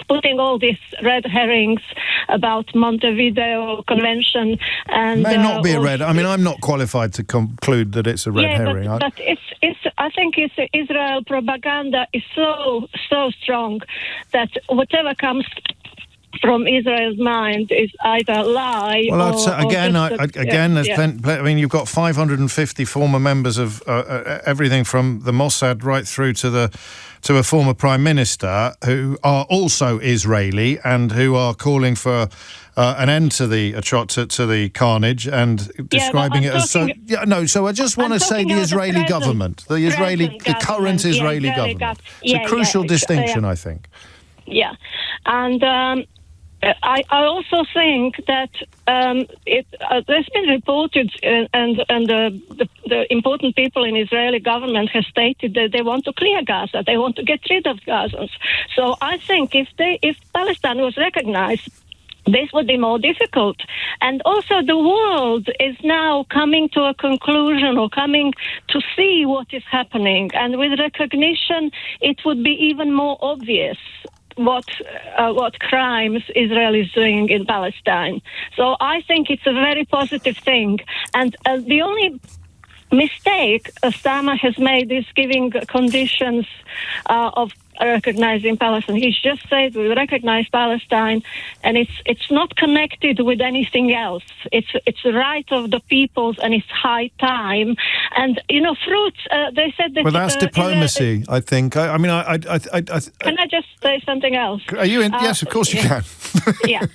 putting all these red herrings about Montevideo Convention and may not be a red. I mean, I'm not qualified to conclude that it's a red herring. But I think Israel propaganda is so strong that whatever comes from Israel's mind is either lie or... Well, I mean, you've got 550 former members of everything from the Mossad right through to a former prime minister who are also Israeli and who are calling for an end to the carnage and describing it as so. Yeah, no. So I just want to say the Israeli government, the current Israeli government. It's a crucial distinction, I think. Yeah, and. I also think that there's been reported, and the important people in Israeli government have stated that they want to clear Gaza, they want to get rid of Gazans. So I think if Palestine was recognized, this would be more difficult. And also the world is now coming to a conclusion or coming to see what is happening. And with recognition, it would be even more obvious what crimes Israel is doing in Palestine. So I think it's a very positive thing. And the only mistake Starmer has made is giving conditions of recognizing Palestine. He's just said we recognize Palestine, and it's not connected with anything else. It's the right of the peoples, and it's high time. And fruits. They said that. Well, that's diplomacy, I think. I mean, Can I just say something else? Are you in? Yes, of course you can. Yeah.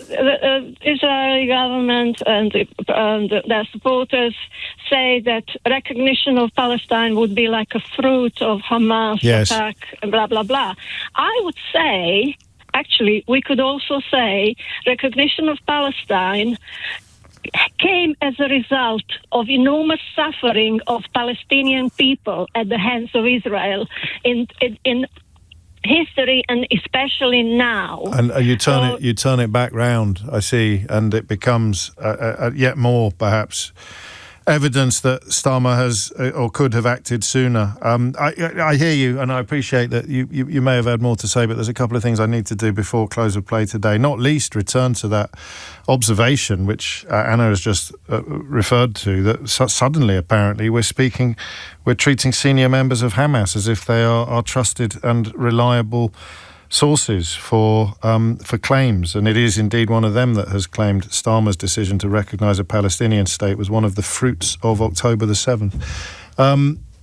The Israeli government and their supporters say that recognition of Palestine would be like a fruit of Hamas attack, and blah, blah, blah. I would say, actually, we could also say recognition of Palestine came as a result of enormous suffering of Palestinian people at the hands of Israel in history, and especially now. And you turn it back round, I see, and it becomes yet more, perhaps, evidence that Starmer has or could have acted sooner. I hear you, and I appreciate that you may have had more to say, but there's a couple of things I need to do before close of play today, not least return to that observation which Anna has just referred to, that suddenly, apparently, we're treating senior members of Hamas as if they are trusted and reliable sources for claims, and it is indeed one of them that has claimed Starmer's decision to recognise a Palestinian state was one of the fruits of October the 7th.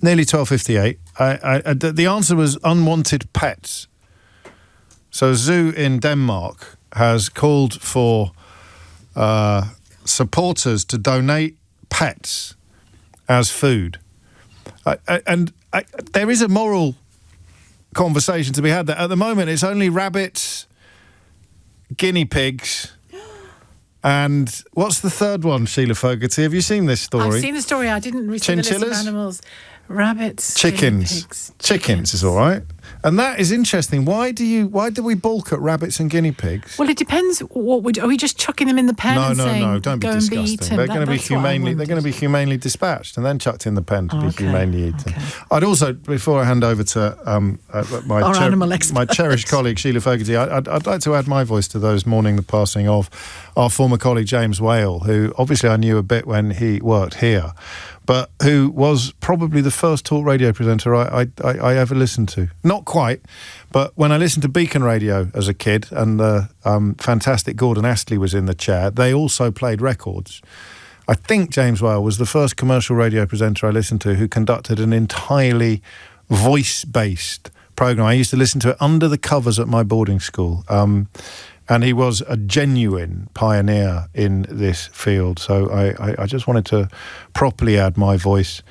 Nearly 12:58. The answer was unwanted pets. So a zoo in Denmark has called for supporters to donate pets as food. And there is a moral conversation to be had there. At the moment, it's only rabbits, guinea pigs, and what's the third one, Sheila Fogarty? Have you seen this story? I've seen the story. I didn't read the list of animals. Rabbits, chickens, pigs, chickens is all right, and that is interesting. Why do we balk at rabbits and guinea pigs? Well, it depends. Are we just chucking them in the pen? No, don't be disgusting. They're going to be humanely dispatched and then chucked in the pen to be humanely eaten. Okay. I'd also, before I hand over to my cherished colleague Sheila Fogarty, I'd like to add my voice to those mourning the passing of our former colleague James Whale, who obviously I knew a bit when he worked here, but who was probably the first talk radio presenter I ever listened to. Not quite, but when I listened to Beacon Radio as a kid, and the fantastic Gordon Astley was in the chair, they also played records. I think James Whale was the first commercial radio presenter I listened to who conducted an entirely voice-based programme. I used to listen to it under the covers at my boarding school. And he was a genuine pioneer in this field. So I just wanted to properly add my voice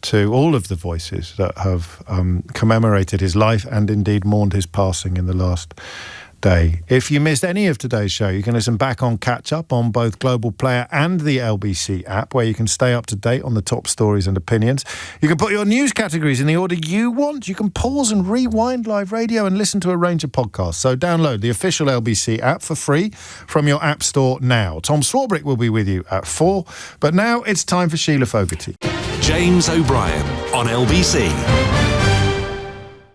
to all of the voices that have commemorated his life and indeed mourned his passing in the last day. If you missed any of today's show, you can listen back on Catch Up on both Global Player and the LBC app, where you can stay up to date on the top stories and opinions. You can put your news categories in the order you want. You can pause and rewind live radio and listen to a range of podcasts. So download the official LBC app for free from your app store now. Tom Swarbrick will be with you at 4, but now it's time for Sheila Fogarty. James O'Brien on LBC.